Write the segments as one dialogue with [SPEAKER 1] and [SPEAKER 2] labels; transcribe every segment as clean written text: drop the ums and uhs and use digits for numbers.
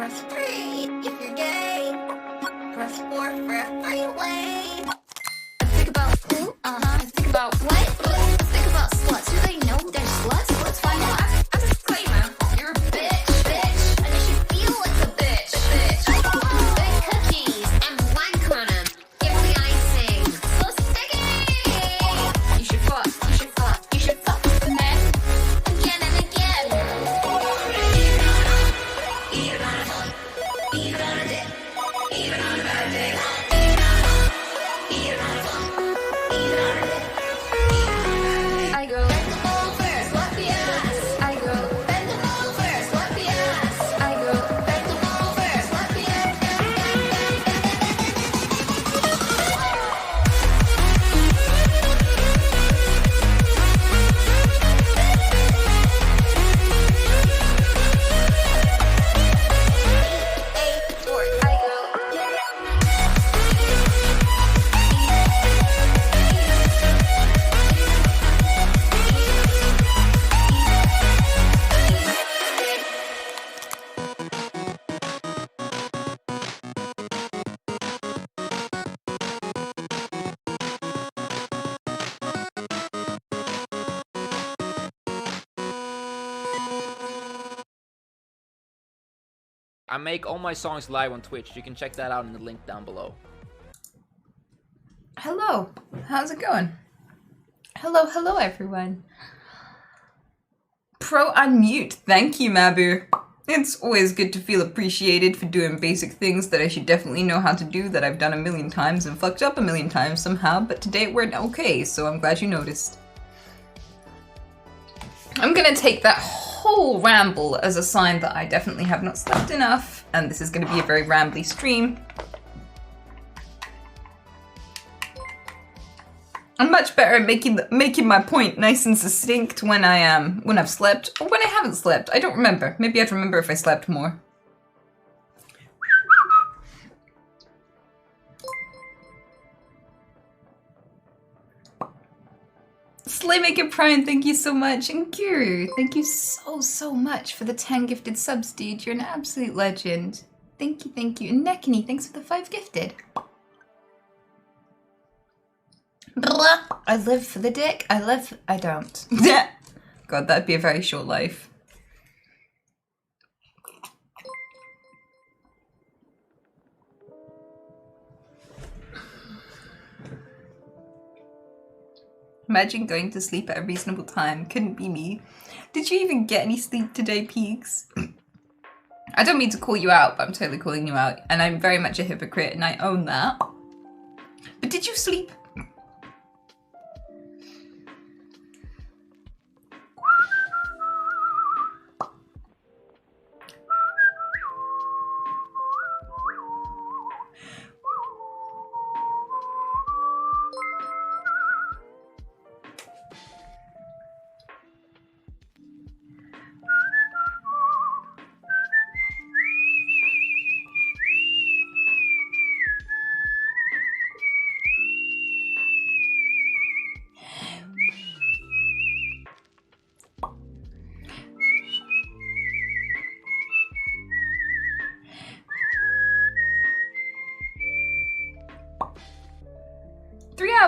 [SPEAKER 1] Press 3 if you're gay. Press 4 for a freeway. Think about who? Think about what? Think about sluts. Do they know they're sluts? Let's find out. I'm a disclaimer. You're a bitch. And you should feel like a bitch. Bake cookies and blank on them. Give the icing. So sticky. You should fuck. You should fuck with men again and again. Even on a dick. Even on a bad day. I go bend them over, slap the ass. I go bend them over, slap the ass. I go bend them over, slap the
[SPEAKER 2] I make all my songs live on Twitch. You can check that out in the link down below.
[SPEAKER 3] Hello, how's it going? Hello everyone. Pro unmute, thank you Mabu. It's always good to feel appreciated for doing basic things that I should definitely know how to do that I've done a million times and fucked up a million times somehow, but today it went okay, so I'm glad you noticed. I'm gonna take that whole ramble as a sign that I definitely have not slept enough, and this is gonna be a very rambly stream. I'm much better at making my point nice and succinct when I've slept, or when I haven't slept. I don't remember. Maybe I'd remember if I slept more. Slaymaker Prime, thank you so much. And Guru, thank you so much for the 10 gifted subs, dude. You're an absolute legend. Thank you. And Nekini, thanks for the 5 gifted. Blah. I live for the dick. I don't. God, that'd be a very short life. Imagine going to sleep at a reasonable time. Couldn't be me. Did you even get any sleep today, Peaks? I don't mean to call you out, but I'm totally calling you out. And I'm very much a hypocrite, and I own that. But did you sleep?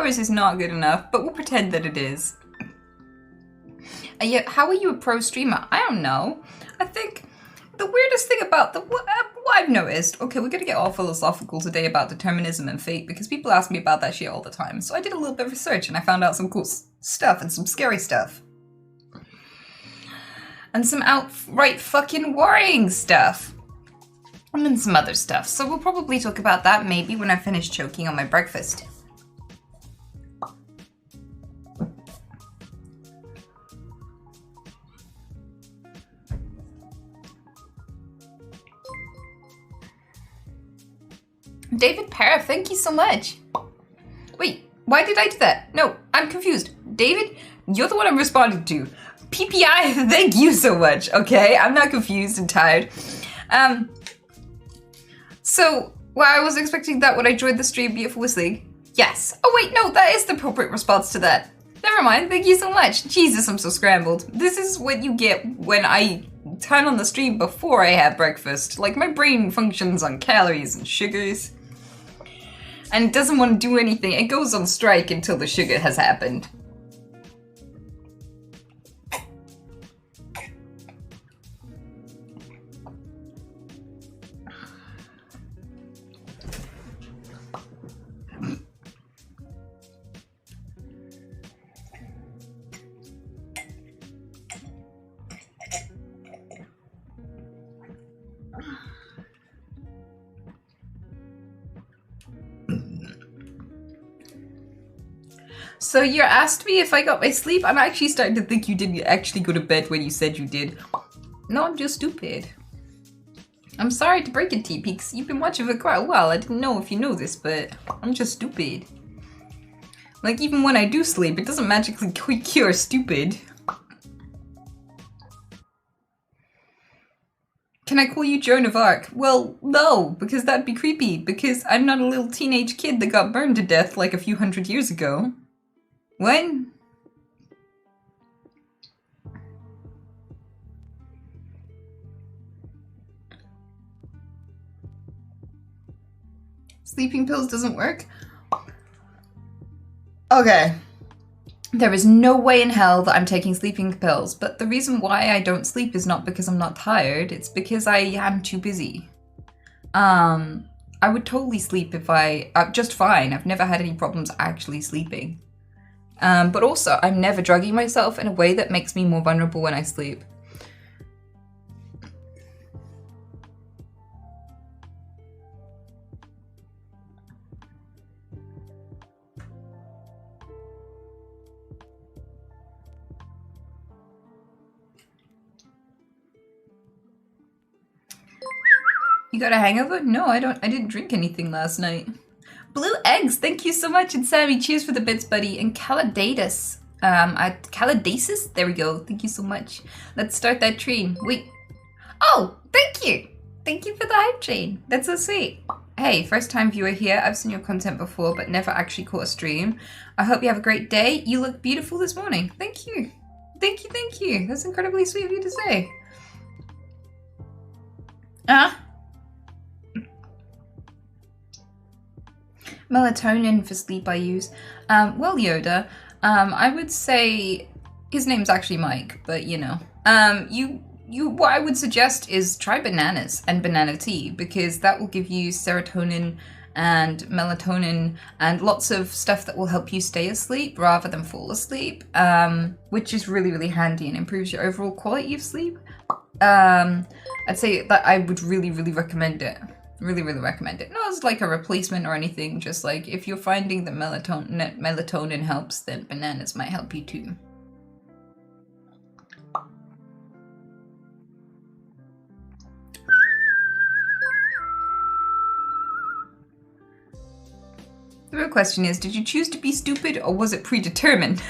[SPEAKER 3] Is not good enough, but we'll pretend that it is. How are you a pro streamer? I don't know. I think the weirdest thing about what I've noticed, okay, we're gonna get all philosophical today about determinism and fate because people ask me about that shit all the time. So I did a little bit of research and I found out some cool stuff and some scary stuff. And some outright fucking worrying stuff. And then some other stuff. So we'll probably talk about that maybe when I finish choking on my breakfast. David Parra, thank you so much. Wait, why did I do that? No, I'm confused. David, you're the one I'm responding to. PPI, thank you so much, okay? I'm not confused and tired. So, I was expecting that when I joined the stream, beautiful whistling. Yes. Oh wait, no, that is the appropriate response to that. Never mind, thank you so much. Jesus, I'm so scrambled. This is what you get when I turn on the stream before I have breakfast. Like, my brain functions on calories and sugars. And it doesn't want to do anything. It goes on strike until the sugar has happened. So you asked me if I got my sleep? I'm actually starting to think you didn't actually go to bed when you said you did. No, I'm just stupid. I'm sorry to break it to you, Peaks. You've been watching for quite a while. I didn't know if you know this, but I'm just stupid. Like, even when I do sleep, it doesn't magically cure stupid. Can I call you Joan of Arc? Well, no, because that'd be creepy, because I'm not a little teenage kid that got burned to death like a few hundred years ago. What? Sleeping pills doesn't work? Okay. There is no way in hell that I'm taking sleeping pills, but the reason why I don't sleep is not because I'm not tired, it's because I am too busy. I would totally sleep if just fine. I've never had any problems actually sleeping. But also, I'm never drugging myself in a way that makes me more vulnerable when I sleep. You got a hangover? No, I didn't drink anything last night. Blue eggs, thank you so much. And Sammy, cheers for the bits, buddy. And Caladatus. Caladasis? There we go. Thank you so much. Let's start that train. Wait. Oh, thank you. Thank you for the hype train. That's so sweet. Hey, first time viewer here. I've seen your content before, but never actually caught a stream. I hope you have a great day. You look beautiful this morning. Thank you. Thank you, thank you. That's incredibly sweet of you to say. Melatonin for sleep I use. Well, Yoda, I would say his name's actually Mike, but you know. What I would suggest is try bananas and banana tea, because that will give you serotonin and melatonin and lots of stuff that will help you stay asleep rather than fall asleep, which is really, really handy and improves your overall quality of sleep. I'd say that I would really, really recommend it. Really, really recommend it. Not as like a replacement or anything, just like if you're finding that melatonin helps, then bananas might help you too. The real question is, did you choose to be stupid or was it predetermined?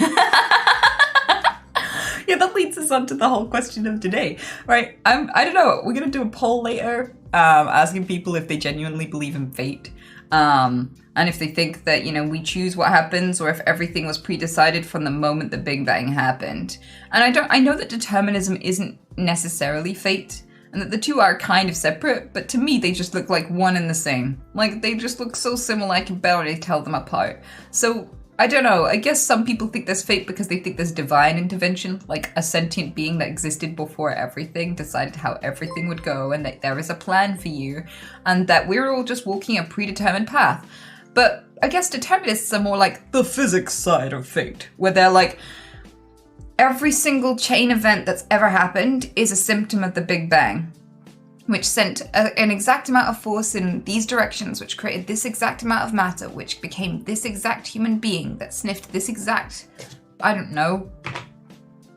[SPEAKER 3] Yeah, that leads us on to the whole question of today, right? I don't know, we're gonna do a poll later, asking people if they genuinely believe in fate, and if they think that, you know, we choose what happens, or if everything was pre-decided from the moment the Big Bang happened. And I know that determinism isn't necessarily fate, and that the two are kind of separate, but to me they just look like one and the same. Like, they just look so similar I can barely tell them apart. So, I don't know, I guess some people think there's fate because they think there's divine intervention, like a sentient being that existed before everything decided how everything would go, and that there is a plan for you, and that we're all just walking a predetermined path. But I guess determinists are more like the physics side of fate, where they're like, every single chain event that's ever happened is a symptom of the Big Bang, which sent an exact amount of force in these directions, which created this exact amount of matter, which became this exact human being that sniffed this exact, I don't know,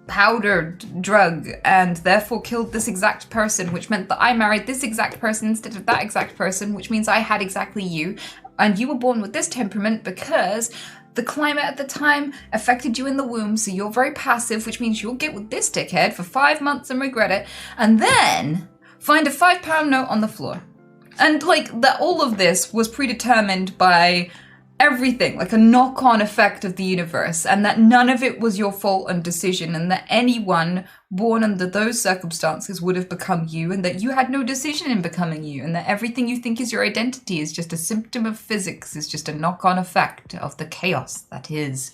[SPEAKER 3] powdered drug, and therefore killed this exact person, which meant that I married this exact person instead of that exact person, which means I had exactly you, and you were born with this temperament because the climate at the time affected you in the womb, so you're very passive, which means you'll get with this dickhead for 5 months and regret it, and then find a £5 note on the floor. And like that, all of this was predetermined by everything, like a knock-on effect of the universe, and that none of it was your fault and decision, and that anyone born under those circumstances would have become you, and that you had no decision in becoming you, and that everything you think is your identity is just a symptom of physics, is just a knock-on effect of the chaos that is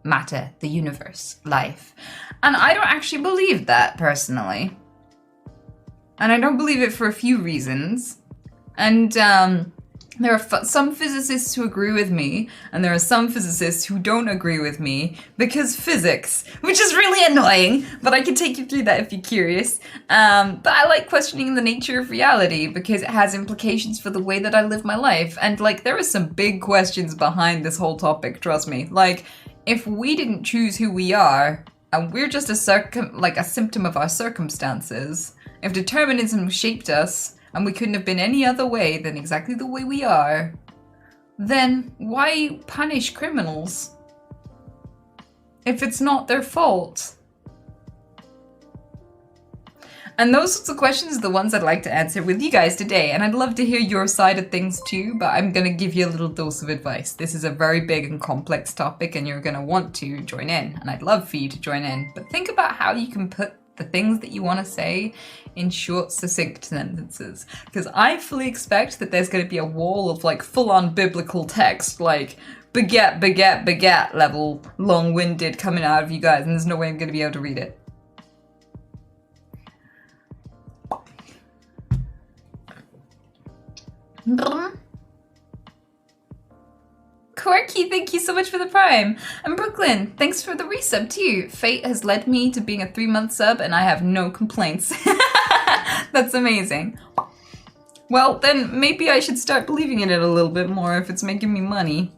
[SPEAKER 3] matter, the universe, life. And I don't actually believe that, personally. And I don't believe it for a few reasons. And there are some physicists who agree with me, and there are some physicists who don't agree with me, because physics, which is really annoying, but I can take you through that if you're curious. But I like questioning the nature of reality, because it has implications for the way that I live my life. And like, there are some big questions behind this whole topic, trust me. Like, if we didn't choose who we are, and we're just a symptom of our circumstances, if determinism shaped us, and we couldn't have been any other way than exactly the way we are, then why punish criminals if it's not their fault? And those sorts of questions are the ones I'd like to answer with you guys today, and I'd love to hear your side of things too, but I'm gonna give you a little dose of advice. This is a very big and complex topic, and you're gonna want to join in, and I'd love for you to join in. But think about how you can put the things that you want to say in short, succinct sentences. Because I fully expect that there's going to be a wall of like full-on biblical text, like baguette, baguette, baguette level, long-winded coming out of you guys, and there's no way I'm going to be able to read it. Quirky, thank you so much for the Prime. And Brooklyn, thanks for the resub too. Fate has led me to being a 3-month sub and I have no complaints. That's amazing. Well, then maybe I should start believing in it a little bit more if it's making me money.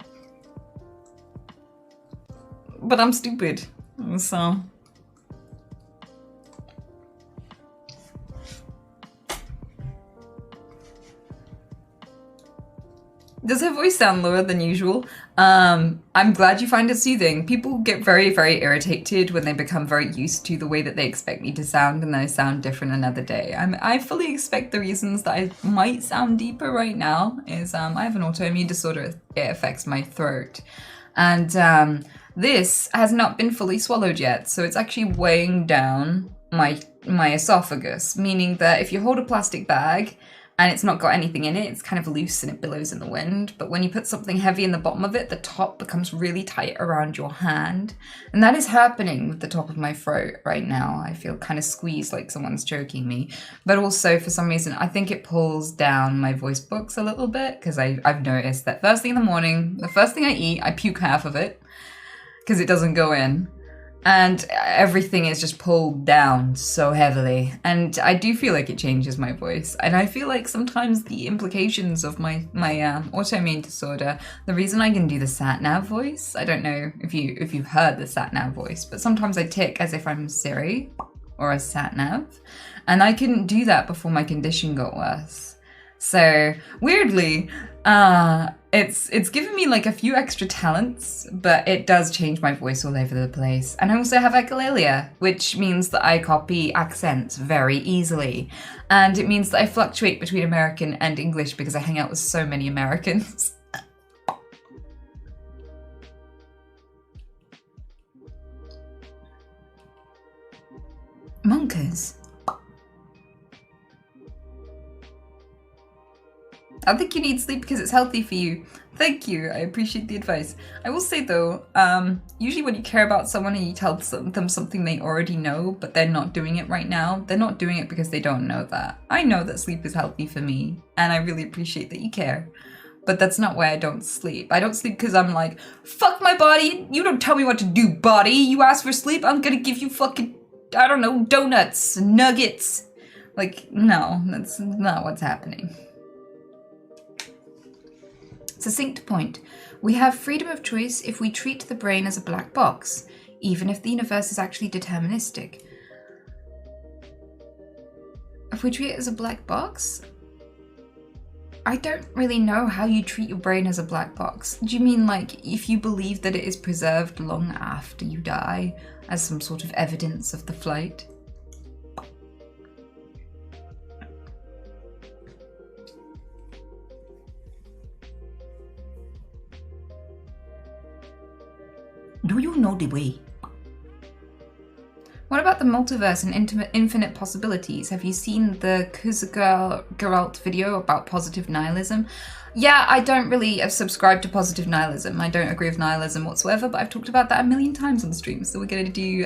[SPEAKER 3] But I'm stupid, so... Does her voice sound lower than usual? I'm glad you find it soothing. People get very, very irritated when they become very used to the way that they expect me to sound, and then I sound different another day. I fully expect the reasons that I might sound deeper right now is I have an autoimmune disorder. It affects my throat. And this has not been fully swallowed yet, so it's actually weighing down my esophagus, meaning that if you hold a plastic bag and it's not got anything in it, it's kind of loose and it billows in the wind. But when you put something heavy in the bottom of it, the top becomes really tight around your hand. And that is happening with the top of my throat right now. I feel kind of squeezed like someone's choking me. But also, for some reason, I think it pulls down my voice box a little bit, because I've noticed that first thing in the morning, the first thing I eat, I puke half of it, because it doesn't go in. And everything is just pulled down so heavily. And I do feel like it changes my voice. And I feel like sometimes the implications of my autoimmune disorder, the reason I can do the sat-nav voice, I don't know if you've heard the sat-nav voice, but sometimes I tick as if I'm Siri or a sat-nav. And I couldn't do that before my condition got worse. So weirdly, it's given me like a few extra talents, but it does change my voice all over the place. And I also have echolalia, which means that I copy accents very easily. And it means that I fluctuate between American and English because I hang out with so many Americans. Monkers. I think you need sleep because it's healthy for you. Thank you, I appreciate the advice. I will say though, usually when you care about someone and you tell them something they already know, but they're not doing it right now, they're not doing it because they don't know that. I know that sleep is healthy for me, and I really appreciate that you care. But that's not why I don't sleep. I don't sleep because I'm like, fuck my body, you don't tell me what to do, body. You ask for sleep, I'm gonna give you fucking, I don't know, donuts, nuggets. Like, no, that's not what's happening. Succinct point. We have freedom of choice if we treat the brain as a black box, even if the universe is actually deterministic. If we treat it as a black box? I don't really know how you treat your brain as a black box. Do you mean like if you believe that it is preserved long after you die as some sort of evidence of the flight? Do you know the way? What about the multiverse and infinite possibilities? Have you seen the Geralt video about positive nihilism? Yeah, I don't really subscribe to positive nihilism. I don't agree with nihilism whatsoever, but I've talked about that a million times on the stream. So we're gonna do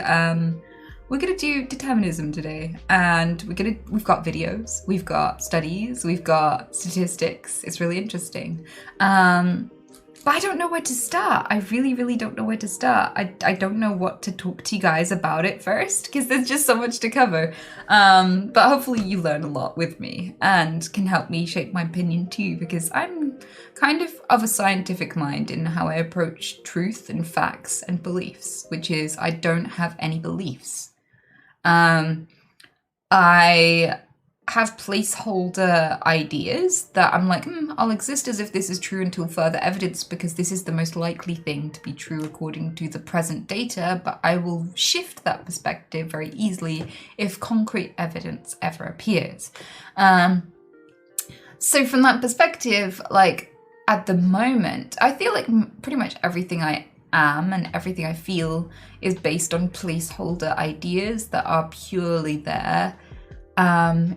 [SPEAKER 3] determinism today, and we've got videos, we've got studies, we've got statistics. It's really interesting. But I don't know where to start. I really don't know where to start. I don't know what to talk to you guys about it first, because there's just so much to cover. But hopefully you learn a lot with me and can help me shape my opinion too, because I'm kind of a scientific mind in how I approach truth and facts and beliefs, which is I don't have any beliefs. I have placeholder ideas that I'm like, I'll exist as if this is true until further evidence, because this is the most likely thing to be true according to the present data, but I will shift that perspective very easily if concrete evidence ever appears. So from that perspective, like at the moment, I feel like pretty much everything I am and everything I feel is based on placeholder ideas that are purely there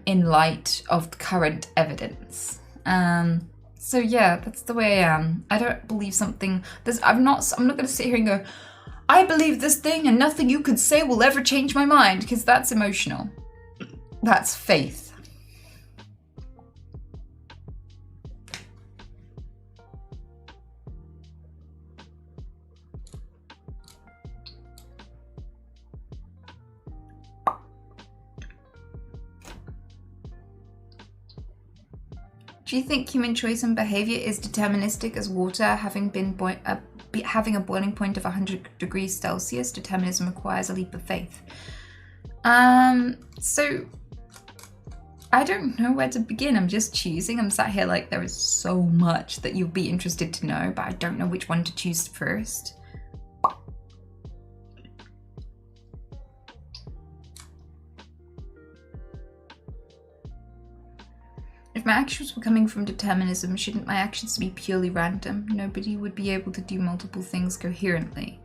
[SPEAKER 3] in light of current evidence. So yeah, that's the way I am. I don't believe something. I'm not going to sit here and go, I believe this thing and nothing you could say will ever change my mind, because that's emotional. That's faith. Do you think human choice and behavior is deterministic as water having a boiling point of 100 degrees Celsius? Determinism requires a leap of faith. So I don't know where to begin. I'm just choosing. I'm sat here like there is so much that you'll be interested to know, but I don't know which one to choose first. If my actions were coming from determinism, shouldn't my actions be purely random? Nobody would be able to do multiple things coherently.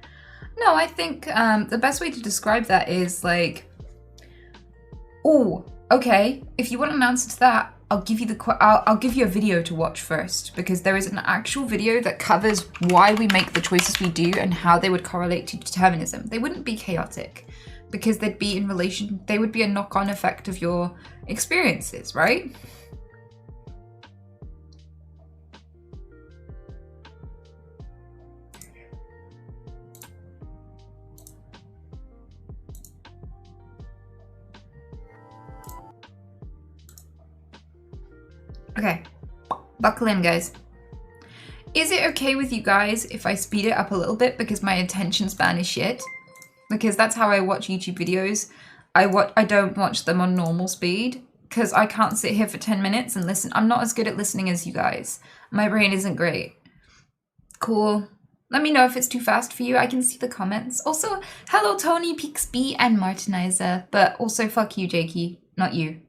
[SPEAKER 3] No, I think the best way to describe that is like, oh, okay, if you want an answer to that, I'll give you a video to watch first, because there is an actual video that covers why we make the choices we do and how they would correlate to determinism. They wouldn't be chaotic, because they would be a knock-on effect of your experiences, right? Okay, buckle in, guys. Is it okay with you guys if I speed it up a little bit because my attention span is shit? Because that's how I watch YouTube videos. I don't watch them on normal speed because I can't sit here for 10 minutes and listen. I'm not as good at listening as you guys. My brain isn't great. Cool. Let me know if it's too fast for you. I can see the comments. Also, hello Tony, Pixby, and Martinizer. But also fuck you, Jakey. Not you.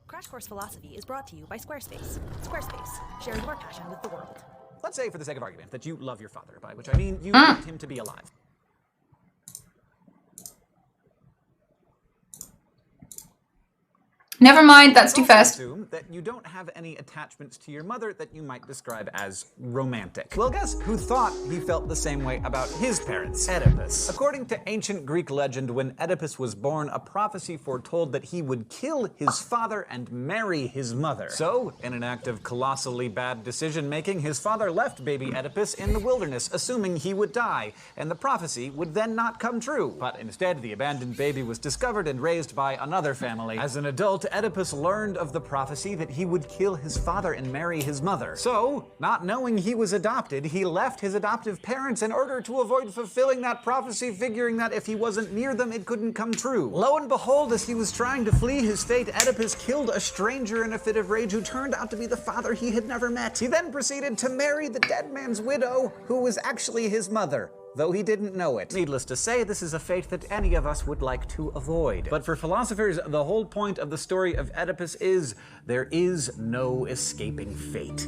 [SPEAKER 4] Crash Course Philosophy is brought to you by Squarespace. Squarespace, sharing your passion with the world.
[SPEAKER 5] Let's say, for the sake of argument, that you love your father, by which I mean you want him to be alive.
[SPEAKER 3] Never mind, that's too fast.
[SPEAKER 5] Assume that you don't have any attachments to your mother that you might describe as romantic. Well, guess who thought he felt the same way about his parents? Oedipus. According to ancient Greek legend, when Oedipus was born, a prophecy foretold that he would kill his father and marry his mother. So, in an act of colossally bad decision-making, his father left baby Oedipus in the wilderness, assuming he would die, and the prophecy would then not come true. But instead, the abandoned baby was discovered and raised by another family. As an adult, Oedipus learned of the prophecy that he would kill his father and marry his mother. So, not knowing he was adopted, he left his adoptive parents in order to avoid fulfilling that prophecy, figuring that if he wasn't near them, it couldn't come true. Lo and behold, as he was trying to flee his fate, Oedipus killed a stranger in a fit of rage who turned out to be the father he had never met. He then proceeded to marry the dead man's widow, who was actually his mother, though he didn't know it. Needless to say, this is a fate that any of us would like to avoid. But for philosophers, the whole point of the story of Oedipus is there is no escaping fate.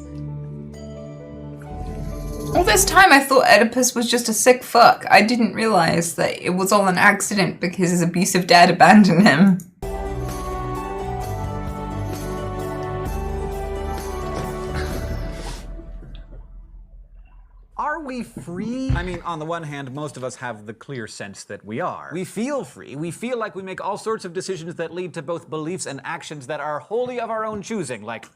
[SPEAKER 3] All this time I thought Oedipus was just a sick fuck. I didn't realize that it was all an accident because his abusive dad abandoned him.
[SPEAKER 5] Are we free? I mean, on the one hand, most of us have the clear sense that we are. We feel free. We feel like we make all sorts of decisions that lead to both beliefs and actions that are wholly of our own choosing, like,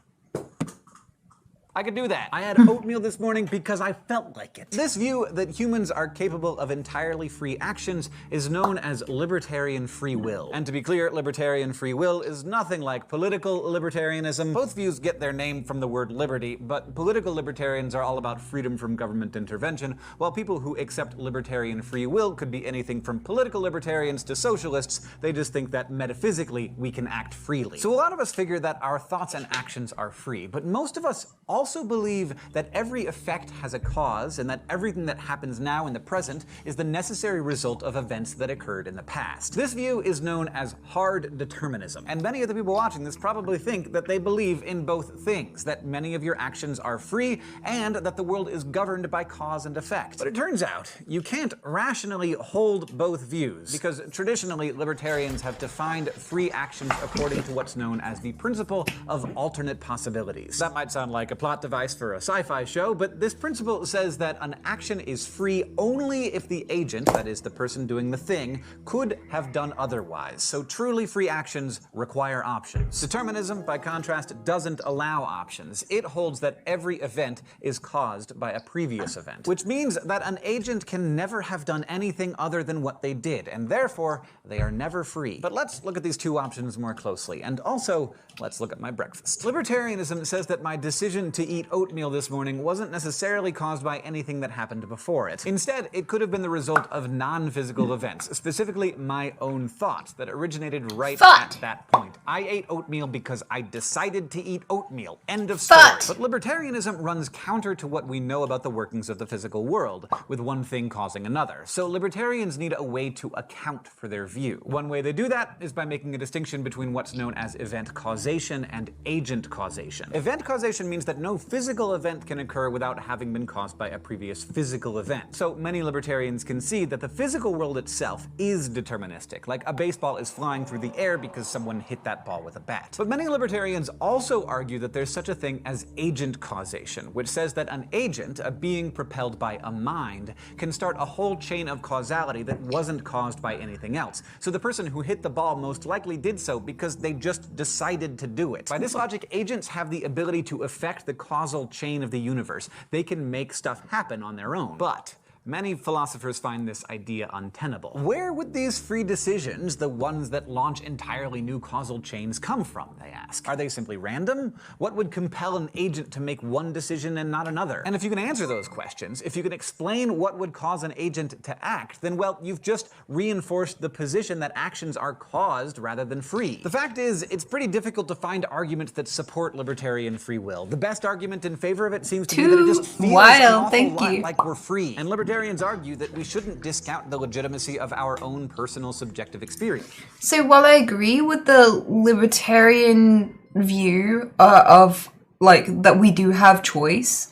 [SPEAKER 5] I could do that. I had oatmeal this morning because I felt like it. This view that humans are capable of entirely free actions is known as libertarian free will. And to be clear, libertarian free will is nothing like political libertarianism. Both views get their name from the word liberty, but political libertarians are all about freedom from government intervention, while people who accept libertarian free will could be anything from political libertarians to socialists. They just think that metaphysically we can act freely. So a lot of us figure that our thoughts and actions are free, but most of us also believe that every effect has a cause and that everything that happens now in the present is the necessary result of events that occurred in the past. This view is known as hard determinism, and many of the people watching this probably think that they believe in both things, that many of your actions are free and that the world is governed by cause and effect. But it turns out you can't rationally hold both views, because traditionally libertarians have defined free actions according to what's known as the principle of alternate possibilities. That might sound like a plot device for a sci-fi show, but this principle says that an action is free only if the agent, that is the person doing the thing, could have done otherwise. So truly free actions require options. Determinism, by contrast, doesn't allow options. It holds that every event is caused by a previous event, which means that an agent can never have done anything other than what they did, and therefore they are never free. But let's look at these two options more closely, and also let's look at my breakfast. Libertarianism says that my decision to eat oatmeal this morning wasn't necessarily caused by anything that happened before it. Instead, it could have been the result of non-physical events, specifically my own thought that originated right at that point. I ate oatmeal because I decided to eat oatmeal. End of story. But libertarianism runs counter to what we know about the workings of the physical world, with one thing causing another. So libertarians need a way to account for their view. One way they do that is by making a distinction between what's known as event causation and agent causation. Event causation means that no physical event can occur without having been caused by a previous physical event. So many libertarians concede that the physical world itself is deterministic, like a baseball is flying through the air because someone hit that ball with a bat. But many libertarians also argue that there's such a thing as agent causation, which says that an agent, a being propelled by a mind, can start a whole chain of causality that wasn't caused by anything else. So the person who hit the ball most likely did so because they just decided to do it. By this logic, agents have the ability to affect the causal chain of the universe. They can make stuff happen on their own. But many philosophers find this idea untenable. Where would these free decisions, the ones that launch entirely new causal chains, come from, they ask? Are they simply random? What would compel an agent to make one decision and not another? And if you can answer those questions, if you can explain what would cause an agent to act, then, well, you've just reinforced the position that actions are caused rather than free. The fact is, it's pretty difficult to find arguments that support libertarian free will. The best argument in favor of it seems to be that it just feels an awful lot like we're free. And libertarians argue that we shouldn't discount the legitimacy of our own personal subjective experience.
[SPEAKER 3] So while I agree with the libertarian view of, like, that we do have choice,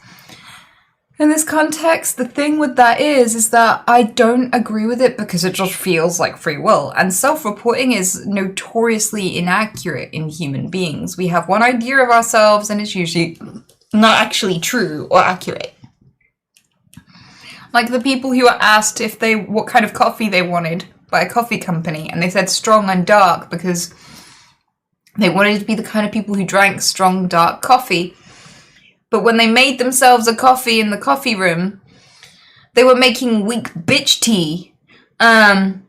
[SPEAKER 3] in this context, the thing with that is that I don't agree with it because it just feels like free will. And self-reporting is notoriously inaccurate in human beings. We have one idea of ourselves and it's usually not actually true or accurate. Like the people who were asked if what kind of coffee they wanted by a coffee company, and they said strong and dark because they wanted to be the kind of people who drank strong, dark coffee. But when they made themselves a coffee in the coffee room, they were making weak bitch tea. And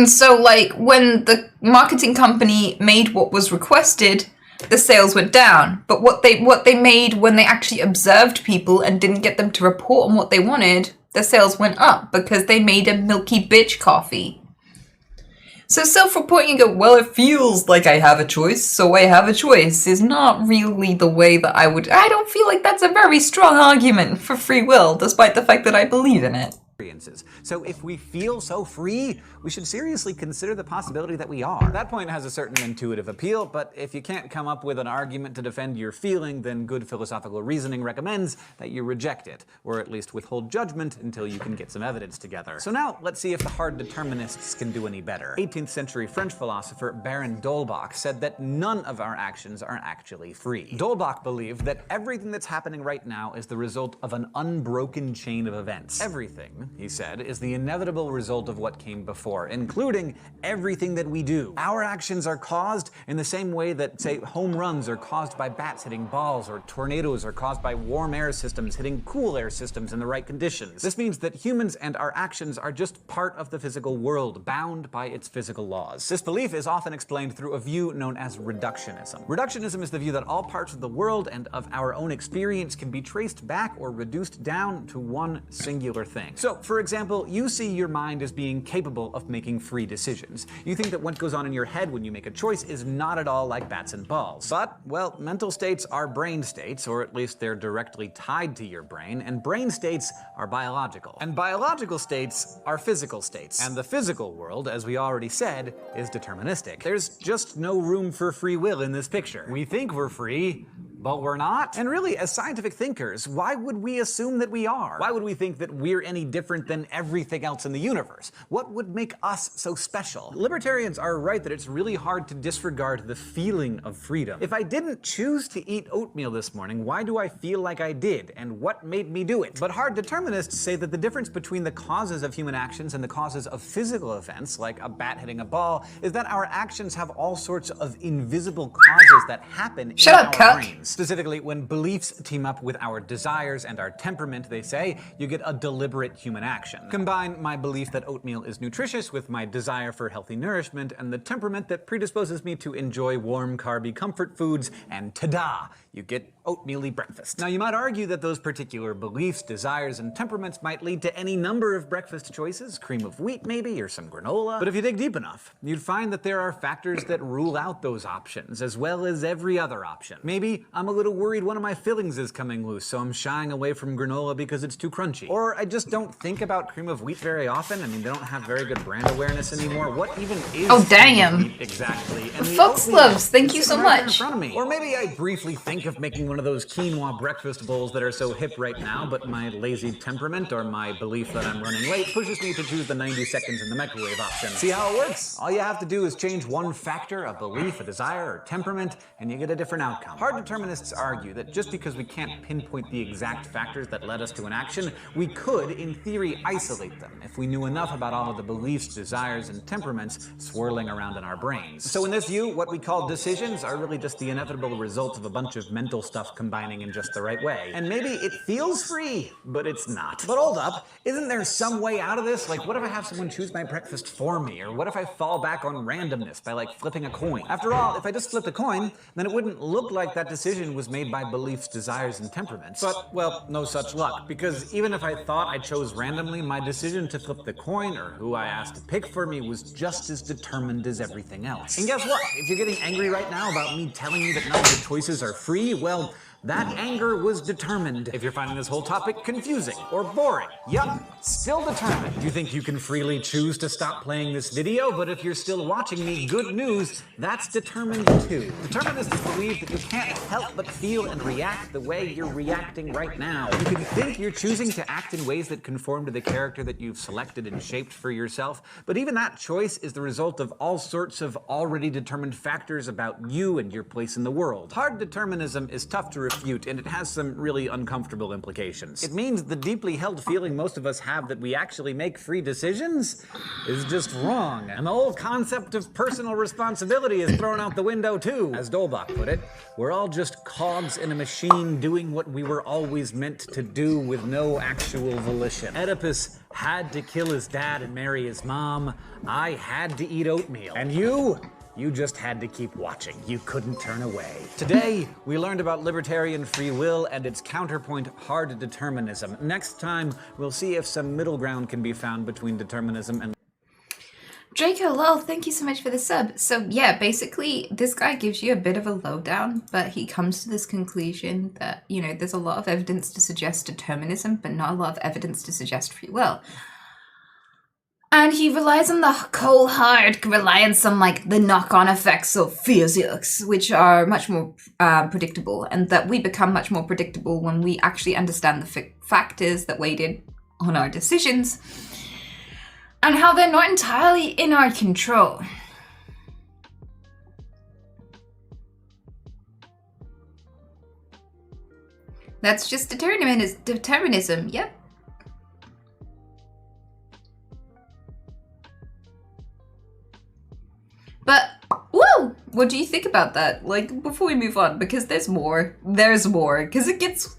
[SPEAKER 3] so, like, when the marketing company made what was requested, the sales went down. But what they made when they actually observed people and didn't get them to report on what they wanted, the sales went up because they made a milky bitch coffee. So self-reporting and go, well, it feels like I have a choice, so I have a choice, is not really the way that I don't feel like that's a very strong argument for free will, despite the fact that I believe in it.
[SPEAKER 5] So if we feel so free, we should seriously consider the possibility that we are. That point has a certain intuitive appeal, but if you can't come up with an argument to defend your feeling, then good philosophical reasoning recommends that you reject it, or at least withhold judgment until you can get some evidence together. So now, let's see if the hard determinists can do any better. 18th century French philosopher Baron d'Holbach said that none of our actions are actually free. D'Holbach believed that everything that's happening right now is the result of an unbroken chain of events. Everything, he said, is the inevitable result of what came before, including everything that we do. Our actions are caused in the same way that, say, home runs are caused by bats hitting balls, or tornadoes are caused by warm air systems hitting cool air systems in the right conditions. This means that humans and our actions are just part of the physical world, bound by its physical laws. This belief is often explained through a view known as reductionism. Reductionism is the view that all parts of the world and of our own experience can be traced back or reduced down to one singular thing. So, for example, you see your mind as being capable of making free decisions. You think that what goes on in your head when you make a choice is not at all like bats and balls. But, well, mental states are brain states, or at least they're directly tied to your brain, and brain states are biological. And biological states are physical states. And the physical world, as we already said, is deterministic. There's just no room for free will in this picture. We think we're free, but we're not. And really, as scientific thinkers, why would we assume that we are? Why would we think that we're any different than everything else in the universe? What would make us so special? Libertarians are right that it's really hard to disregard the feeling of freedom. If I didn't choose to eat oatmeal this morning, why do I feel like I did? And what made me do it? But hard determinists say that the difference between the causes of human actions and the causes of physical events, like a bat hitting a ball, is that our actions have all sorts of invisible causes that happen in our brains. Specifically, when beliefs team up with our desires and our temperament, they say, you get a deliberate human action. Combine my belief that oatmeal is nutritious with my desire for healthy nourishment and the temperament that predisposes me to enjoy warm, carby comfort foods, and ta-da! You get oatmeal-y breakfast. Now, you might argue that those particular beliefs, desires, and temperaments might lead to any number of breakfast choices, cream of wheat maybe, or some granola. But if you dig deep enough, you'd find that there are factors that rule out those options, as well as every other option. Maybe I'm a little worried one of my fillings is coming loose, so I'm shying away from granola because it's too crunchy. Or I just don't think about cream of wheat very often. I mean, they don't have very good brand awareness anymore. What even is cream of wheat exactly? And
[SPEAKER 3] Fox Loves, thank you so much.
[SPEAKER 5] In front of me. Or maybe I briefly think of making one of those quinoa breakfast bowls that are so hip right now, but my lazy temperament or my belief that I'm running late pushes me to choose the 90 seconds in the microwave option. See how it works? All you have to do is change one factor, a belief, a desire, or temperament, and you get a different outcome. Hard determinists argue that just because we can't pinpoint the exact factors that led us to an action, we could, in theory, isolate them if we knew enough about all of the beliefs, desires, and temperaments swirling around in our brains. So in this view, what we call decisions are really just the inevitable result of a bunch of mental stuff combining in just the right way. And maybe it feels free, but it's not. But hold up, isn't there some way out of this? Like, what if I have someone choose my breakfast for me? Or what if I fall back on randomness by, like, flipping a coin? After all, if I just flipped a coin, then it wouldn't look like that decision was made by beliefs, desires, and temperaments. But, well, no such luck, because even if I thought I chose randomly, my decision to flip the coin or who I asked to pick for me was just as determined as everything else. And guess what? If you're getting angry right now about me telling you that none of the choices are free, well, that anger was determined. If you're finding this whole topic confusing or boring, yup, still determined. You think you can freely choose to stop playing this video, but if you're still watching me, good news, that's determined too. Determinists believe that you can't help but feel and react the way you're reacting right now. You can think you're choosing to act in ways that conform to the character that you've selected and shaped for yourself, but even that choice is the result of all sorts of already determined factors about you and your place in the world. Hard determinism is tough to refute, and it has some really uncomfortable implications. It means the deeply held feeling most of us have that we actually make free decisions is just wrong. And the whole concept of personal responsibility is thrown out the window too. As D'Holbach put it, we're all just cogs in a machine doing what we were always meant to do with no actual volition. Oedipus had to kill his dad and marry his mom. I had to eat oatmeal. And you just had to keep watching. You couldn't turn away. Today, we learned about libertarian free will and its counterpoint, hard determinism. Next time, we'll see if some middle ground can be found between determinism and
[SPEAKER 3] Draco, lol, thank you so much for the sub. So yeah, basically, this guy gives you a bit of a lowdown, but he comes to this conclusion that, you know, there's a lot of evidence to suggest determinism, but not a lot of evidence to suggest free will. And he relies on the cold hard reliance on like the knock-on effects of physics, which are much more predictable, and that we become much more predictable when we actually understand the factors that weighed in on our decisions, and how they're not entirely in our control. That's just determinism, yep. But, whoa! What do you think about that? Like, before we move on, because there's more. There's more, because it gets...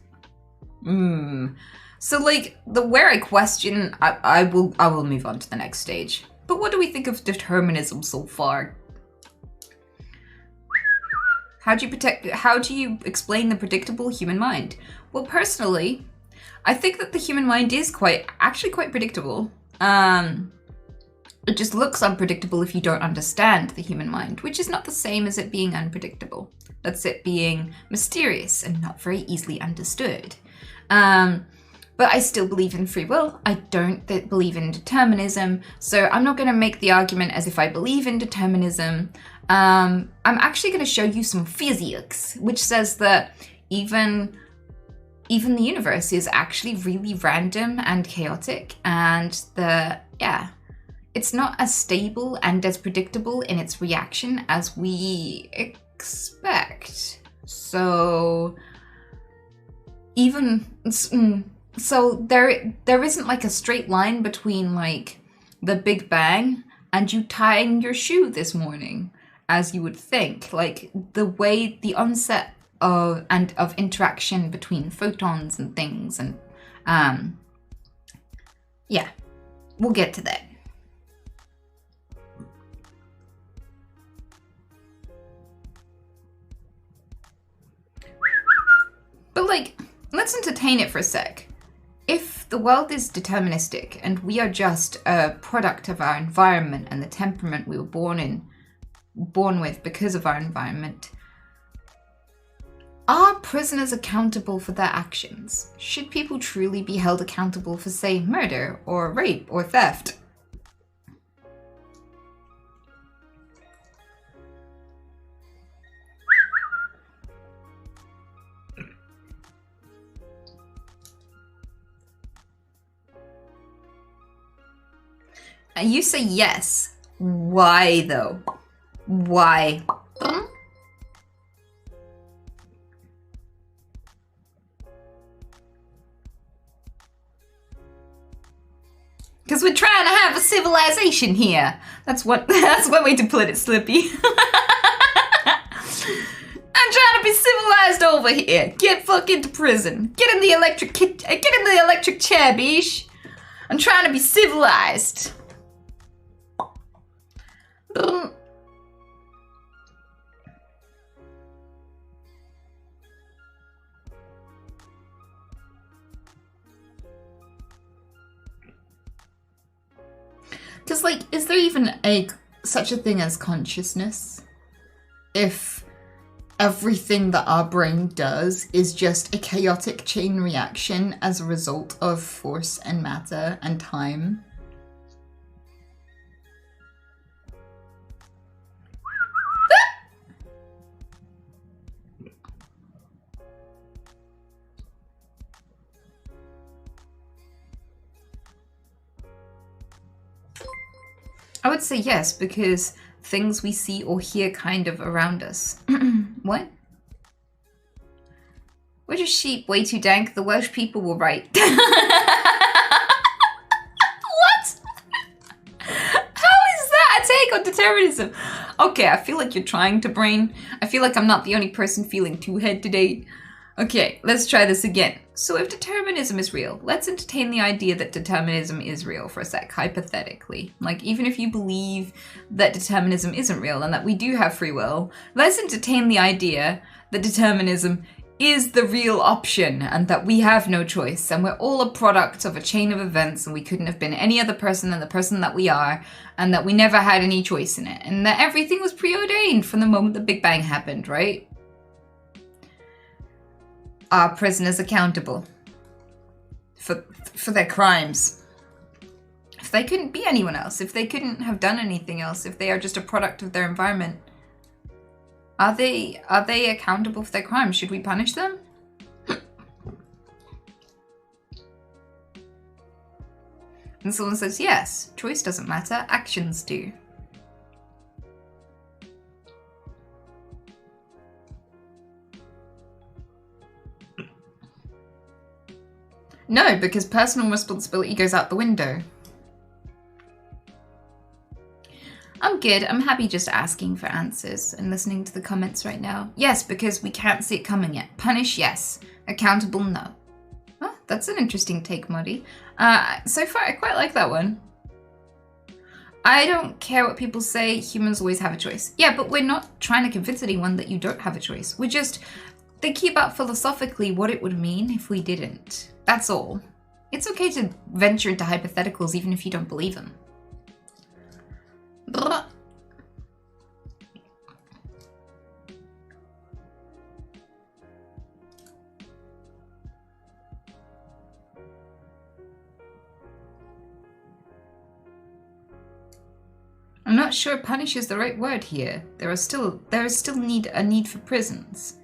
[SPEAKER 3] So, like, where I question, I will move on to the next stage. But what do we think of determinism so far? How do you explain the predictable human mind? Well, personally, I think that the human mind is actually quite predictable. It just looks unpredictable if you don't understand the human mind, which is not the same as it being unpredictable. That's it being mysterious and not very easily understood. But I still believe in free will. I don't believe in determinism, so I'm not going to make the argument as if I believe in determinism. I'm actually going to show you some physics, which says that even the universe is actually really random and chaotic, and it's not as stable and as predictable in its reaction as we expect. So there isn't like a straight line between like the Big Bang and you tying your shoe this morning, as you would think. Like the way the onset of interaction between photons and things, and we'll get to that. But like, let's entertain it for a sec. If the world is deterministic and we are just a product of our environment and the temperament we were born with because of our environment, are prisoners accountable for their actions? Should people truly be held accountable for, say, murder or rape or theft? And you say yes. Why, though? Why? Because we're trying to have a civilization here. That's one way to put it, Slippy. I'm trying to be civilized over here. Get fucking to prison. Get in the electric chair, bish. I'm trying to be civilized. Because, like, is there even such a thing as consciousness? If everything that our brain does is just a chaotic chain reaction as a result of force and matter and time? I would say yes, because things we see or hear kind of around us. What? We're just sheep, way too dank. The Welsh people were right. What? How is that a take on determinism? Okay, I feel like you're trying to brain. I feel like I'm not the only person feeling two-head today. Okay, let's try this again. So if determinism is real, let's entertain the idea that determinism is real for a sec, hypothetically. Like, even if you believe that determinism isn't real and that we do have free will, let's entertain the idea that determinism is the real option and that we have no choice and we're all a product of a chain of events and we couldn't have been any other person than the person that we are, and that we never had any choice in it, and that everything was preordained from the moment the Big Bang happened, right? Are prisoners accountable for their crimes? If they couldn't be anyone else, if they couldn't have done anything else, if they are just a product of their environment, are they accountable for their crimes? Should we punish them? And someone says, yes, choice doesn't matter, actions do. No, because personal responsibility goes out the window. I'm good. I'm happy just asking for answers and listening to the comments right now. Yes, because we can't see it coming yet. Punish, yes. Accountable, no. Oh, that's an interesting take, Muddy. So far, I quite like that one. I don't care what people say. Humans always have a choice. Yeah, but we're not trying to convince anyone that you don't have a choice. We're just thinking about philosophically what it would mean if we didn't. That's all. It's okay to venture into hypotheticals even if you don't believe them. Blah. I'm not sure punish is the right word here. There is still a need for prisons.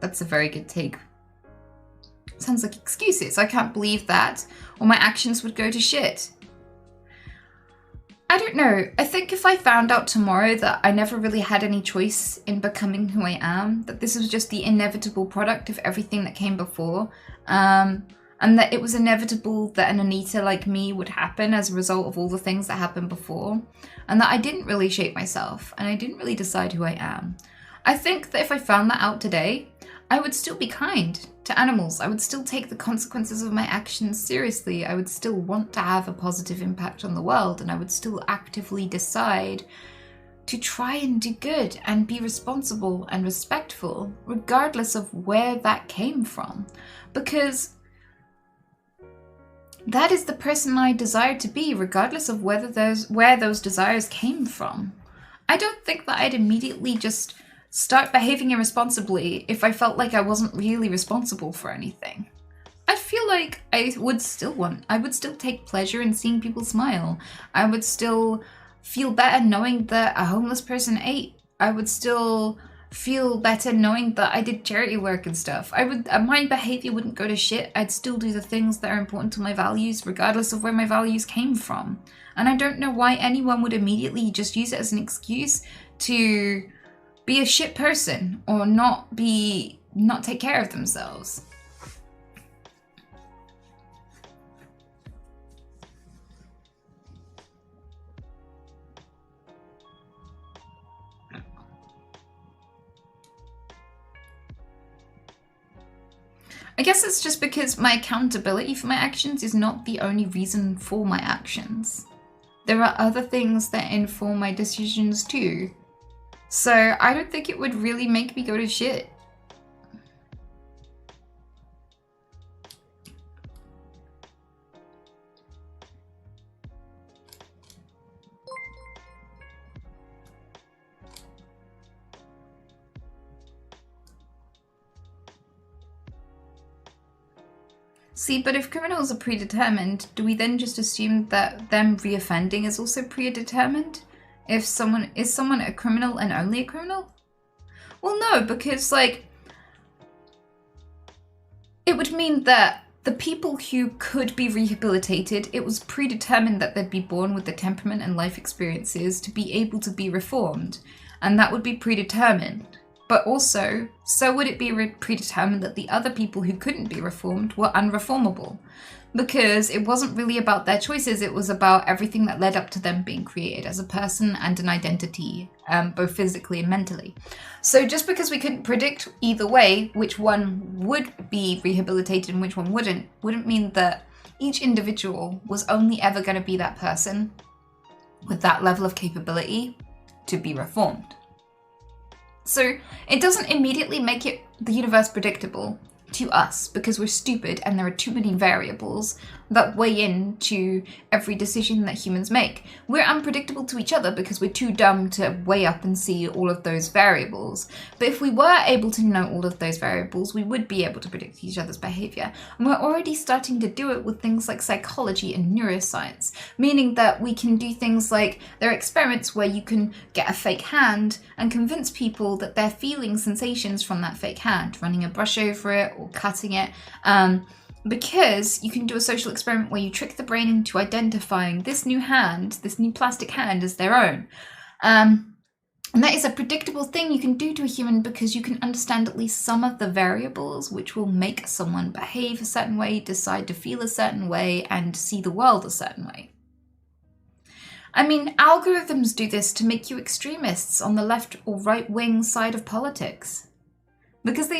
[SPEAKER 3] That's a very good take. Sounds like excuses. I can't believe that, or my actions would go to shit. I don't know. I think if I found out tomorrow that I never really had any choice in becoming who I am, that this was just the inevitable product of everything that came before, and that it was inevitable that an Anita like me would happen as a result of all the things that happened before, and that I didn't really shape myself, and I didn't really decide who I am. I think that if I found that out today, I would still be kind to animals. I would still take the consequences of my actions seriously. I would still want to have a positive impact on the world, and I would still actively decide to try and do good and be responsible and respectful, regardless of where that came from. Because that is the person I desire to be, regardless of where those desires came from. I don't think that I'd immediately just start behaving irresponsibly if I felt like I wasn't really responsible for anything. I feel like I would still take pleasure in seeing people smile. I would still feel better knowing that a homeless person ate. I would still feel better knowing that I did charity work and stuff. My behavior wouldn't go to shit. I'd still do the things that are important to my values, regardless of where my values came from. And I don't know why anyone would immediately just use it as an excuse to be a shit person or not take care of themselves. I guess it's just because my accountability for my actions is not the only reason for my actions. There are other things that inform my decisions too. So I don't think it would really make me go to shit. See, but if criminals are predetermined, do we then just assume that them reoffending is also predetermined? Is someone a criminal and only a criminal? Well, no, because, like, it would mean that the people who could be rehabilitated, it was predetermined that they'd be born with the temperament and life experiences to be able to be reformed, and that would be predetermined. But also, so would it be predetermined that the other people who couldn't be reformed were unreformable? Because it wasn't really about their choices, it was about everything that led up to them being created as a person and an identity, both physically and mentally. So just because we couldn't predict either way which one would be rehabilitated and which one wouldn't mean that each individual was only ever going to be that person with that level of capability to be reformed. So it doesn't immediately make the universe predictable to us because we're stupid and there are too many variables that weigh into every decision that humans make. We're unpredictable to each other because we're too dumb to weigh up and see all of those variables. But if we were able to know all of those variables, we would be able to predict each other's behavior. And we're already starting to do it with things like psychology and neuroscience, meaning that we can do things like, there are experiments where you can get a fake hand and convince people that they're feeling sensations from that fake hand, running a brush over it or cutting it. Because you can do a social experiment where you trick the brain into identifying this new hand, this new plastic hand, as their own. And that is a predictable thing you can do to a human because you can understand at least some of the variables which will make someone behave a certain way, decide to feel a certain way, and see the world a certain way. I mean, algorithms do this to make you extremists on the left or right wing side of politics. Because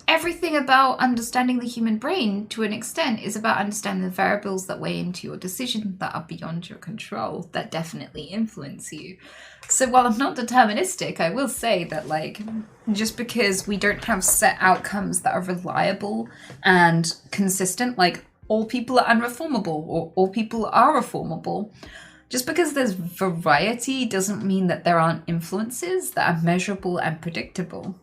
[SPEAKER 3] everything about understanding the human brain, to an extent, is about understanding the variables that weigh into your decision that are beyond your control, that definitely influence you. So while I'm not deterministic, I will say that, like, just because we don't have set outcomes that are reliable and consistent, like all people are unreformable or all people are reformable, just because there's variety doesn't mean that there aren't influences that are measurable and predictable.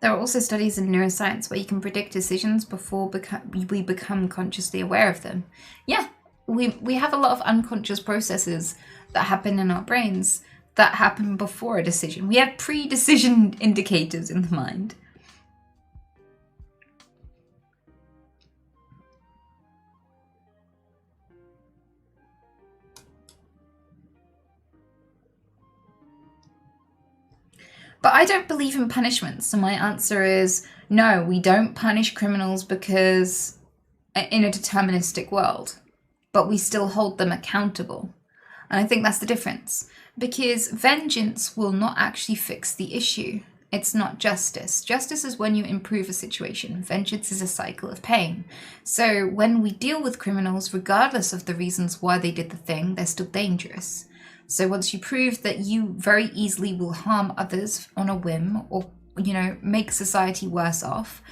[SPEAKER 3] There are also studies in neuroscience where you can predict decisions before we become consciously aware of them. Yeah, we have a lot of unconscious processes that happen in our brains that happen before a decision. We have pre-decision indicators in the mind. But I don't believe in punishment, so my answer is no, we don't punish criminals because in a deterministic world, but we still hold them accountable. And I think that's the difference, because vengeance will not actually fix the issue. It's not justice. Justice is when you improve a situation. Vengeance is a cycle of pain. So when we deal with criminals, regardless of the reasons why they did the thing, they're still dangerous. So once you prove that you very easily will harm others on a whim or, make society worse off,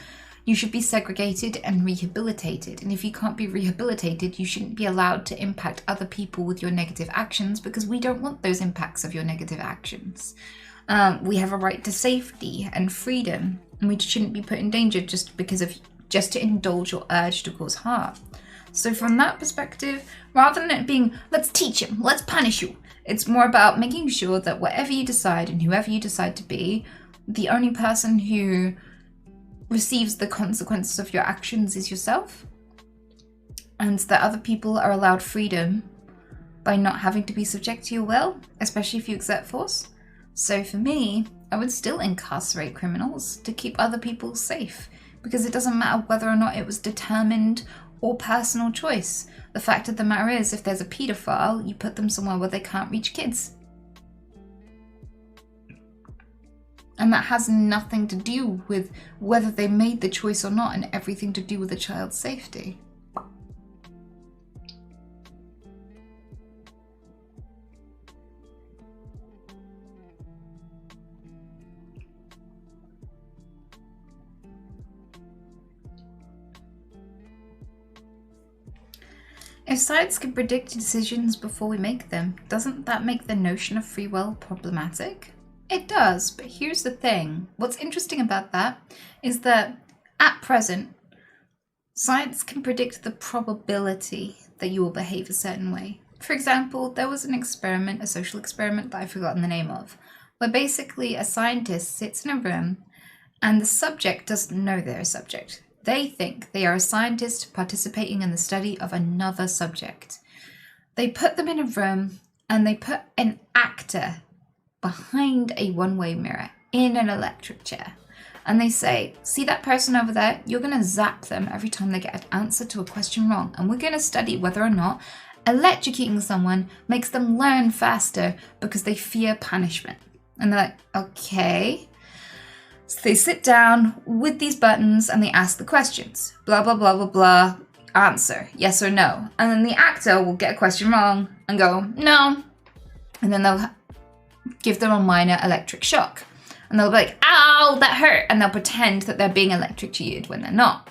[SPEAKER 3] you should be segregated and rehabilitated. And if you can't be rehabilitated, you shouldn't be allowed to impact other people with your negative actions because we don't want those impacts of your negative actions. We have a right to safety and freedom, and we shouldn't be put in danger just to indulge your urge to cause harm. So from that perspective, rather than it being, let's teach him, let's punish you, it's more about making sure that whatever you decide and whoever you decide to be, the only person who receives the consequences of your actions is yourself, and that other people are allowed freedom by not having to be subject to your will, especially if you exert force. So for me, I would still incarcerate criminals to keep other people safe, because it doesn't matter whether or not it was determined or personal choice. The fact of the matter is, if there's a paedophile, you put them somewhere where they can't reach kids. And that has nothing to do with whether they made the choice or not, and everything to do with the child's safety. If science can predict decisions before we make them, doesn't that make the notion of free will problematic? It does, but here's the thing. What's interesting about that is that at present, science can predict the probability that you will behave a certain way. For example, there was an experiment, a social experiment that I've forgotten the name of, where basically a scientist sits in a room and the subject doesn't know they're a subject. They think they are a scientist participating in the study of another subject. They put them in a room and they put an actor behind a one-way mirror in an electric chair. And they say, see that person over there? You're going to zap them every time they get an answer to a question wrong. And we're going to study whether or not electrocuting someone makes them learn faster because they fear punishment. And they're like, okay. So they sit down with these buttons and they ask the questions. Blah, blah, blah, blah, blah. Answer, yes or no. And then the actor will get a question wrong and go, no. And then they'll give them a minor electric shock. And they'll be like, ow, that hurt. And they'll pretend that they're being electrocuted when they're not.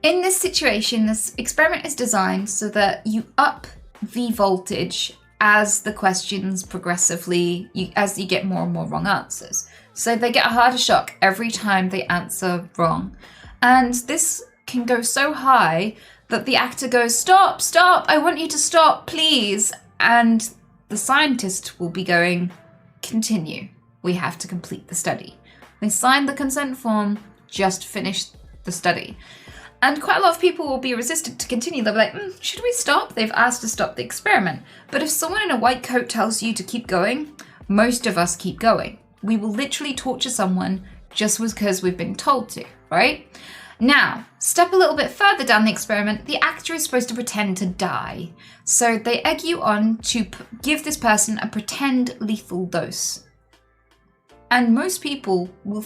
[SPEAKER 3] In this situation, this experiment is designed so that you up the voltage as the questions progressively, as you get more and more wrong answers. So they get a harder shock every time they answer wrong. And this can go so high that the actor goes, stop, stop, I want you to stop, please. And the scientist will be going, continue. We have to complete the study. They sign the consent form, just finish the study. And quite a lot of people will be resistant to continue. They'll be like, should we stop? They've asked to stop the experiment. But if someone in a white coat tells you to keep going, most of us keep going. We will literally torture someone just because we've been told to, right? Now, step a little bit further down the experiment, the actor is supposed to pretend to die. So they egg you on to give this person a pretend lethal dose. And most people will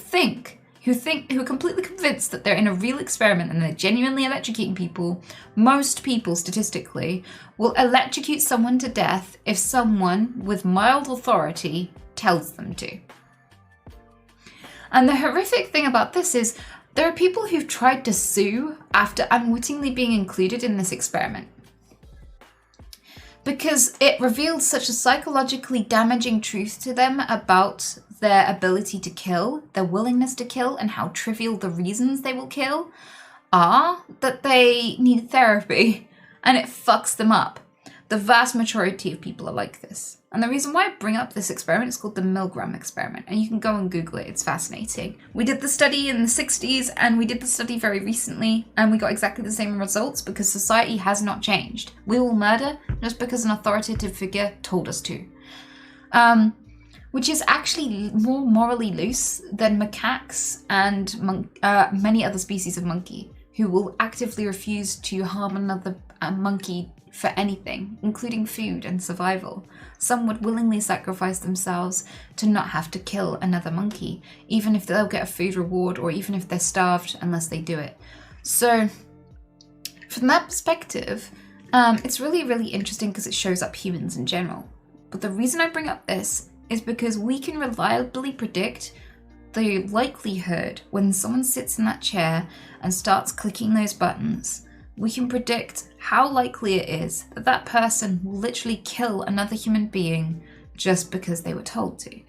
[SPEAKER 3] who are completely convinced that they're in a real experiment and they're genuinely electrocuting people, most people statistically will electrocute someone to death if someone with mild authority tells them to. And the horrific thing about this is there are people who've tried to sue after unwittingly being included in this experiment, because it revealed such a psychologically damaging truth to them about their ability to kill, their willingness to kill, and how trivial the reasons they will kill are, that they need therapy, and it fucks them up. The vast majority of people are like this. And the reason why I bring up this experiment is called the Milgram experiment, and you can go and Google it, it's fascinating. We did the study in the 60s, and we did the study very recently, and we got exactly the same results because society has not changed. We will murder just because an authoritative figure told us to. Which is actually more morally loose than macaques and many other species of monkey, who will actively refuse to harm another monkey for anything, including food and survival. Some would willingly sacrifice themselves to not have to kill another monkey, even if they'll get a food reward or even if they're starved unless they do it. So from that perspective, it's really, really interesting because it shows up humans in general. But the reason I bring up this is because we can reliably predict the likelihood when someone sits in that chair and starts clicking those buttons. We can predict how likely it is that that person will literally kill another human being just because they were told to.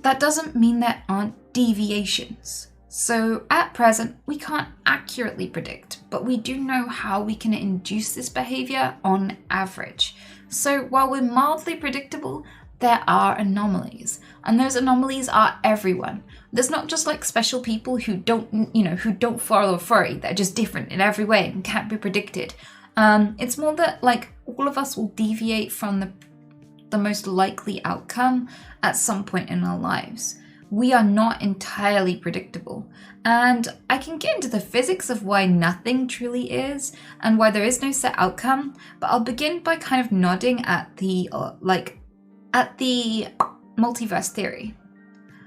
[SPEAKER 3] That doesn't mean there aren't deviations. So at present, we can't accurately predict, but we do know how we can induce this behavior on average. So while we're mildly predictable, there are anomalies, and those anomalies are everyone. There's not just like special people who don't follow authority. They're just different in every way and can't be predicted. It's more that like all of us will deviate from the most likely outcome at some point in our lives. We are not entirely predictable, and I can get into the physics of why nothing truly is and why there is no set outcome, but I'll begin by kind of nodding at the multiverse theory.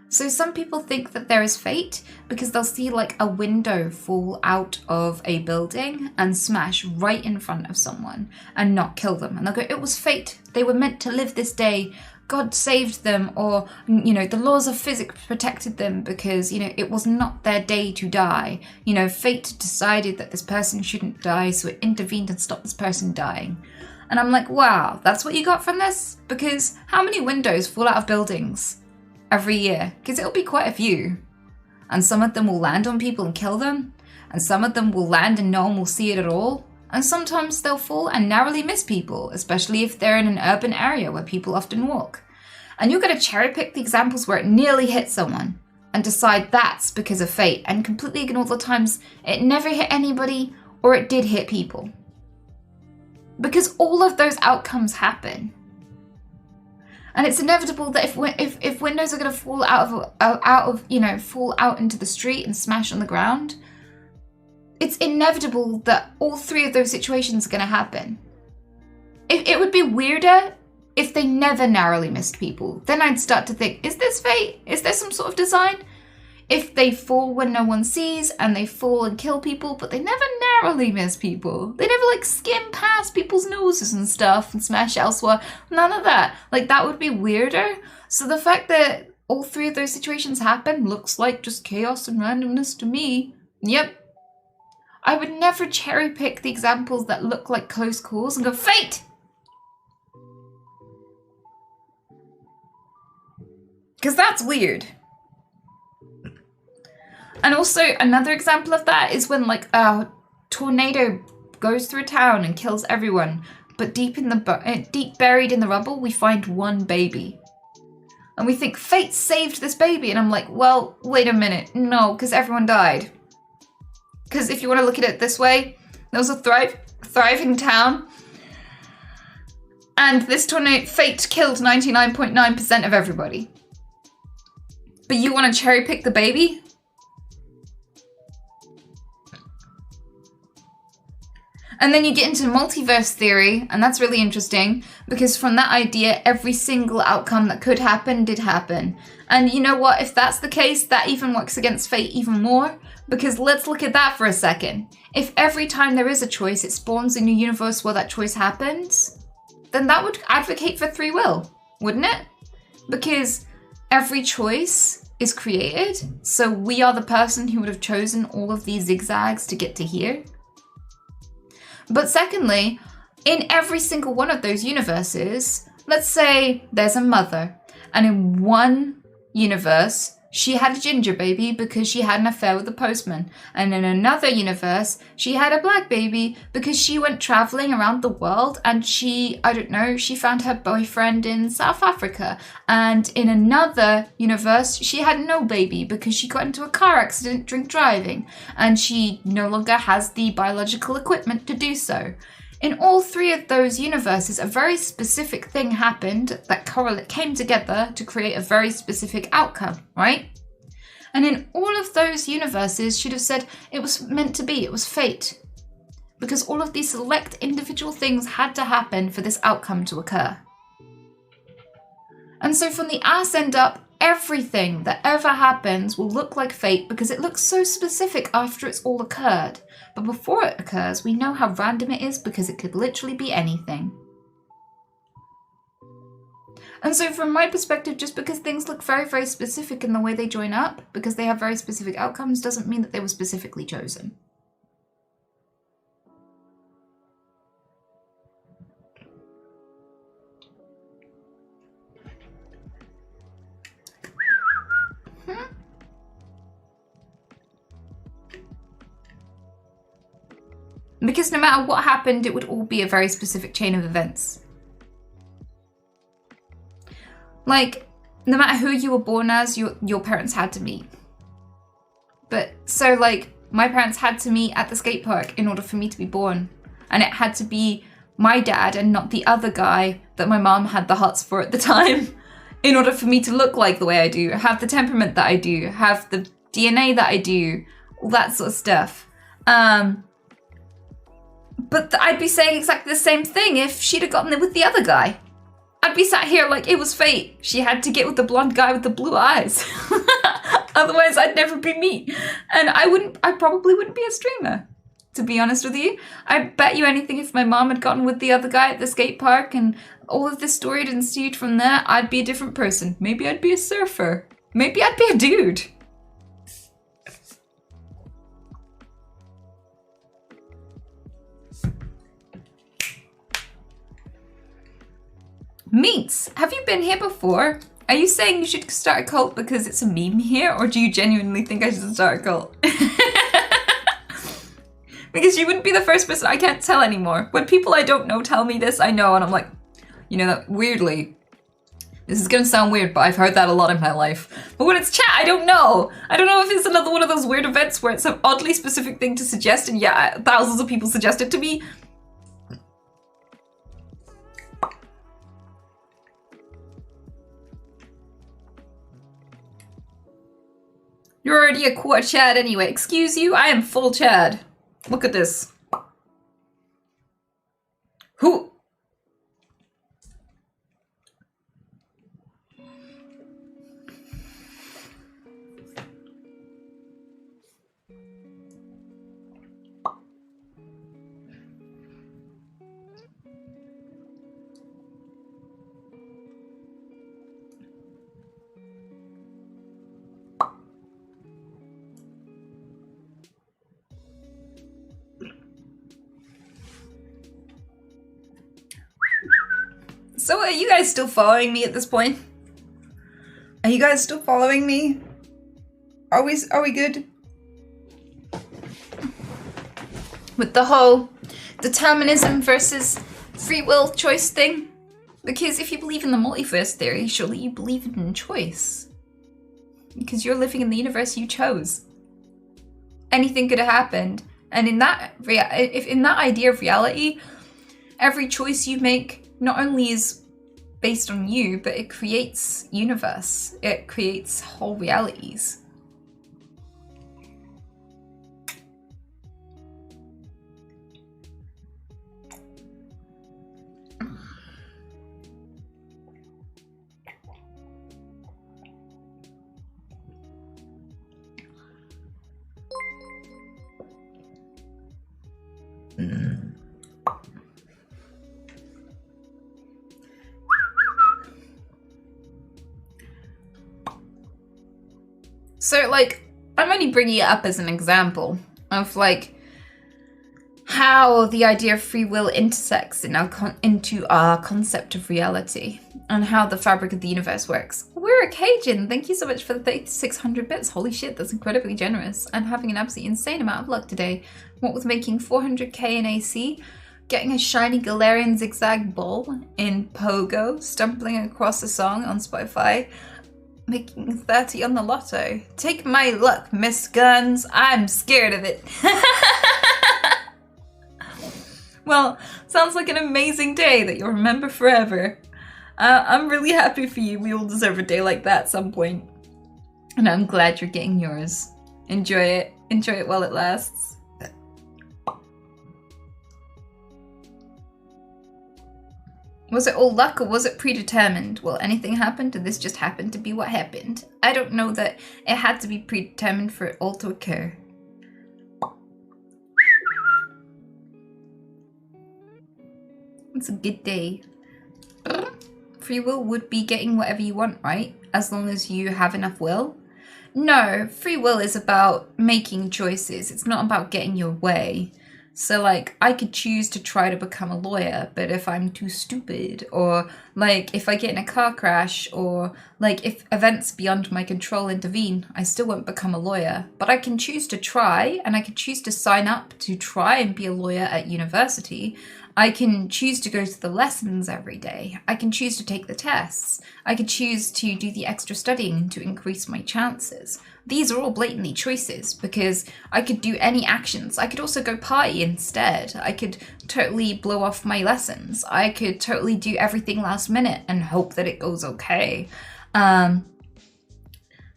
[SPEAKER 3] So some people think that there is fate because they'll see like a window fall out of a building and smash right in front of someone and not kill them. And they'll go, it was fate. They were meant to live this day. God saved them, or, the laws of physics protected them because, it was not their day to die. Fate decided that this person shouldn't die, so it intervened and stopped this person dying. And I'm like, wow, that's what you got from this? Because how many windows fall out of buildings every year? Because it'll be quite a few. And some of them will land on people and kill them. And some of them will land and no one will see it at all. And sometimes they'll fall and narrowly miss people, especially if they're in an urban area where people often walk. And you're going to cherry pick the examples where it nearly hit someone and decide that's because of fate, and completely ignore the times it never hit anybody or it did hit people. Because all of those outcomes happen. And it's inevitable that if windows are going to fall fall out into the street and smash on the ground, it's inevitable that all three of those situations are going to happen. It would be weirder if they never narrowly missed people. Then I'd start to think, is this fate? Is there some sort of design? if they fall when no one sees and they fall and kill people, but they never narrowly miss people. They never like skim past people's noses and stuff and smash elsewhere. None of that. Like that would be weirder. So the fact that all three of those situations happen looks like just chaos and randomness to me. Yep. I would never cherry pick the examples that look like close calls and go, fate! Because that's weird. And also another example of that is when like a tornado goes through a town and kills everyone, but deep buried in the rubble, we find one baby. And we think fate saved this baby. And I'm like, well, wait a minute. No, because everyone died. Because if you want to look at it this way, there was a thriving town. And this tornado, fate killed 99.9% of everybody. But you want to cherry pick the baby? And then you get into multiverse theory, and that's really interesting, because from that idea, every single outcome that could happen did happen. And you know what? If that's the case, that even works against fate even more, because let's look at that for a second. If every time there is a choice, it spawns in a universe where that choice happens, then that would advocate for free will, wouldn't it? Because every choice is created, so we are the person who would have chosen all of these zigzags to get to here. But secondly, in every single one of those universes, let's say there's a mother, and in one universe, she had a ginger baby because she had an affair with the postman. And in another universe, she had a black baby because she went traveling around the world and she found her boyfriend in South Africa. And in another universe, she had no baby because she got into a car accident drink driving. And she no longer has the biological equipment to do so. In all three of those universes, a very specific thing happened that came together to create a very specific outcome, right? And in all of those universes, she'd have said it was meant to be, it was fate. Because all of these select individual things had to happen for this outcome to occur. And so from the ass end up, everything that ever happens will look like fate because it looks so specific after it's all occurred. But before it occurs, we know how random it is because it could literally be anything. And so from my perspective, just because things look very, very specific in the way they join up, because they have very specific outcomes, doesn't mean that they were specifically chosen. Because no matter what happened, it would all be a very specific chain of events. Like, no matter who you were born as, your parents had to meet. But, so like, my parents had to meet at the skate park in order for me to be born. And it had to be my dad and not the other guy that my mom had the hots for at the time in order for me to look like the way I do, have the temperament that I do, have the DNA that I do, all that sort of stuff. But I'd be saying exactly the same thing if she'd have gotten it with the other guy. I'd be sat here like it was fate. She had to get with the blonde guy with the blue eyes. Otherwise, I'd never be me. And I probably wouldn't be a streamer, to be honest with you. I bet you anything if my mom had gotten with the other guy at the skate park and all of this story had ensued from there, I'd be a different person. Maybe I'd be a surfer. Maybe I'd be a dude. Meats, have you been here before? Are you saying you should start a cult because it's a meme here, or do you genuinely think I should start a cult? Because you wouldn't be the first person, I can't tell anymore. When people I don't know tell me this, I know, and I'm like, you know, that weirdly, this is gonna sound weird, but I've heard that a lot in my life. But when it's chat, I don't know. I don't know if it's another one of those weird events where it's an oddly specific thing to suggest, and yeah, thousands of people suggest it to me. You're already a quarter Chad anyway. Excuse you? I am full Chad. Look at this. Who? So are you guys still following me at this point? Are you guys still following me? Are we good? With the whole determinism versus free will choice thing? Because if you believe in the multiverse theory, surely you believe in choice. Because you're living in the universe you chose. Anything could have happened. And in that idea of reality, every choice you make not only is based on you, but it creates universe. It creates whole realities. So, like, I'm only bringing it up as an example of, like, how the idea of free will intersects into our concept of reality and how the fabric of the universe works. We're a Cajun. Thank you so much for the 3,600 bits. Holy shit, that's incredibly generous. I'm having an absolutely insane amount of luck today. What with making 400k in AC, getting a shiny Galarian zigzag ball in Pogo, stumbling across a song on Spotify, making 30 on the lotto. Take my luck, Miss Guns. I'm scared of it. Well, sounds like an amazing day that you'll remember forever. I'm really happy for you. We all deserve a day like that at some point. And I'm glad you're getting yours. Enjoy it. Enjoy it while it lasts. Was it all luck or was it predetermined? Well, anything happened and this just happened to be what happened. I don't know that it had to be predetermined for it all to occur. It's a good day. Free will would be getting whatever you want, right? As long as you have enough will. No, free will is about making choices. It's not about getting your way. So, like, I could choose to try to become a lawyer, but if I'm too stupid, or, like, if I get in a car crash, or, like, if events beyond my control intervene, I still won't become a lawyer. But I can choose to try, and I can choose to sign up to try and be a lawyer at university. I can choose to go to the lessons every day. I can choose to take the tests. I could choose to do the extra studying to increase my chances. These are all blatantly choices because I could do any actions. I could also go party instead. I could totally blow off my lessons. I could totally do everything last minute and hope that it goes okay.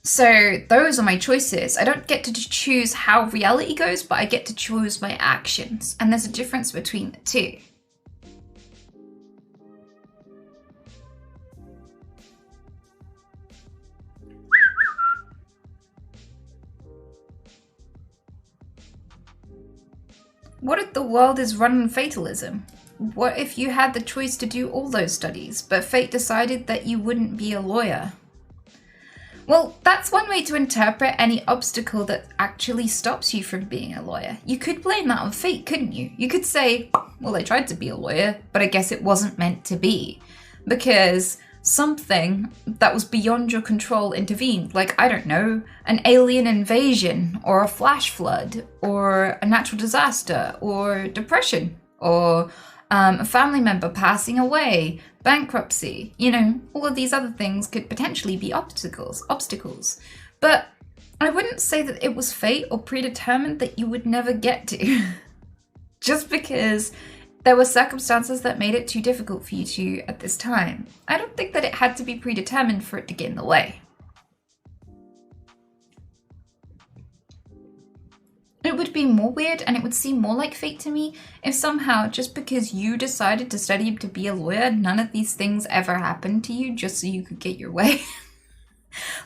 [SPEAKER 3] So those are my choices. I don't get to choose how reality goes, but I get to choose my actions. And there's a difference between the two. What if the world is run on fatalism? What if you had the choice to do all those studies, but fate decided that you wouldn't be a lawyer? Well, that's one way to interpret any obstacle that actually stops you from being a lawyer. You could blame that on fate, couldn't you? You could say, well, I tried to be a lawyer, but I guess it wasn't meant to be. Because something that was beyond your control intervened, like, I don't know, an alien invasion, or a flash flood, or a natural disaster, or depression, or a family member passing away, bankruptcy, you know, all of these other things could potentially be obstacles. But I wouldn't say that it was fate or predetermined that you would never get to. Just because there were circumstances that made it too difficult for you to at this time. I don't think that it had to be predetermined for it to get in the way. It would be more weird and it would seem more like fate to me if somehow, just because you decided to study to be a lawyer, none of these things ever happened to you just so you could get your way.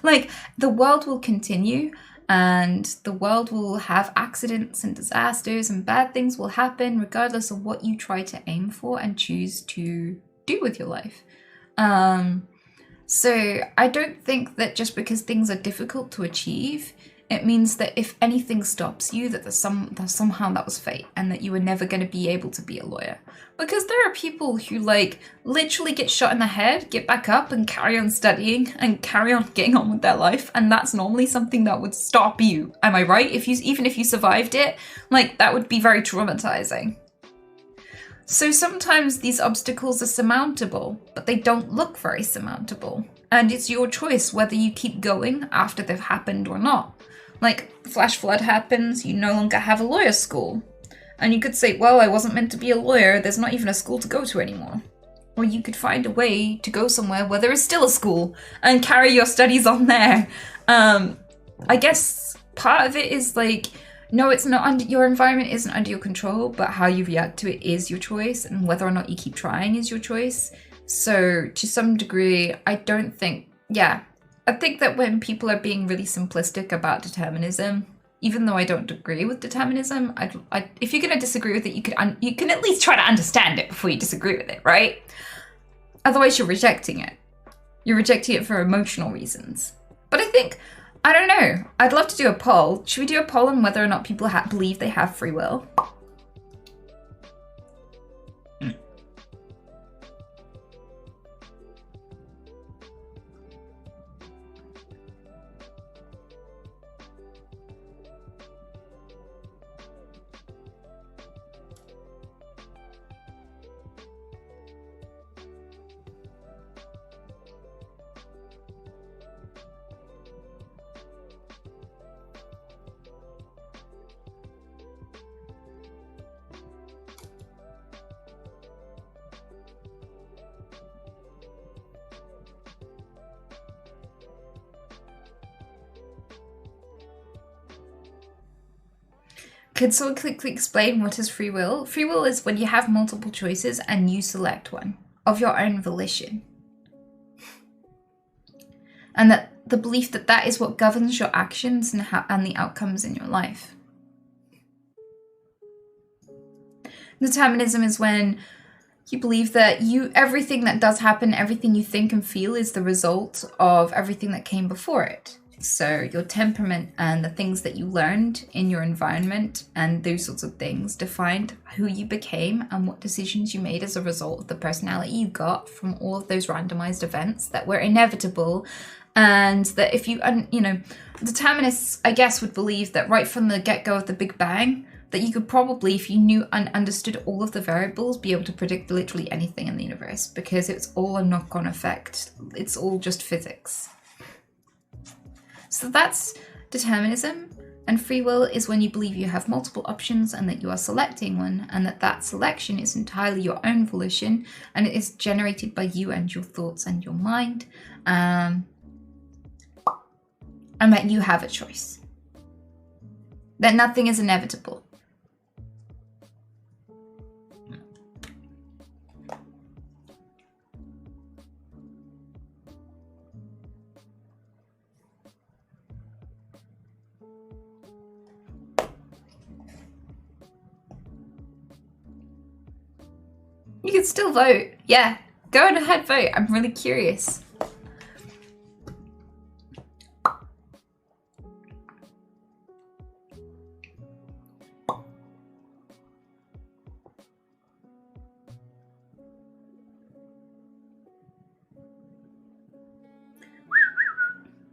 [SPEAKER 3] Like, the world will continue and the world will have accidents and disasters and bad things will happen regardless of what you try to aim for and choose to do with your life. So I don't think that just because things are difficult to achieve, It means that if anything stops you, that somehow that was fate, and that you were never going to be able to be a lawyer. Because there are people who like literally get shot in the head, get back up and carry on studying and carry on getting on with their life, and that's normally something that would stop you. Am I right? Even if you survived it, like that would be very traumatizing. So sometimes these obstacles are surmountable, but they don't look very surmountable. And it's your choice whether you keep going after they've happened or not. Like, flash flood happens, you no longer have a lawyer's school. And you could say, well, I wasn't meant to be a lawyer, there's not even a school to go to anymore. Or you could find a way to go somewhere where there is still a school and carry your studies on there. I guess part of it is like, no, it's not under your environment isn't under your control, but how you react to it is your choice, and whether or not you keep trying is your choice. So to some degree, I think that when people are being really simplistic about determinism, even though I don't agree with determinism, if you're going to disagree with it, you can at least try to understand it before you disagree with it, right? Otherwise, you're rejecting it. You're rejecting it for emotional reasons. But I don't know. I'd love to do a poll. Should we do a poll on whether or not people believe they have free will? Could someone quickly explain what is free will? Free will is when you have multiple choices and you select one of your own volition. And that the belief that that is what governs your actions and the outcomes in your life. Determinism is when you believe that everything that does happen, everything you think and feel is the result of everything that came before it. So your temperament and the things that you learned in your environment and those sorts of things defined who you became and what decisions you made as a result of the personality you got from all of those randomized events that were inevitable. And that if determinists, I guess, would believe that right from the get-go of the Big Bang, that you could probably, if you knew and understood all of the variables, be able to predict literally anything in the universe, because it's all a knock-on effect. It's all just physics. So that's determinism, and free will is when you believe you have multiple options and that you are selecting one, and that selection is entirely your own volition, and it is generated by you and your thoughts and your mind, and that you have a choice. That nothing is inevitable. You can still vote. Yeah, go ahead, vote. I'm really curious.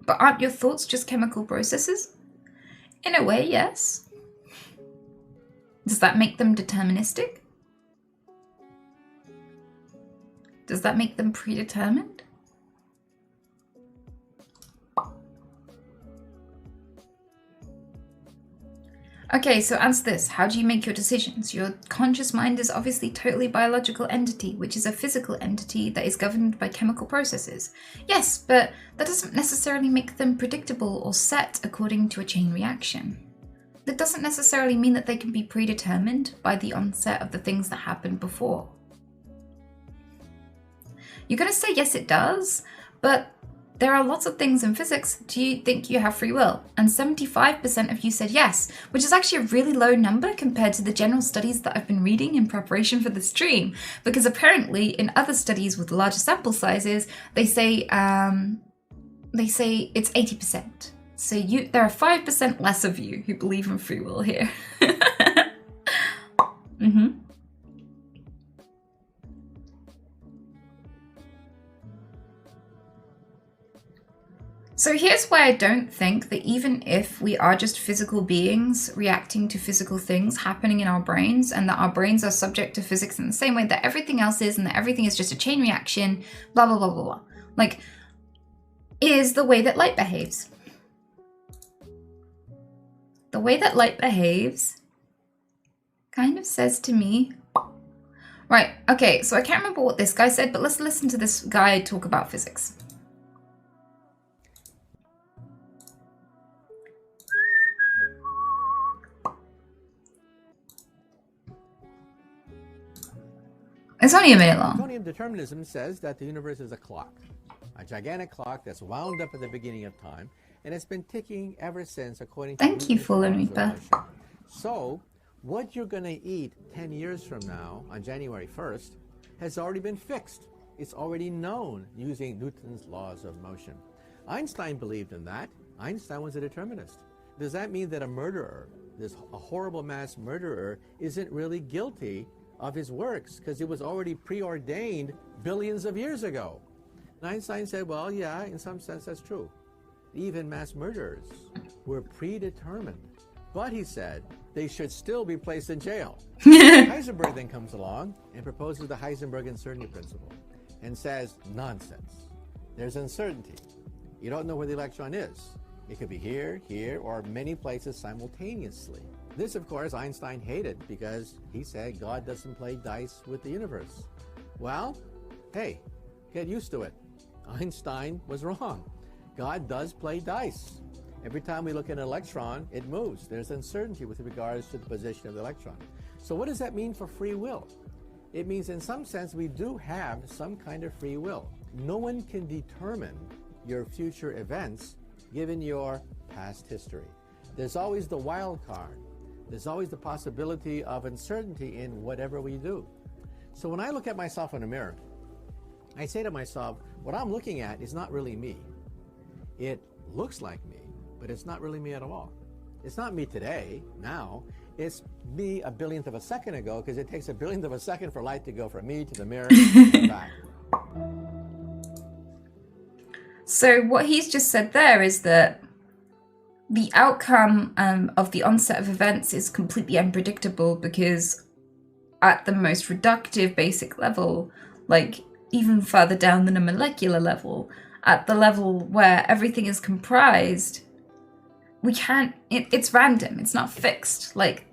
[SPEAKER 3] But aren't your thoughts just chemical processes? In a way, yes. Does that make them deterministic? Does that make them predetermined? Okay, so answer this. How do you make your decisions? Your conscious mind is obviously totally biological entity, which is a physical entity that is governed by chemical processes. Yes, but that doesn't necessarily make them predictable or set according to a chain reaction. That doesn't necessarily mean that they can be predetermined by the onset of the things that happened before. You're going to say, yes, it does, but there are lots of things in physics. Do you think you have free will? And 75% of you said yes, which is actually a really low number compared to the general studies that I've been reading in preparation for the stream. Because apparently in other studies with larger sample sizes, they say it's 80%. So there are 5% less of you who believe in free will here. So here's why I don't think that even if we are just physical beings reacting to physical things happening in our brains, and that our brains are subject to physics in the same way that everything else is, and that everything is just a chain reaction, blah, blah, blah, blah, blah. Like, is the way that light behaves. The way that light behaves kind of says to me, right, okay, so I can't remember what this guy said, but let's listen to this guy talk about physics. It's only a minute long.
[SPEAKER 6] Newtonian determinism says that the universe is a clock, a gigantic clock that's wound up at the beginning of time, and it's been ticking ever since according to
[SPEAKER 3] Thank you,
[SPEAKER 6] Newton's
[SPEAKER 3] Full
[SPEAKER 6] laws of
[SPEAKER 3] Reaper.
[SPEAKER 6] motion. So, what you're going to eat 10 years from now, on January 1st, has already been fixed. It's already known using Newton's laws of motion. Einstein believed in that. Einstein was a determinist. Does that mean that a murderer, a horrible mass murderer, isn't really guilty of his works because it was already preordained billions of years ago? And Einstein said, well, yeah, in some sense that's true. Even mass murderers were predetermined. But he said they should still be placed in jail. Heisenberg then comes along and proposes the Heisenberg uncertainty principle and says, nonsense. There's uncertainty. You don't know where the electron is. It could be here, here, or many places simultaneously. This, of course, Einstein hated because he said God doesn't play dice with the universe. Well, hey, get used to it. Einstein was wrong. God does play dice. Every time we look at an electron, it moves. There's uncertainty with regards to the position of the electron. So what does that mean for free will? It means in some sense we do have some kind of free will. No one can determine your future events given your past history. There's always the wild card. There's always the possibility of uncertainty in whatever we do. So when I look at myself in a mirror, I say to myself, what I'm looking at is not really me. It looks like me, but it's not really me at all. It's not me today, now. It's me a billionth of a second ago, because it takes a billionth of a second for light to go from me to the mirror and back.
[SPEAKER 3] So what he's just said there is that the outcome of the onset of events is completely unpredictable, because at the most reductive basic level, like even further down than a molecular level, at the level where everything is comprised, we can't, it's random, it's not fixed. Like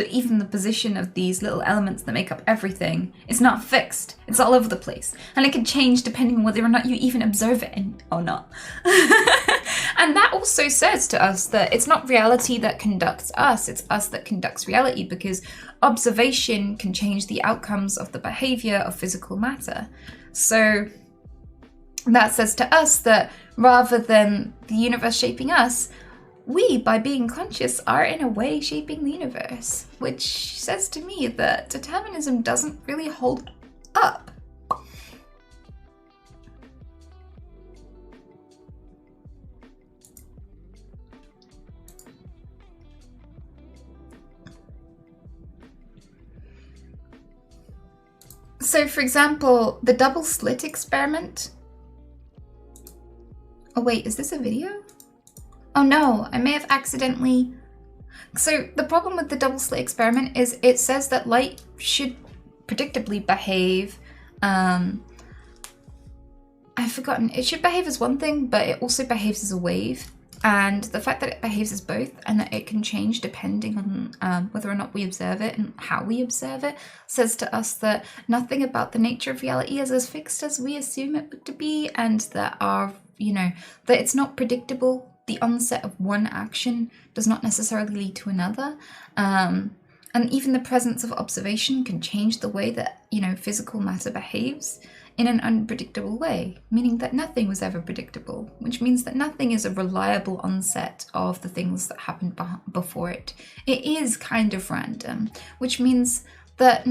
[SPEAKER 3] even the position of these little elements that make up everything is not fixed. It's all over the place. And it can change depending on whether or not you even observe it or not. And that also says to us that it's not reality that conducts us, it's us that conducts reality, because observation can change the outcomes of the behavior of physical matter. So that says to us that rather than the universe shaping us, we, by being conscious, are in a way shaping the universe, which says to me that determinism doesn't really hold up. So, for example, the double slit experiment. Oh wait, is this a video? Oh no, I may have accidentally... So the problem with the double slit experiment is it says that light should predictably behave. I've forgotten. It should behave as one thing, but it also behaves as a wave. And the fact that it behaves as both and that it can change depending on whether or not we observe it and how we observe it says to us that nothing about the nature of reality is as fixed as we assume it to be, and that that it's not predictable. The onset of one action does not necessarily lead to another. And even the presence of observation can change the way that, physical matter behaves in an unpredictable way, meaning that nothing was ever predictable, which means that nothing is a reliable onset of the things that happened before it. It is kind of random, which means that,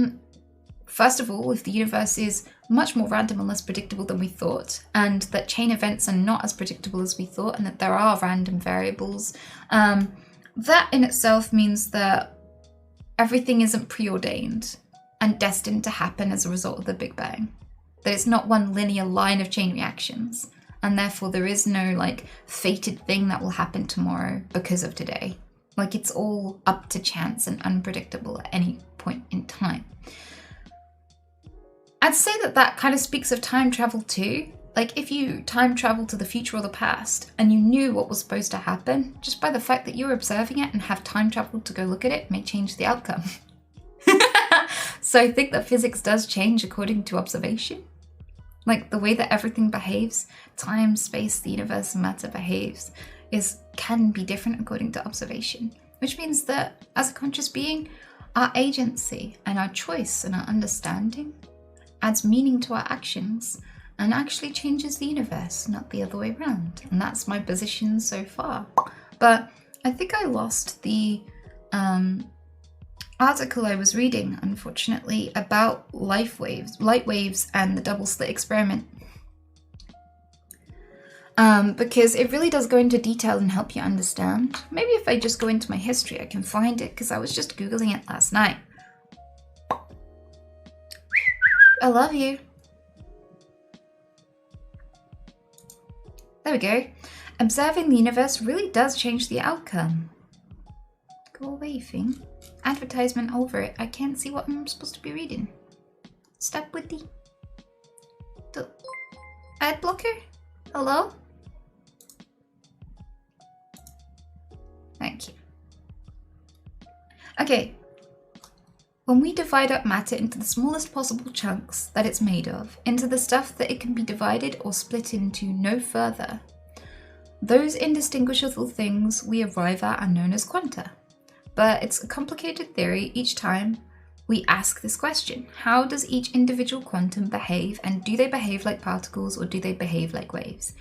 [SPEAKER 3] first of all, if the universe is much more random and less predictable than we thought, and that chain events are not as predictable as we thought, and that there are random variables. That in itself means that everything isn't preordained and destined to happen as a result of the Big Bang. That it's not one linear line of chain reactions, and therefore there is no like fated thing that will happen tomorrow because of today. Like it's all up to chance and unpredictable at any point in time. I'd say that that kind of speaks of time travel too. Like if you time travel to the future or the past and you knew what was supposed to happen, just by the fact that you were observing it and have time traveled to go look at it may change the outcome. So I think that physics does change according to observation. Like the way that everything behaves, time, space, the universe, and matter behaves can be different according to observation. Which means that as a conscious being, our agency and our choice and our understanding adds meaning to our actions and actually changes the universe, not the other way around. And that's my position so far. But I think I lost the article I was reading, unfortunately, about light waves and the double slit experiment. Because it really does go into detail and help you understand. Maybe if I just go into my history, I can find it, because I was just Googling it last night. I love you. There we go. Observing the universe really does change the outcome. Go away, thing. Advertisement over it. I can't see what I'm supposed to be reading. Stop with the ad blocker? Hello? Thank you. Okay. When we divide up matter into the smallest possible chunks that it's made of, into the stuff that it can be divided or split into no further, those indistinguishable things we arrive at are known as quanta. But it's a complicated theory each time we ask this question. How does each individual quantum behave, and do they behave like particles or do they behave like waves?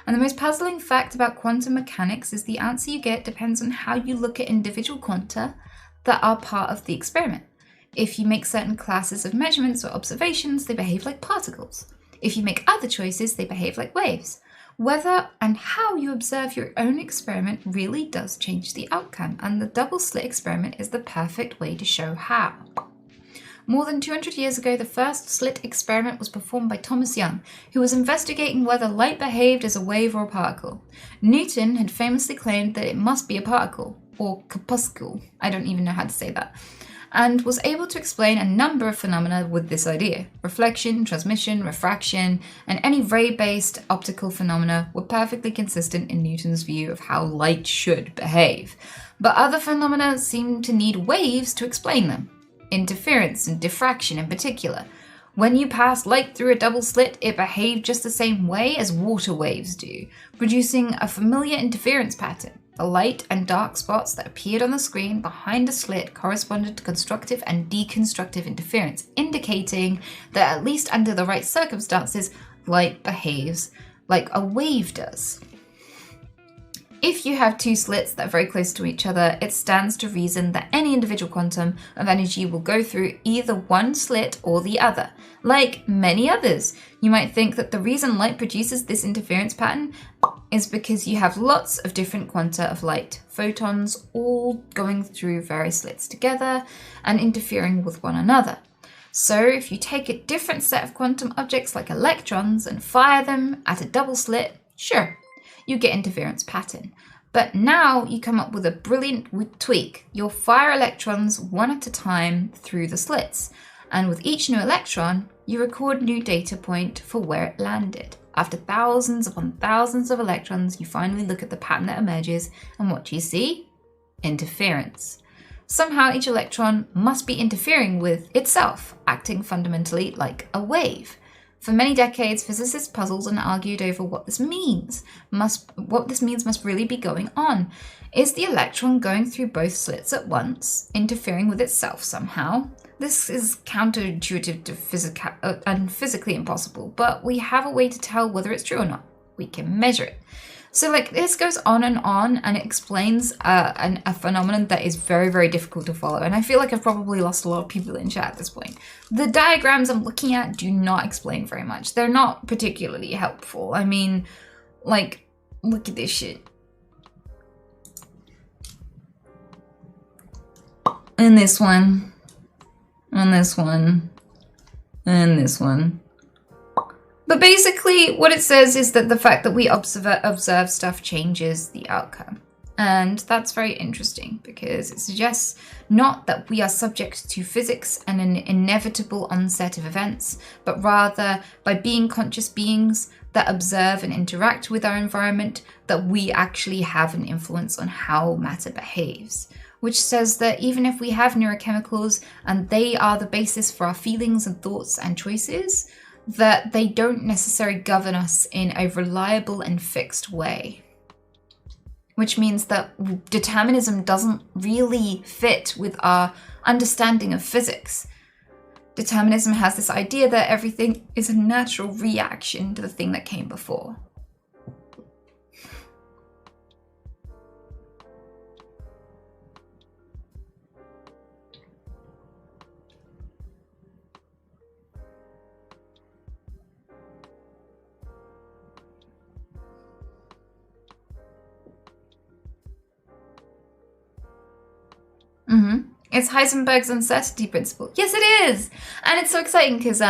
[SPEAKER 3] And the most puzzling fact about quantum mechanics is the answer you get depends on how you look at individual quanta that are part of the experiment. If you make certain classes of measurements or observations, they behave like particles. If you make other choices, they behave like waves. Whether and how you observe your own experiment really does change the outcome, and the double slit experiment is the perfect way to show how. More than 200 years ago, the first slit experiment was performed by Thomas Young, who was investigating whether light behaved as a wave or a particle. Newton had famously claimed that it must be a particle, or corpuscle, I don't even know how to say that, and was able to explain a number of phenomena with this idea. Reflection, transmission, refraction, and any ray-based optical phenomena were perfectly consistent in Newton's view of how light should behave. But other phenomena seemed to need waves to explain them. Interference and diffraction in particular. When you pass light through a double slit, it behaved just the same way as water waves do, producing a familiar interference pattern. The light and dark spots that appeared on the screen behind a slit corresponded to constructive and deconstructive interference, indicating that at least under the right circumstances, light behaves like a wave does. If you have two slits that are very close to each other, it stands to reason that any individual quantum of energy will go through either one slit or the other. Like many others, you might think that the reason light produces this interference pattern is because you have lots of different quanta of light, photons, all going through various slits together and interfering with one another. So if you take a different set of quantum objects like electrons and fire them at a double slit, sure, you get interference pattern. But now you come up with a brilliant tweak. You'll fire electrons one at a time through the slits, and with each new electron, you record new data point for where it landed. After thousands upon thousands of electrons, you finally look at the pattern that emerges, and what do you see? Interference. Somehow each electron must be interfering with itself, acting fundamentally like a wave. For many decades, physicists puzzled and argued over what this means. What this means must really be going on. Is the electron going through both slits at once, interfering with itself somehow? This is counterintuitive to and physically impossible, but we have a way to tell whether it's true or not. We can measure it. So like this goes on and it explains a phenomenon that is very, very difficult to follow. And I feel like I've probably lost a lot of people in chat at this point. The diagrams I'm looking at do not explain very much. They're not particularly helpful. I mean, like, look at this shit. And this one. And this one. And this one. But basically, what it says is that the fact that we observe stuff changes the outcome. And that's very interesting because it suggests not that we are subject to physics and an inevitable onset of events, but rather by being conscious beings that observe and interact with our environment, that we actually have an influence on how matter behaves. Which says that even if we have neurochemicals and they are the basis for our feelings and thoughts and choices, that they don't necessarily govern us in a reliable and fixed way. Which means that determinism doesn't really fit with our understanding of physics. Determinism has this idea that everything is a natural reaction to the thing that came before. It's Heisenberg's uncertainty principle. Yes, it is! And it's so exciting because,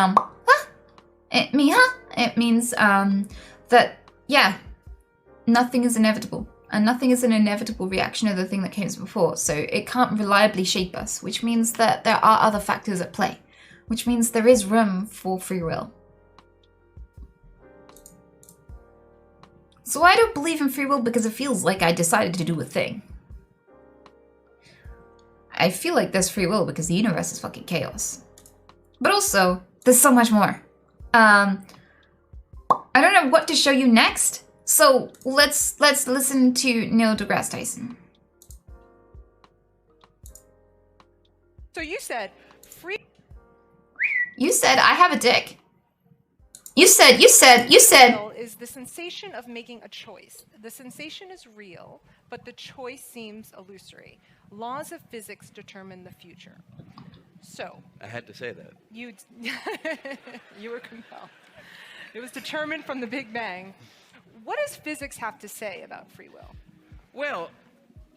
[SPEAKER 3] it means, that, yeah, nothing is inevitable. And nothing is an inevitable reaction of the thing that came before. So it can't reliably shape us, which means that there are other factors at play. Which means there is room for free will. So I don't believe in free will because it feels like I decided to do a thing. I feel like there's free will because the universe is fucking chaos. But also, there's so much more. I don't know what to show you next, so let's listen to Neil deGrasse Tyson.
[SPEAKER 7] So you said free.
[SPEAKER 3] You said I have a dick. You said.
[SPEAKER 7] Is the sensation of making a choice. The sensation is real, but the choice seems illusory. Laws of physics determine the future. So
[SPEAKER 8] I had to say that.
[SPEAKER 7] You were compelled. It was determined from the Big Bang. What does physics have to say about free will?
[SPEAKER 8] Well,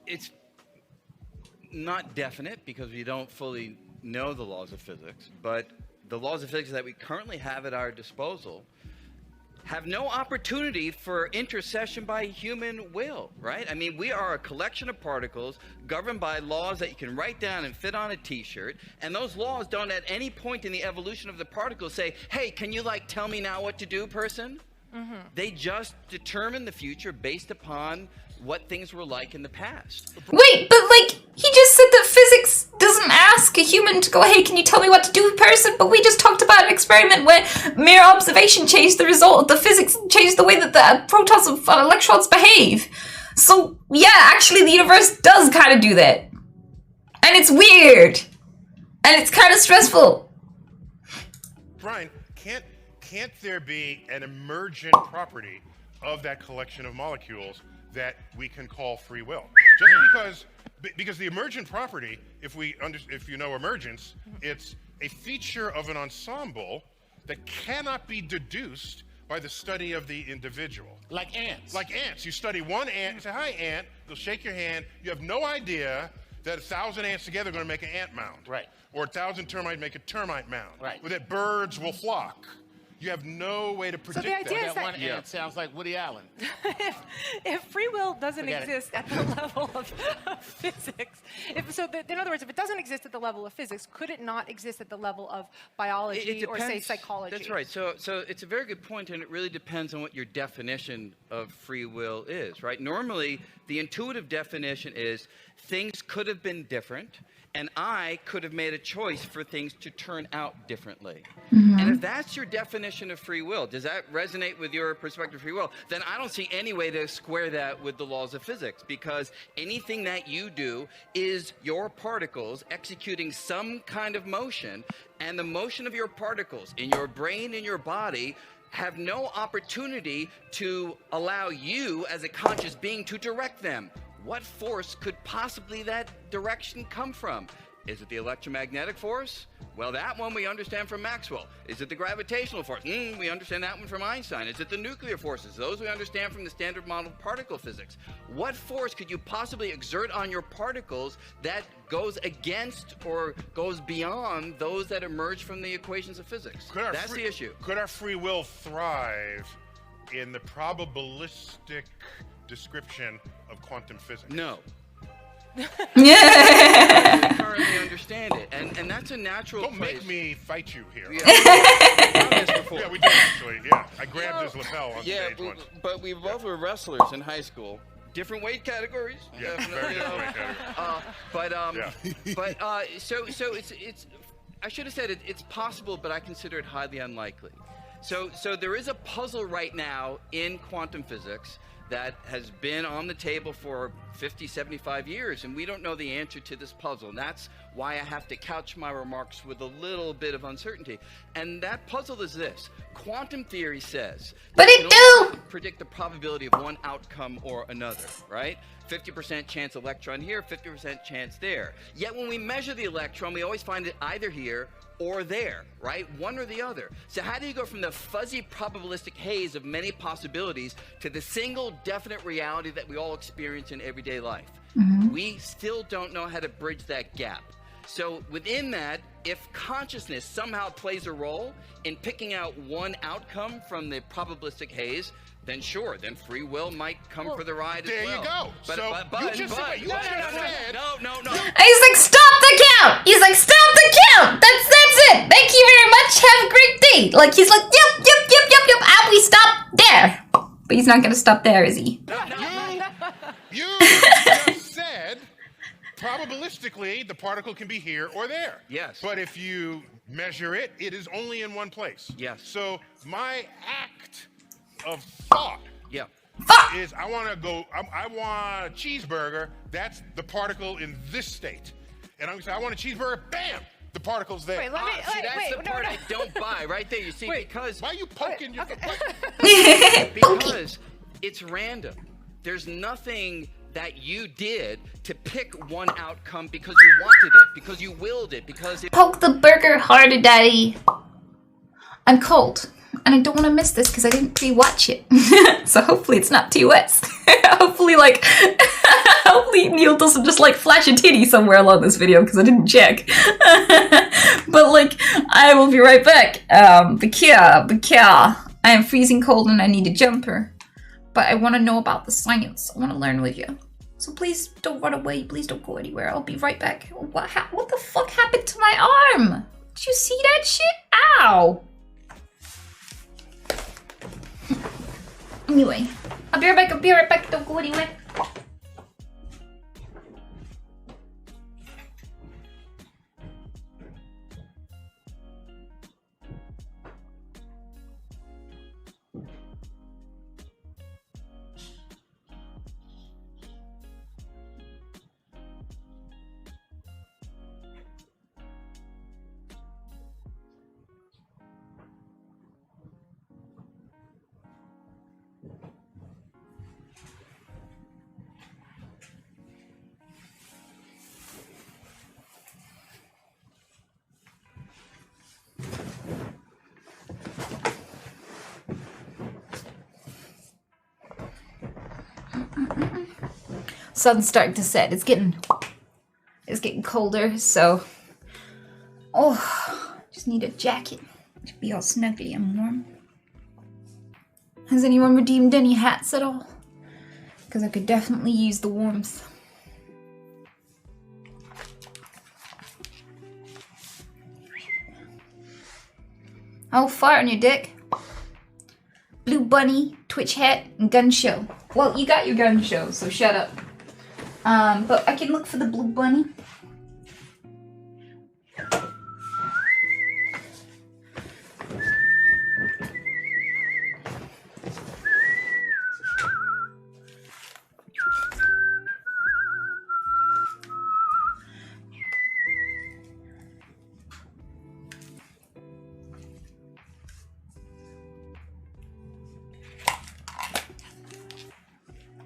[SPEAKER 8] it's not definite because we don't fully know the laws of physics, but the laws of physics that we currently have at our disposal have no opportunity for intercession by human will, right? I mean, we are a collection of particles governed by laws that you can write down and fit on a t-shirt, and those laws don't at any point in the evolution of the particles say, hey, can you like tell me now what to do, person? Mm-hmm. They just determine the future based upon what things were like in the past.
[SPEAKER 3] Wait, but like, he just said that physics doesn't ask a human to go, hey, can you tell me what to do, person? But we just talked about an experiment where mere observation changed the result. The physics changed the way that the protons and electrons behave. So, yeah, actually the universe does kind of do that. And it's weird. And it's kind of stressful.
[SPEAKER 9] Brian, can't there be an emergent property of that collection of molecules that we can call free will? Just because the emergent property, if you know emergence, it's a feature of an ensemble that cannot be deduced by the study of the individual.
[SPEAKER 10] Like ants.
[SPEAKER 9] Like ants. You study one ant, you say, hi, ant, they'll shake your hand. You have no idea that 1,000 ants together are going to make an ant mound.
[SPEAKER 10] Right.
[SPEAKER 9] Or 1,000 termites make a termite mound.
[SPEAKER 10] Right.
[SPEAKER 9] Or that birds will flock. You have no way to predict
[SPEAKER 7] the idea
[SPEAKER 9] that.
[SPEAKER 7] is
[SPEAKER 10] That one ant sounds like Woody Allen.
[SPEAKER 7] if free will doesn't
[SPEAKER 10] Forget
[SPEAKER 7] exist at the level of physics, in other words, if it doesn't exist at the level of physics, could it not exist at the level of biology or, say, psychology?
[SPEAKER 8] That's right. So it's a very good point, and it really depends on what your definition of free will is, right? Normally, the intuitive definition is things could have been different, and I could have made a choice for things to turn out differently. Mm-hmm. And if that's your definition of free will, does that resonate with your perspective of free will? Then I don't see any way to square that with the laws of physics, because anything that you do is your particles executing some kind of motion, and the motion of your particles in your brain and your body have no opportunity to allow you as a conscious being to direct them. What force could possibly that direction come from? Is it the electromagnetic force? Well, that one we understand from Maxwell. Is it the gravitational force? We understand that one from Einstein. Is it the nuclear forces? Those we understand from the standard model of particle physics. What force could you possibly exert on your particles that goes against or goes beyond those that emerge from the equations of physics? That's the issue.
[SPEAKER 9] Could our free will thrive in the probabilistic description of quantum physics?
[SPEAKER 8] No. Yeah. We currently understand it, and that's a natural
[SPEAKER 9] Don't
[SPEAKER 8] place.
[SPEAKER 9] make me fight you here.
[SPEAKER 8] Yeah,
[SPEAKER 9] we did actually. Yeah, I grabbed his lapel on stage once.
[SPEAKER 8] But we both were wrestlers in high school. Different weight categories.
[SPEAKER 9] Yeah, very different weight categories.
[SPEAKER 8] So it's. I should have said it's possible, but I consider it highly unlikely. So there is a puzzle right now in quantum physics that has been on the table for 50, 75 years, and we don't know the answer to this puzzle. And that's why I have to couch my remarks with a little bit of uncertainty. And that puzzle is this. Quantum theory says
[SPEAKER 1] But it do!
[SPEAKER 8] predict the probability of one outcome or another, right? 50% chance electron here, 50% chance there. Yet when we measure the electron, we always find it either here or there, right? One or the other. So how do you go from the fuzzy probabilistic haze of many possibilities to the single definite reality that we all experience in everyday life? We still don't know how to bridge that gap. So within that, if consciousness somehow plays a role in picking out one outcome from the probabilistic haze, then sure, then free will might come for the ride as well.
[SPEAKER 9] There you go.
[SPEAKER 8] But,
[SPEAKER 9] So
[SPEAKER 8] but,
[SPEAKER 9] you just said.
[SPEAKER 8] No.
[SPEAKER 1] He's like, stop the count! He's like, stop the count! That's it! Thank you very much, have a great day! Like, he's like, yep, and we stop there! But he's not gonna stop there, is he?
[SPEAKER 9] You just said probabilistically the particle can be here or there.
[SPEAKER 8] Yes.
[SPEAKER 9] But if you measure it, it is only in one place.
[SPEAKER 8] Yes.
[SPEAKER 9] So my act of thought is I want a cheeseburger. That's the particle in this state. And I'm going to say, I want a cheeseburger. Bam! The particle's there.
[SPEAKER 7] Wait, let me.
[SPEAKER 8] That's the part I don't buy right there. You see, because
[SPEAKER 9] why are you poking your
[SPEAKER 8] because it's random. There's nothing that you did to pick one outcome because you wanted it, because you willed it, because it...
[SPEAKER 1] Poke the burger harder, Daddy. I'm cold, and I don't want to miss this because I didn't pre-watch it. So hopefully it's not TOS. Hopefully, hopefully Neil doesn't just flash a titty somewhere along this video because I didn't check. But I will be right back. But yeah, I am freezing cold and I need a jumper. But I want to know about the science. I want to learn with you. So please don't run away. Please don't go anywhere. I'll be right back. What the fuck happened to my arm? Did you see that shit? Ow! Anyway, I'll be right back. Don't go anywhere. Sun's starting to set. It's getting colder, so just need a jacket to be all snuggly and warm. Has anyone redeemed any hats at all? Because I could definitely use the warmth. Oh, fart on your dick. Blue bunny, Twitch hat, and gun show. Well, you got your gun show, so shut up. But I can look for the blue bunny.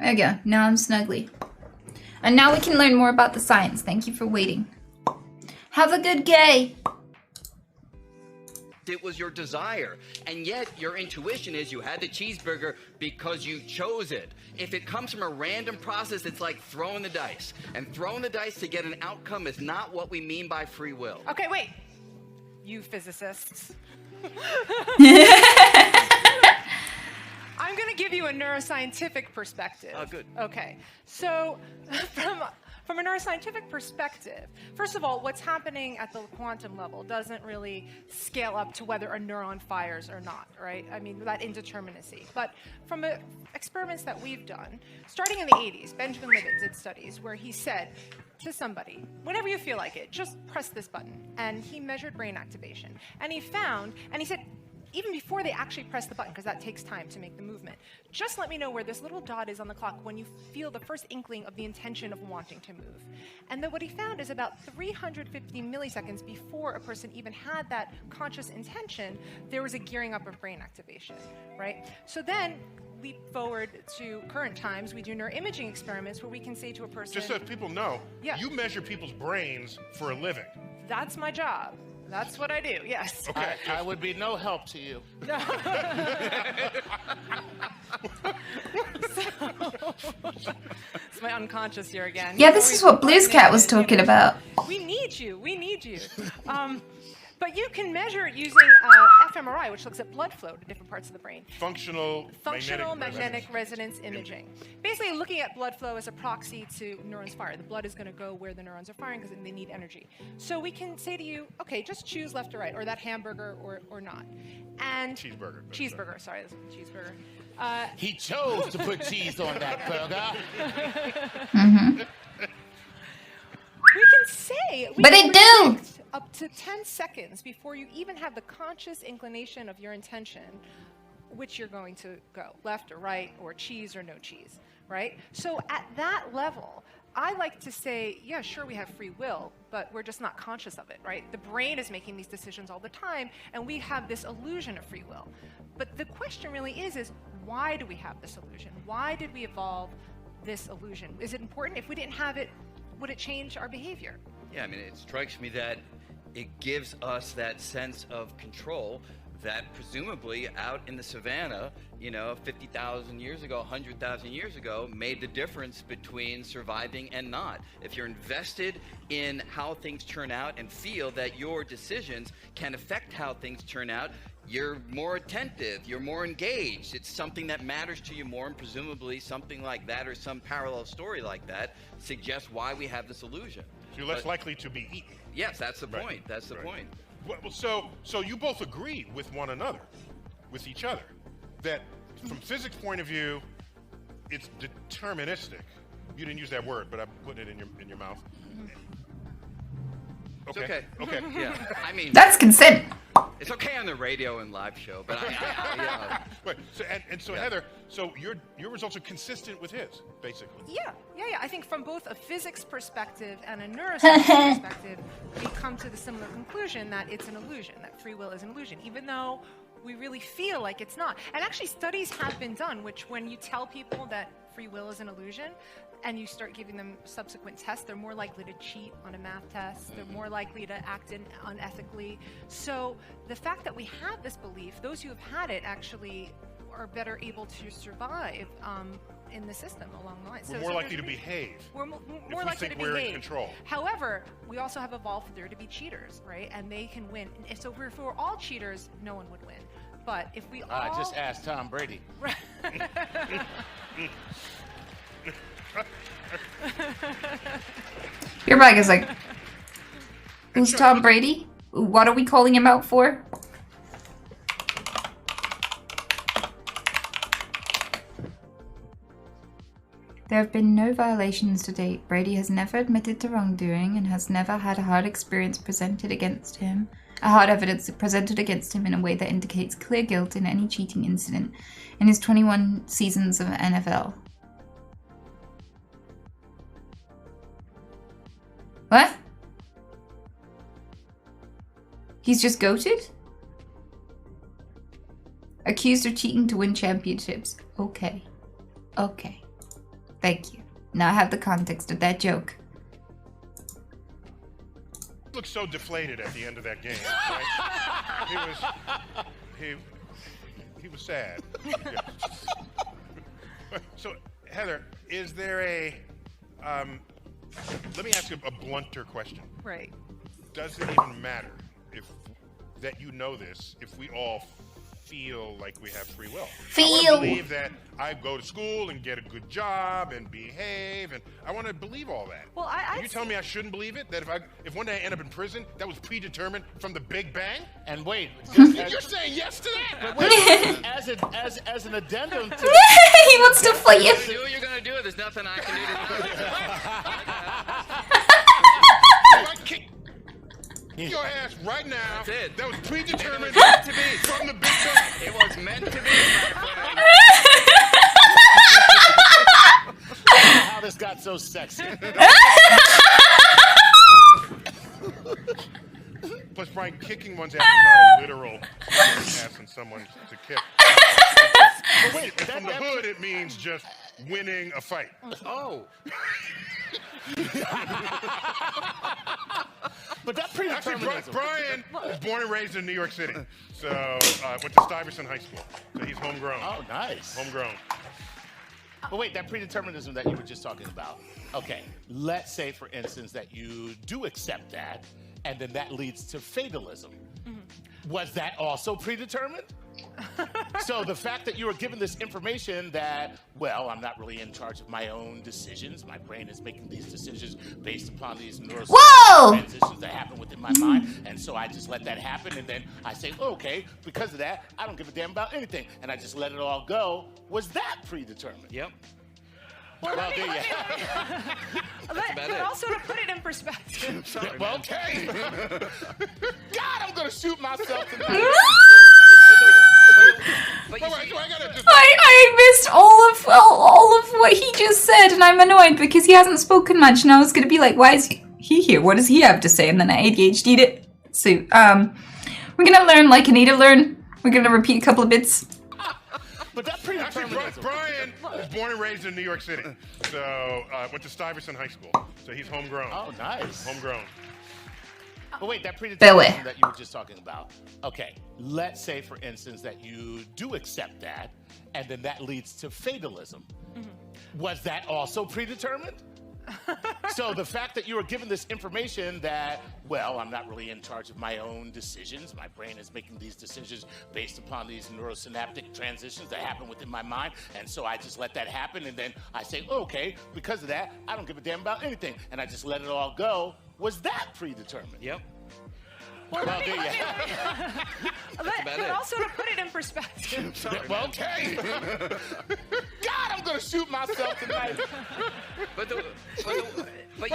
[SPEAKER 3] There we go. Now I'm snuggly. And now we can learn more about the science. Thank you for waiting. Have a good day.
[SPEAKER 8] It was your desire, and yet your intuition is you had the cheeseburger because you chose it. If it comes from a random process, it's like throwing the dice, and throwing the dice to get an outcome is not what we mean by free will.
[SPEAKER 7] Okay, wait. You physicists. I'm going to give you a neuroscientific perspective.
[SPEAKER 8] Oh, good.
[SPEAKER 7] Okay. So, from a neuroscientific perspective, first of all, what's happening at the quantum level doesn't really scale up to whether a neuron fires or not, right? I mean, that indeterminacy. But from experiments that we've done, starting in the 80s, Benjamin Libet did studies where he said to somebody, whenever you feel like it, just press this button. And he measured brain activation. And he found, and he said, even before they actually press the button, because that takes time to make the movement, just let me know where this little dot is on the clock when you feel the first inkling of the intention of wanting to move. And then what he found is about 350 milliseconds before a person even had that conscious intention, there was a gearing up of brain activation, right? So then, leap forward to current times, we do neuroimaging experiments where we can say to a person...
[SPEAKER 9] Just so people know,
[SPEAKER 7] yeah.
[SPEAKER 9] You measure people's brains for a living.
[SPEAKER 7] That's my job. That's what I do, yes.
[SPEAKER 9] Okay.
[SPEAKER 10] I would be no help to you.
[SPEAKER 7] No. It's my unconscious here again.
[SPEAKER 3] Yeah, this is what Blue's Cat was talking about.
[SPEAKER 7] We need you. We need you. But you can measure it using fMRI, which looks at blood flow to different parts of the brain.
[SPEAKER 9] Functional
[SPEAKER 7] magnetic resonance imaging. Basically, looking at blood flow as a proxy to neurons fire. The blood is going to go where the neurons are firing because they need energy. So we can say to you, okay, just choose left or right, or that hamburger or not. And
[SPEAKER 9] cheeseburger.
[SPEAKER 7] Cheeseburger. Sorry, this is cheeseburger.
[SPEAKER 10] He chose to put cheese on that burger.
[SPEAKER 3] Mm-hmm.
[SPEAKER 7] We can say,
[SPEAKER 3] but they do
[SPEAKER 7] up to 10 seconds before you even have the conscious inclination of your intention, which you're going to go, left or right, or cheese or no cheese, right? So at that level, I like to say, yeah, sure, we have free will, but we're just not conscious of it, right? The brain is making these decisions all the time, and we have this illusion of free will. But the question really is why do we have this illusion? Why did we evolve this illusion? Is it important? If we didn't have it, would it change our behavior?
[SPEAKER 8] Yeah, I mean, it strikes me that it gives us that sense of control that presumably out in the savannah, 50,000 years ago, 100,000 years ago, made the difference between surviving and not. If you're invested in how things turn out and feel that your decisions can affect how things turn out, you're more attentive, you're more engaged. It's something that matters to you more, and presumably something like that or some parallel story like that suggests why we have this illusion.
[SPEAKER 9] So you're less likely to be eaten.
[SPEAKER 8] Yes, that's the point. That's the point.
[SPEAKER 9] Well, so you both agree with one another, with each other, that from physics point of view, it's deterministic. You didn't use that word, but I'm putting it in your mouth.
[SPEAKER 8] Okay. Okay. Yeah. I mean,
[SPEAKER 3] that's consent.
[SPEAKER 8] It's okay on the radio and live show, but I
[SPEAKER 9] Right. So Heather, so your results are consistent with his, basically.
[SPEAKER 7] Yeah. I think from both a physics perspective and a neuroscience perspective, we come to the similar conclusion that it's an illusion, that free will is an illusion, even though we really feel like it's not. And actually, studies have been done, which when you tell people that free will is an illusion, and you start giving them subsequent tests, they're more likely to cheat on a math test. They're more likely to act unethically. So the fact that we have this belief, those who have had it actually are better able to survive in the system along the line.
[SPEAKER 9] We're more likely to behave.
[SPEAKER 7] We're more likely to behave.
[SPEAKER 9] We're in control.
[SPEAKER 7] However, we also have evolved there to be cheaters, right? And they can win. And so if we're all cheaters, no one would win. But if we all...
[SPEAKER 10] just ask Tom Brady.
[SPEAKER 3] Your bag is like, who's Tom Brady? What are we calling him out for? There have been no violations to date. Brady has never admitted to wrongdoing and has never had a hard experience presented against him. Hard evidence presented against him in a way that indicates clear guilt in any cheating incident in his 21 seasons of NFL. What? He's just goated? Accused of cheating to win championships. Okay. Thank you. Now I have the context of that joke.
[SPEAKER 9] He looked so deflated at the end of that game. Right? He was sad. Yeah. So, Heather, is there a let me ask you a blunter question.
[SPEAKER 7] Right.
[SPEAKER 9] Does it even matter if that you know this if we all feel like we have free will? I want to believe that I go to school and get a good job and behave, and I want to believe all that.
[SPEAKER 7] Well,
[SPEAKER 9] you tell me I shouldn't believe it? That if one day I end up in prison, that was predetermined from the Big Bang?
[SPEAKER 10] And wait,
[SPEAKER 9] You're saying yes to that?
[SPEAKER 10] but wait, as an addendum to
[SPEAKER 3] He wants to fight you.
[SPEAKER 2] Do what you're gonna do. There's nothing I can do
[SPEAKER 9] If I kick your ass right now,
[SPEAKER 2] That's it.
[SPEAKER 9] that was predetermined
[SPEAKER 2] meant to be.
[SPEAKER 9] from the Big Bang.
[SPEAKER 2] It was meant to be, my friend.
[SPEAKER 10] how this got so sexy.
[SPEAKER 9] Plus, Brian, kicking one's ass is not a literal asking someone to kick.
[SPEAKER 10] But wait,
[SPEAKER 9] From the hood, it means just winning a fight.
[SPEAKER 2] Oh.
[SPEAKER 10] but that
[SPEAKER 9] Actually,
[SPEAKER 10] predeterminism.
[SPEAKER 9] Brian was born and raised in New York City. So, went to Stuyvesant High School. So he's homegrown.
[SPEAKER 10] Oh, nice.
[SPEAKER 9] Homegrown.
[SPEAKER 10] But wait, that predeterminism that you were just talking about. Okay, let's say, for instance, that you do accept that, and then that leads to fatalism. Was that also predetermined? So the fact that you were given this information that, well, I'm not really in charge of my own decisions. My brain is making these decisions based upon these
[SPEAKER 3] Whoa!
[SPEAKER 10] transitions that happen within my mind. And so I just let that happen. And then I say, okay, because of that, I don't give a damn about anything. And I just let it all go. Was that predetermined?
[SPEAKER 2] Yep.
[SPEAKER 10] Well, there you
[SPEAKER 7] But also to put it in perspective.
[SPEAKER 10] Well, okay. God, I'm going to shoot myself tonight.
[SPEAKER 2] But
[SPEAKER 9] All right, so I gotta just...
[SPEAKER 3] I missed all of what he just said, and I'm annoyed because he hasn't spoken much, and I was gonna be like, why is he here? What does he have to say? And then I ADHD'd it. So, we're gonna learn like Anita learned. We're gonna repeat a couple of bits.
[SPEAKER 10] But that
[SPEAKER 9] Actually,
[SPEAKER 10] predeterminism.
[SPEAKER 9] Brian was born and raised in New York City. So, went to Stuyvesant High School. So he's homegrown.
[SPEAKER 10] Oh, nice.
[SPEAKER 9] Homegrown.
[SPEAKER 10] But wait, that
[SPEAKER 3] Fareway.
[SPEAKER 10] predeterminism that you were just talking about. Okay, let's say, for instance, that you do accept that, and then that leads to fatalism. Was that also predetermined? So the fact that you were given this information that, well, I'm not really in charge of my own decisions. My brain is making these decisions based upon these neurosynaptic transitions that happen within my mind. And so I just let that happen. And then I say, okay, because of that, I don't give a damn about anything. And I just let it all go. Was that predetermined?
[SPEAKER 2] Yep.
[SPEAKER 7] Well,
[SPEAKER 10] Well, there you
[SPEAKER 7] but also to put it in perspective.
[SPEAKER 10] Well, okay. God, I'm going to shoot myself tonight.
[SPEAKER 2] But
[SPEAKER 9] All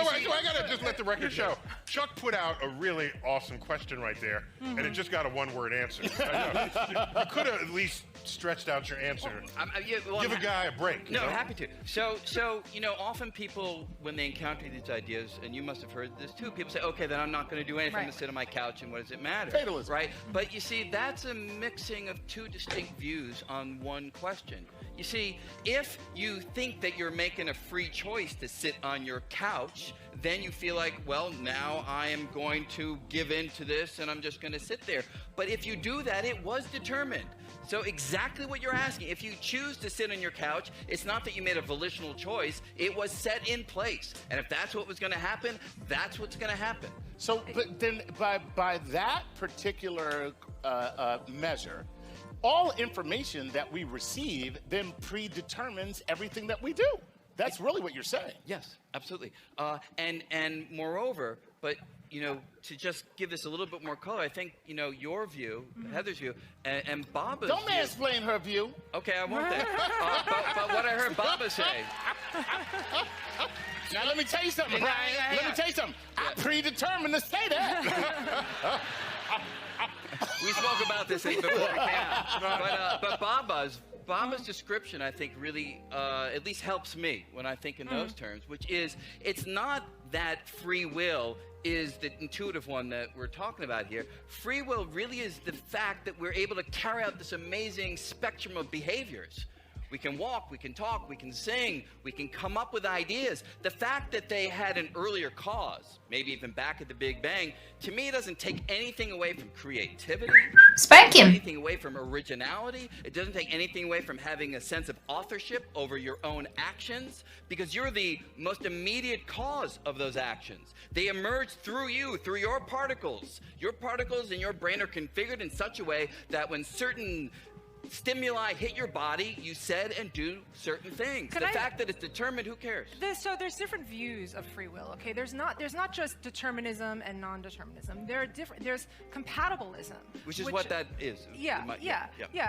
[SPEAKER 9] right, so I gotta just let the record show. Chuck put out a really awesome question right there, and it just got a one-word answer. I know. You could have at least stretched out your answer. Give a guy a break.
[SPEAKER 2] No, happy to. So often people, when they encounter these ideas, and you must have heard this too, people say, okay, then I'm not going to do anything to sit on my couch, and what does it matter?
[SPEAKER 10] Fatalism.
[SPEAKER 2] Right? But you see, that's a mixing of two distinct views on one question. You see, if you think that you're making a free choice to sit on your couch, then you feel like, well, now I am going to give in to this and I'm just going to sit there. But if you do that, it was determined. So exactly what you're asking, if you choose to sit on your couch, it's not that you made a volitional choice, it was set in place. And if that's what was going to happen, that's what's going to happen.
[SPEAKER 10] So, but then by that particular measure, all information that we receive then predetermines everything that we do. That's really what you're saying.
[SPEAKER 2] Yes, absolutely. And moreover, but to just give this a little bit more color, I think your view, Heather's view, and Baba's
[SPEAKER 10] Don't
[SPEAKER 2] view.
[SPEAKER 10] mansplain her view.
[SPEAKER 2] Okay, I won't that. But what I heard Baba say.
[SPEAKER 10] Now let me tell you something, Brian. Let me tell you something. I predetermined to say that.
[SPEAKER 2] We spoke about this before. Yeah. But Baba's description, I think, really at least helps me when I think in those terms, which is it's not that free will is the intuitive one that we're talking about here. Free will really is the fact that we're able to carry out this amazing spectrum of behaviors. We can walk, we can talk, we can sing, we can come up with ideas. The fact that they had an earlier cause, maybe even back at the Big Bang, to me doesn't take anything away from creativity.
[SPEAKER 3] Spank him.
[SPEAKER 2] Anything away from originality. It doesn't take anything away from having a sense of authorship over your own actions, because you're the most immediate cause of those actions. They emerge through you, through your particles. Your particles in your brain are configured in such a way that when certain stimuli hit your body, you said and do certain things. The fact that it's determined, who cares?
[SPEAKER 7] So there's different views of free will. Okay, there's not just determinism and non-determinism. There's compatibilism,
[SPEAKER 2] Which is what that is.
[SPEAKER 7] Yeah.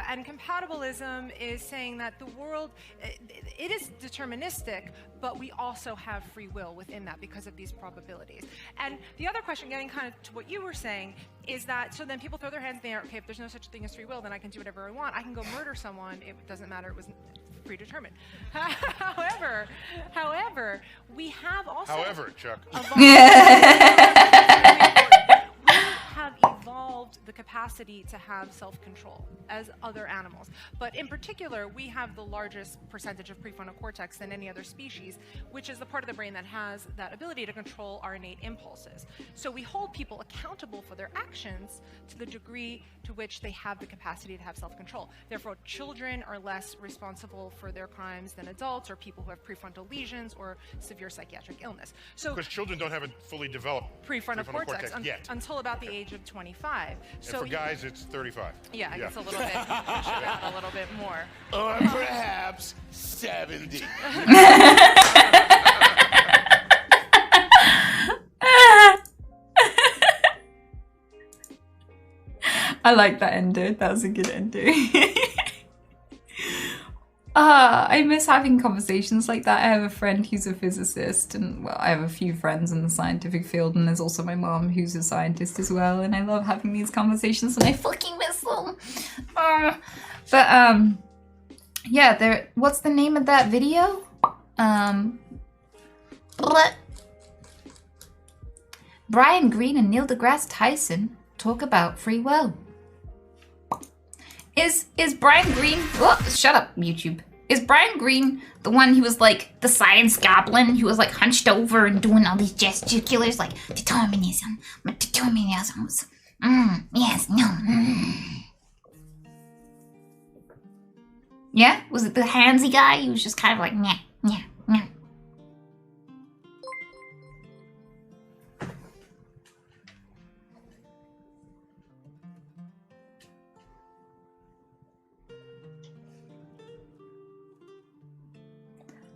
[SPEAKER 7] And compatibilism is saying that the world, it is deterministic, but we also have free will within that because of these probabilities. And the other question, getting kind of to what you were saying, is that so then people throw their hands in the air. Okay, if there's no such thing as free will, then I can do whatever I want. I can go murder someone. It doesn't matter. It was predetermined. However, we have also.
[SPEAKER 9] However, Chuck.
[SPEAKER 7] We have evolved the capacity to have self-control as other animals. But in particular, we have the largest percentage of prefrontal cortex than any other species, which is the part of the brain that has that ability to control our innate impulses. So we hold people accountable for their actions to the degree to which they have the capacity to have self-control. Therefore, children are less responsible for their crimes than adults, or people who have prefrontal lesions or severe psychiatric illness. So
[SPEAKER 9] Because children don't have a fully developed
[SPEAKER 7] prefrontal cortex
[SPEAKER 9] yet.
[SPEAKER 7] until about the age of 25.
[SPEAKER 9] And
[SPEAKER 7] So
[SPEAKER 9] for guys, it's 35.
[SPEAKER 7] yeah, it's a little bit a little bit more.
[SPEAKER 10] Or perhaps 70.
[SPEAKER 3] I like that ender. That was a good ender. I miss having conversations like that. I have a friend who's a physicist, and well, I have a few friends in the scientific field, and there's also my mom who's a scientist as well, and I love having these conversations, and I fucking miss them. Yeah, what's the name of that video? Brian Greene and Neil deGrasse Tyson talk about free will. Is Brian Greene... Oh, shut up, YouTube. Is Brian Greene the one who was like the science goblin who was like hunched over and doing all these gesticulars like determinism? But determinism was... yes, no. Yeah? Was it the handsy guy? He was just kind of like, meh, meh, meh.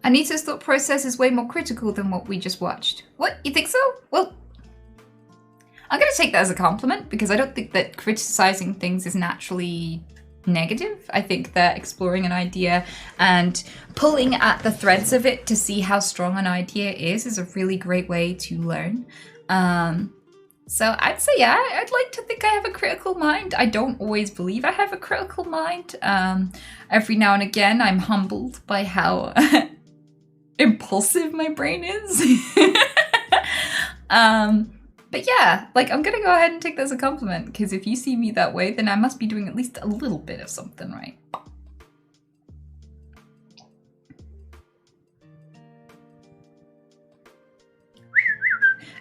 [SPEAKER 3] Anita's thought process is way more critical than what we just watched. What? You think so? Well, I'm gonna take that as a compliment because I don't think that criticizing things is naturally negative. I think that exploring an idea and pulling at the threads of it to see how strong an idea is a really great way to learn. So I'd say, yeah, I'd like to think I have a critical mind. I don't always believe I have a critical mind. Every now and again, I'm humbled by how impulsive my brain is. But yeah, like I'm gonna go ahead and take that as a compliment, because if you see me that way, then I must be doing at least a little bit of something right.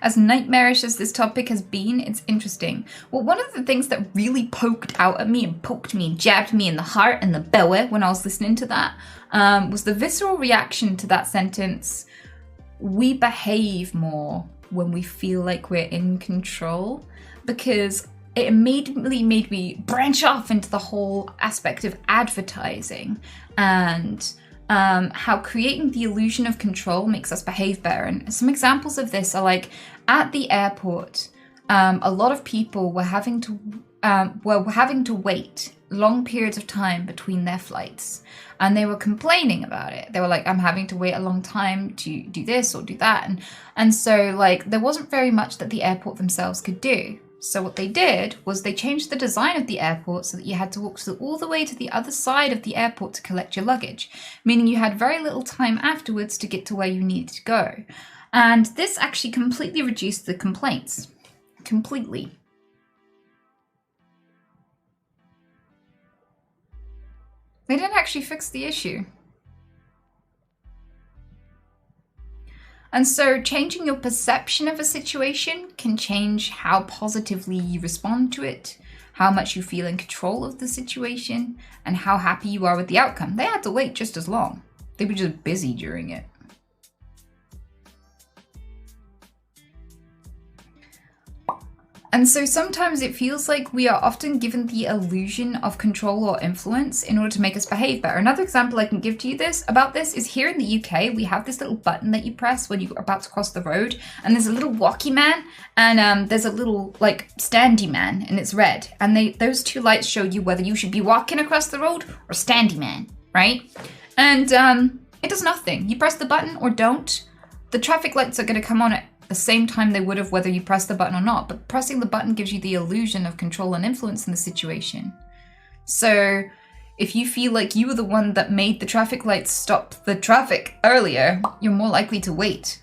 [SPEAKER 3] As nightmarish as this topic has been, it's interesting. Well, one of the things that really poked out at me and poked me and jabbed me in the heart and the belly when I was listening to that was the visceral reaction to that sentence. We behave more when we feel like we're in control, because it immediately made me branch off into the whole aspect of advertising and how creating the illusion of control makes us behave better. And some examples of this are like at the airport, a lot of people were having to wait long periods of time between their flights, and they were complaining about it. They were like, I'm having to wait a long time to do this or do that. And so like there wasn't very much that the airport themselves could do. So what they did was they changed the design of the airport so that you had to walk all the way to the other side of the airport to collect your luggage, meaning you had very little time afterwards to get to where you needed to go. And this actually completely reduced the complaints. Completely. They didn't actually fix the issue. And so changing your perception of a situation can change how positively you respond to it, how much you feel in control of the situation, and how happy you are with the outcome. They had to wait just as long. They were just busy during it. And so sometimes it feels like we are often given the illusion of control or influence in order to make us behave better. Another example I can give to you about this is here in the UK, we have this little button that you press when you're about to cross the road, and there's a little walkie man and there's a little like standy man, and it's red. And those two lights show you whether you should be walking across the road or standy man, right? And it does nothing. You press the button or don't, the traffic lights are going to come on at the same time they would have whether you press the button or not, but pressing the button gives you the illusion of control and influence in the situation. So if you feel like you were the one that made the traffic lights stop the traffic earlier, you're more likely to wait.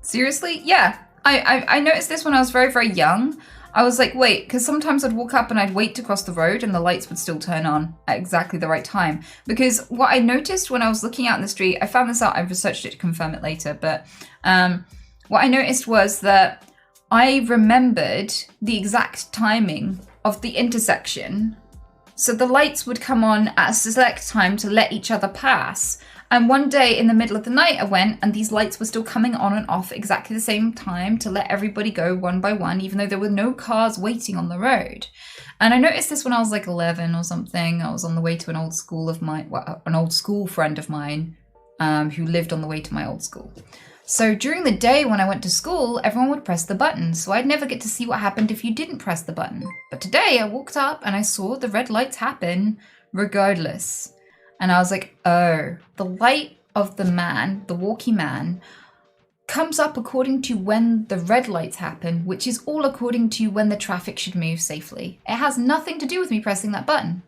[SPEAKER 3] Seriously? Yeah. I noticed this when I was very, very young. I was like, wait, because sometimes I'd walk up and I'd wait to cross the road and the lights would still turn on at exactly the right time. Because what I noticed when I was looking out in the street, I found this out, I've researched it to confirm it later, but what I noticed was that I remembered the exact timing of the intersection. So the lights would come on at a select time to let each other pass. And one day in the middle of the night I went and these lights were still coming on and off exactly the same time to let everybody go one by one, even though there were no cars waiting on the road. And I noticed this when I was like 11 or something. I was on the way to an old school friend of mine who lived on the way to my old school. So during the day when I went to school, everyone would press the button. So I'd never get to see what happened if you didn't press the button. But today I walked up and I saw the red lights happen regardless. And I was like, oh, the light of the man, the walkie man, comes up according to when the red lights happen, which is all according to when the traffic should move safely. It has nothing to do with me pressing that button.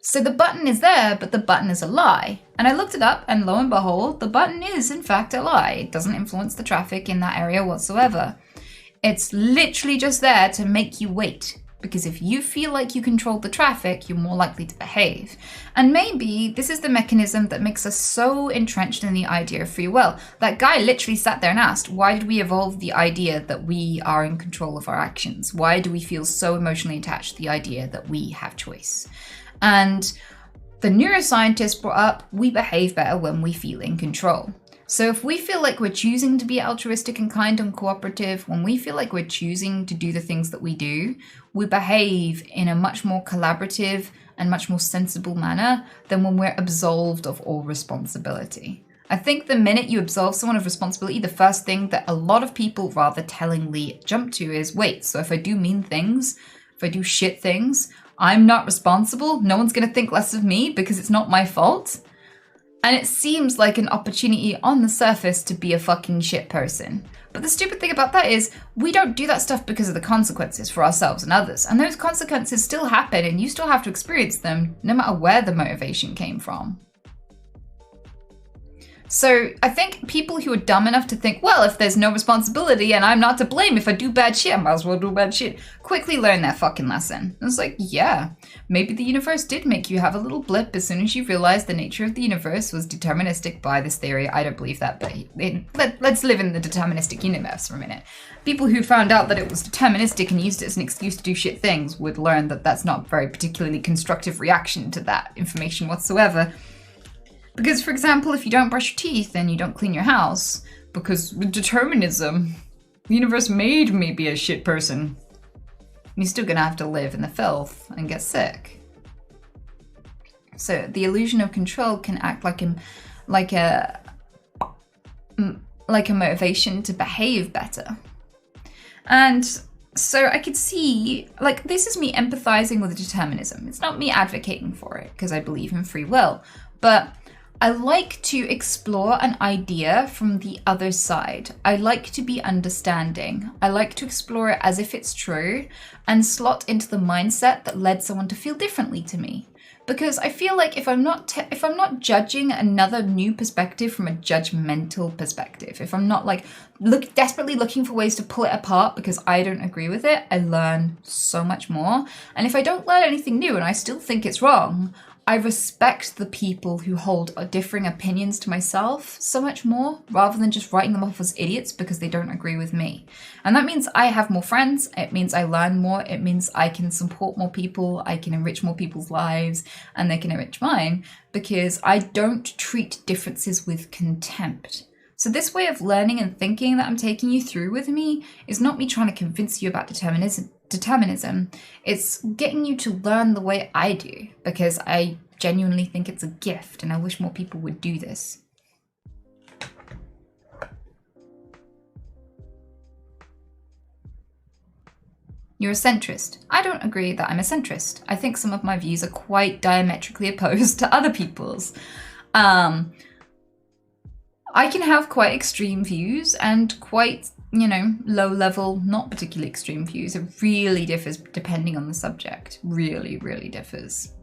[SPEAKER 3] So the button is there, but the button is a lie. And I looked it up, and lo and behold, the button is in fact a lie. It doesn't influence the traffic in that area whatsoever. It's literally just there to make you wait. Because if you feel like you control the traffic, you're more likely to behave. And maybe this is the mechanism that makes us so entrenched in the idea of free will. That guy literally sat there and asked, why did we evolve the idea that we are in control of our actions? Why do we feel so emotionally attached to the idea that we have choice? And the neuroscientist brought up, we behave better when we feel in control. So if we feel like we're choosing to be altruistic and kind and cooperative, when we feel like we're choosing to do the things that we do, we behave in a much more collaborative and much more sensible manner than when we're absolved of all responsibility. I think the minute you absolve someone of responsibility, the first thing that a lot of people rather tellingly jump to is, wait, so if I do mean things, if I do shit things, I'm not responsible? No one's going to think less of me because it's not my fault? And it seems like an opportunity on the surface to be a fucking shit person. But the stupid thing about that is we don't do that stuff because of the consequences for ourselves and others. And those consequences still happen and you still have to experience them no matter where the motivation came from. So I think people who are dumb enough to think, well, if there's no responsibility and I'm not to blame if I do bad shit, I might as well do bad shit, quickly learn that fucking lesson. And it's like, yeah, maybe the universe did make you have a little blip as soon as you realized the nature of the universe was deterministic by this theory. I don't believe that, but let's live in the deterministic universe for a minute. People who found out that it was deterministic and used it as an excuse to do shit things would learn that that's not a very particularly constructive reaction to that information whatsoever. Because, for example, if you don't brush your teeth and you don't clean your house, because determinism, the universe made me be a shit person, you're still gonna have to live in the filth and get sick. So the illusion of control can act like a motivation to behave better. And so I could see, like, this is me empathizing with determinism. It's not me advocating for it, because I believe in free will, but I like to explore an idea from the other side. I like to be understanding. I like to explore it as if it's true and slot into the mindset that led someone to feel differently to me. because I feel like if I'm not judging another new perspective from a judgmental perspective, if I'm not like desperately looking for ways to pull it apart because I don't agree with it, I learn so much more. And if I don't learn anything new and I still think it's wrong, I respect the people who hold differing opinions to myself so much more, rather than just writing them off as idiots because they don't agree with me. And that means I have more friends, it means I learn more, it means I can support more people, I can enrich more people's lives, and they can enrich mine, because I don't treat differences with contempt. So this way of learning and thinking that I'm taking you through with me is not me trying to convince you about determinism. It's getting you to learn the way I do, because I genuinely think it's a gift and I wish more people would do this. You're a centrist. I don't agree that I'm a centrist. I think some of my views are quite diametrically opposed to other people's. I can have quite extreme views and quite, low level, not particularly extreme views. It really differs depending on the subject. Really, really differs.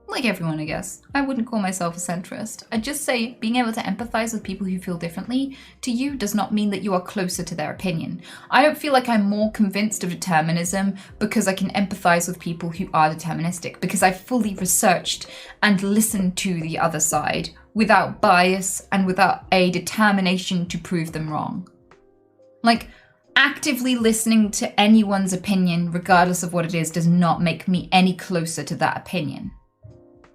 [SPEAKER 3] Like everyone, I guess. I wouldn't call myself a centrist. I'd just say being able to empathize with people who feel differently to you does not mean that you are closer to their opinion. I don't feel like I'm more convinced of determinism because I can empathize with people who are deterministic, because I've fully researched and listened to the other side without bias and without a determination to prove them wrong. Like, actively listening to anyone's opinion, regardless of what it is, does not make me any closer to that opinion.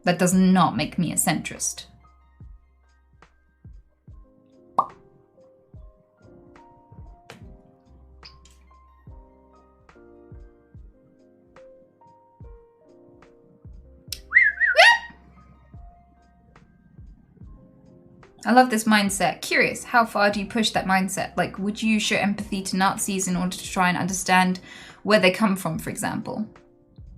[SPEAKER 3] That does not make me a centrist. I love this mindset. Curious, how far do you push that mindset? Like, would you show empathy to Nazis in order to try and understand where they come from, for example?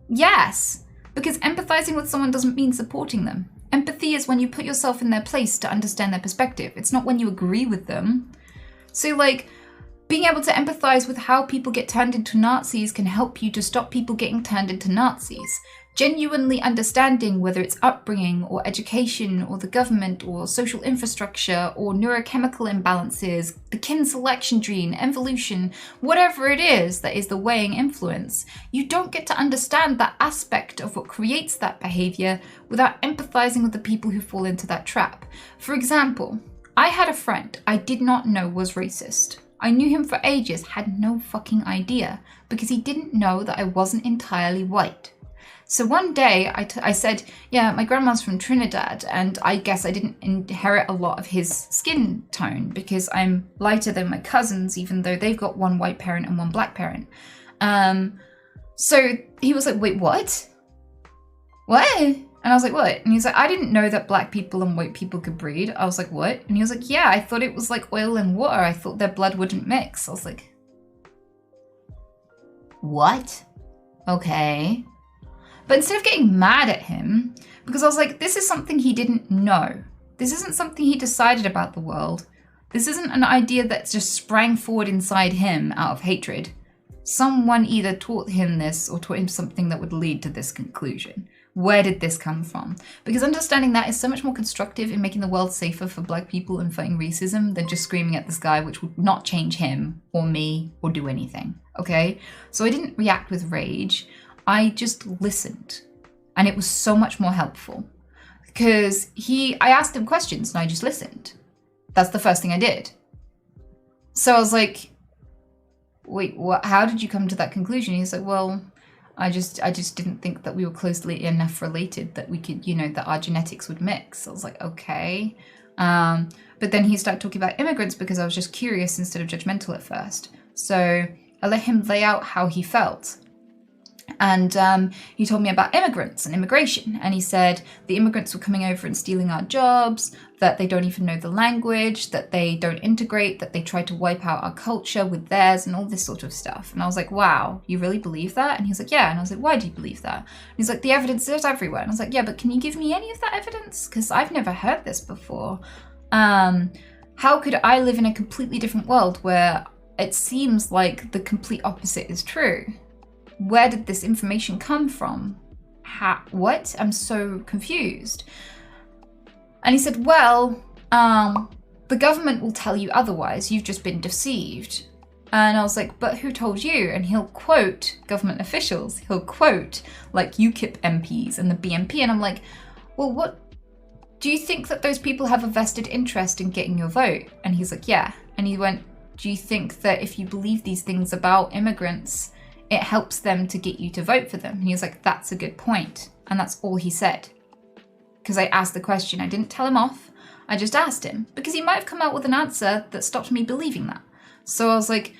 [SPEAKER 3] Yes, because empathizing with someone doesn't mean supporting them. Empathy is when you put yourself in their place to understand their perspective. It's not when you agree with them. So, like, being able to empathize with how people get turned into Nazis can help you to stop people getting turned into Nazis. Genuinely understanding whether it's upbringing or education or the government or social infrastructure or neurochemical imbalances, the kin selection gene, evolution, whatever it is that is the weighing influence, you don't get to understand that aspect of what creates that behavior without empathizing with the people who fall into that trap. For example, I had a friend I did not know was racist. I knew him for ages, had no fucking idea, because he didn't know that I wasn't entirely white. So one day I said, yeah, my grandma's from Trinidad, and I guess I didn't inherit a lot of his skin tone because I'm lighter than my cousins, even though they've got one white parent and one black parent. So he was like, wait, what? What? And I was like, what? And he's like, I didn't know that black people and white people could breed. I was like, what? And he was like, yeah, I thought it was like oil and water. I thought their blood wouldn't mix. I was like, what? Okay. But instead of getting mad at him, because I was like, this is something he didn't know. This isn't something he decided about the world. This isn't an idea that just sprang forward inside him out of hatred. Someone either taught him this or taught him something that would lead to this conclusion. Where did this come from? Because understanding that is so much more constructive in making the world safer for black people and fighting racism than just screaming at this guy, which would not change him or me or do anything, okay? So I didn't react with rage. I just listened, and it was so much more helpful because I asked him questions and I just listened. That's the first thing I did. So I was like, wait, what? How did you come to that conclusion? He's like, well, I just didn't think that we were closely enough related that we could, that our genetics would mix. I was like, okay. But then he started talking about immigrants because I was just curious instead of judgmental at first. So I let him lay out how he felt. And he told me about immigrants and immigration. And he said the immigrants were coming over and stealing our jobs, that they don't even know the language, that they don't integrate, that they try to wipe out our culture with theirs and all this sort of stuff. And I was like, wow, you really believe that? And he was like, yeah. And I was like, why do you believe that? And he's like, the evidence is everywhere. And I was like, yeah, but can you give me any of that evidence? Because I've never heard this before. How could I live in a completely different world where it seems like the complete opposite is true? Where did this information come from? what? I'm so confused. And he said, well, the government will tell you otherwise. You've just been deceived. And I was like, but who told you? And he'll quote government officials. He'll quote like UKIP MPs and the BNP. And I'm like, well, what? Do you think that those people have a vested interest in getting your vote? And he's like, yeah. And he went, do you think that if you believe these things about immigrants, it helps them to get you to vote for them? And he was like, that's a good point. And that's all he said. Because I asked the question. I didn't tell him off. I just asked him. Because he might have come out with an answer that stopped me believing that. So I was like,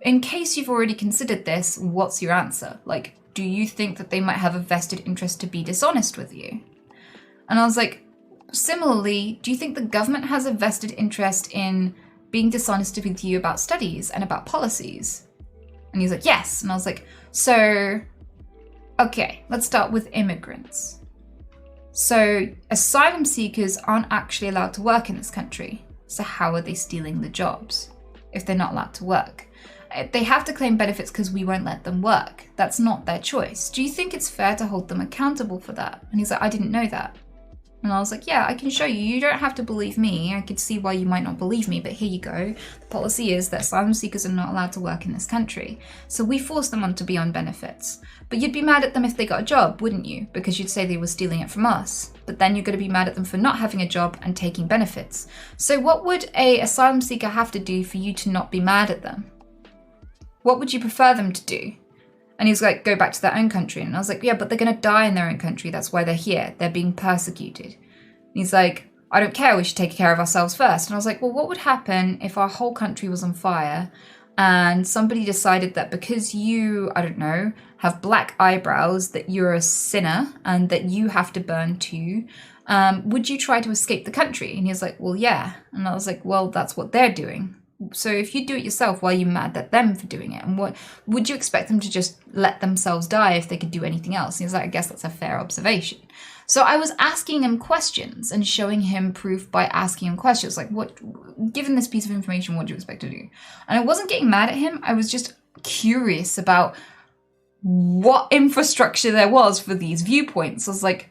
[SPEAKER 3] in case you've already considered this, what's your answer? Like, do you think that they might have a vested interest to be dishonest with you? And I was like, similarly, do you think the government has a vested interest in being dishonest with you about studies and about policies? And he's like, yes. And I was like, so, okay, let's start with immigrants. So asylum seekers aren't actually allowed to work in this country. So how are they stealing the jobs if they're not allowed to work? They have to claim benefits because we won't let them work. That's not their choice. Do you think it's fair to hold them accountable for that? And he's like, I didn't know that. And I was like, yeah, I can show you. You don't have to believe me. I could see why you might not believe me, but here you go. The policy is that asylum seekers are not allowed to work in this country. So we force them on to be on benefits. But you'd be mad at them if they got a job, wouldn't you? Because you'd say they were stealing it from us. But then you're going to be mad at them for not having a job and taking benefits. So what would a asylum seeker have to do for you to not be mad at them? What would you prefer them to do? And he's like, go back to their own country. And I was like, yeah, but they're going to die in their own country. That's why they're here. They're being persecuted. And he's like, I don't care. We should take care of ourselves first. And I was like, well, what would happen if our whole country was on fire and somebody decided that because you, I don't know, have black eyebrows, that you're a sinner and that you have to burn too? Would you try to escape the country? And he was like, well, yeah. And I was like, well, that's what they're doing. So if you do it yourself, why are you mad at them for doing it? And what would you expect them to just let themselves die if they could do anything else? And he was like, I guess that's a fair observation. So I was asking him questions and showing him proof by asking him questions. Like, what, given this piece of information, what do you expect to do? And I wasn't getting mad at him. I was just curious about what infrastructure there was for these viewpoints. I was like,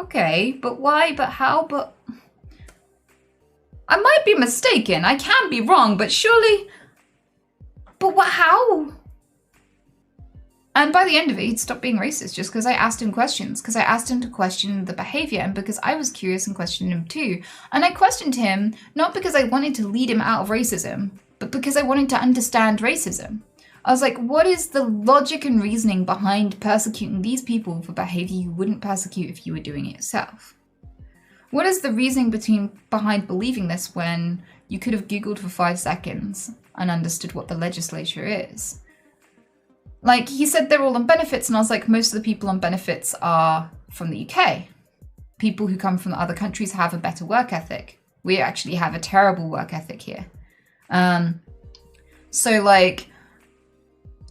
[SPEAKER 3] okay, but why? But how? But I might be mistaken. I can be wrong, but surely. But what? How? And by the end of it, he'd stopped being racist just because I asked him questions. Because I asked him to question the behavior, and because I was curious and questioned him too. And I questioned him not because I wanted to lead him out of racism, but because I wanted to understand racism. I was like, what is the logic and reasoning behind persecuting these people for behavior you wouldn't persecute if you were doing it yourself? What is the reasoning behind believing this when you could have Googled for 5 seconds and understood what the legislature is? Like, he said they're all on benefits, and I was like, most of the people on benefits are from the UK. People who come from other countries have a better work ethic. We actually have a terrible work ethic here. So, like,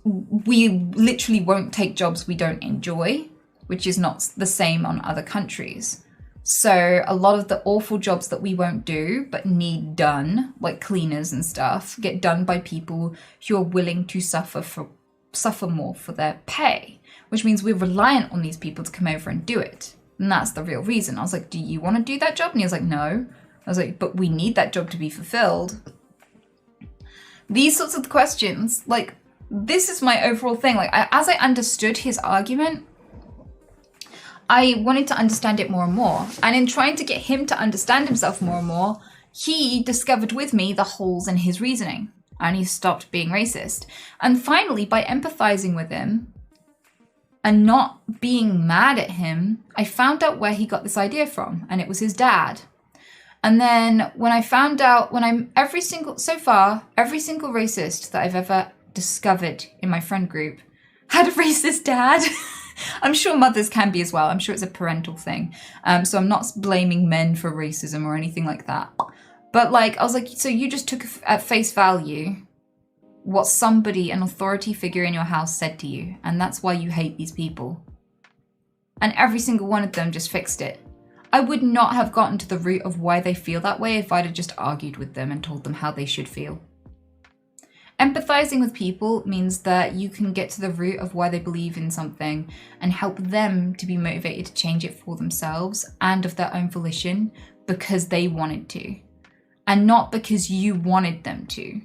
[SPEAKER 3] we literally won't take jobs we don't enjoy, which is not the same on other countries. So a lot of the awful jobs that we won't do but need done, like cleaners and stuff, get done by people who are willing to suffer more for their pay, which means we're reliant on these people to come over and do it. And that's the real reason. I was like, do you want to do that job? And he was like, no. I was like, but we need that job to be fulfilled. These sorts of questions, like, this is my overall thing. Like, as I understood his argument, I wanted to understand it more and more. And in trying to get him to understand himself more and more, he discovered with me the holes in his reasoning. And he stopped being racist. And finally, by empathizing with him and not being mad at him, I found out where he got this idea from. And it was his dad. And then when I found out, every single racist that I've ever discovered in my friend group had a racist dad. I'm sure mothers can be as well. I'm sure it's a parental thing. So I'm not blaming men for racism or anything like that. But like, I was like, so you just took at face value what somebody, an authority figure in your house said to you. And that's why you hate these people. And every single one of them just fixed it. I would not have gotten to the root of why they feel that way if I'd have just argued with them and told them how they should feel. Empathizing with people means that you can get to the root of why they believe in something and help them to be motivated to change it for themselves and of their own volition because they wanted to, and not because you wanted them to.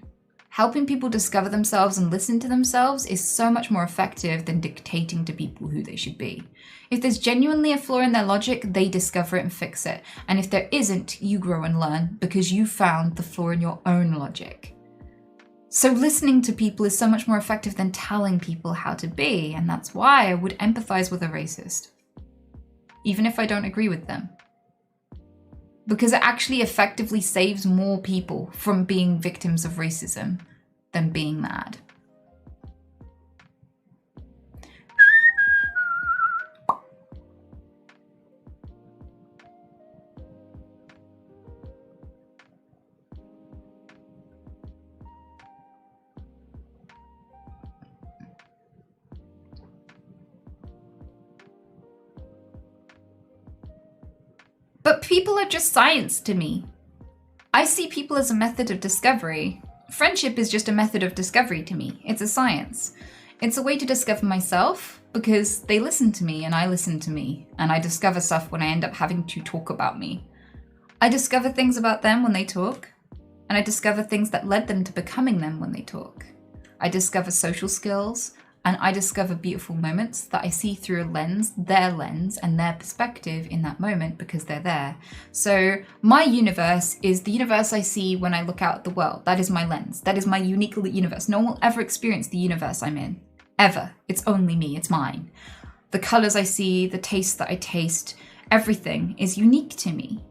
[SPEAKER 3] Helping people discover themselves and listen to themselves is so much more effective than dictating to people who they should be. If there's genuinely a flaw in their logic, they discover it and fix it. And if there isn't, you grow and learn because you found the flaw in your own logic. So listening to people is so much more effective than telling people how to be, and that's why I would empathize with a racist, even if I don't agree with them. Because it actually effectively saves more people from being victims of racism than being mad. But people are just science to me. I see people as a method of discovery. Friendship is just a method of discovery to me. It's a science. It's a way to discover myself because they listen to me and I listen to me. And I discover stuff when I end up having to talk about me. I discover things about them when they talk. And I discover things that led them to becoming them when they talk. I discover social skills. And I discover beautiful moments that I see through a lens, their lens, and their perspective in that moment because they're there. So my universe is the universe I see when I look out at the world. That is my lens. That is my unique universe. No one will ever experience the universe I'm in. Ever. It's only me. It's mine. The colors I see, the taste that I taste, everything is unique to me.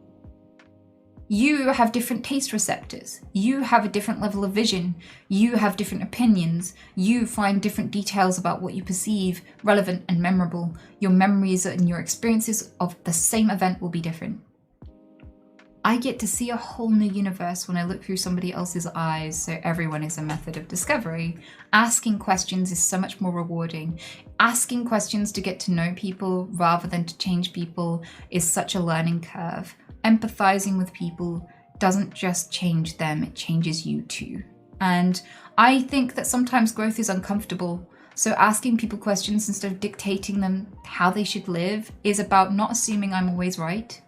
[SPEAKER 3] You have different taste receptors. You have a different level of vision. You have different opinions. You find different details about what you perceive relevant and memorable. Your memories and your experiences of the same event will be different. I get to see a whole new universe when I look through somebody else's eyes, so everyone is a method of discovery. Asking questions is so much more rewarding. Asking questions to get to know people rather than to change people is such a learning curve. Empathizing with people doesn't just change them, it changes you too. And I think that sometimes growth is uncomfortable. So asking people questions instead of dictating them how they should live is about not assuming I'm always right.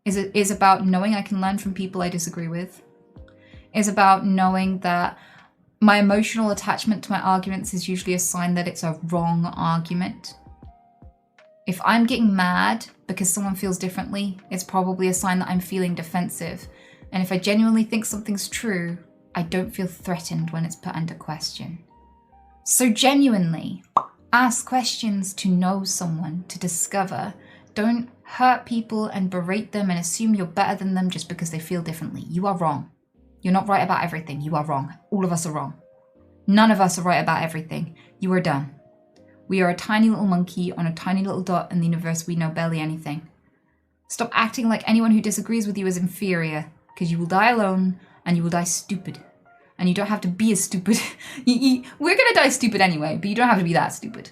[SPEAKER 3] Is about knowing I can learn from people I disagree with. Is about knowing that my emotional attachment to my arguments is usually a sign that it's a wrong argument. If I'm getting mad because someone feels differently, it's probably a sign that I'm feeling defensive. And if I genuinely think something's true, I don't feel threatened when it's put under question. So genuinely, ask questions to know someone, to discover. Don't hurt people and berate them and assume you're better than them just because they feel differently. You are wrong. You're not right about everything. You are wrong. All of us are wrong. None of us are right about everything. You are done. We are a tiny little monkey on a tiny little dot in the universe. We know barely anything. Stop acting like anyone who disagrees with you is inferior, because you will die alone and you will die stupid. And you don't have to be as stupid. We're gonna die stupid anyway, but you don't have to be that stupid.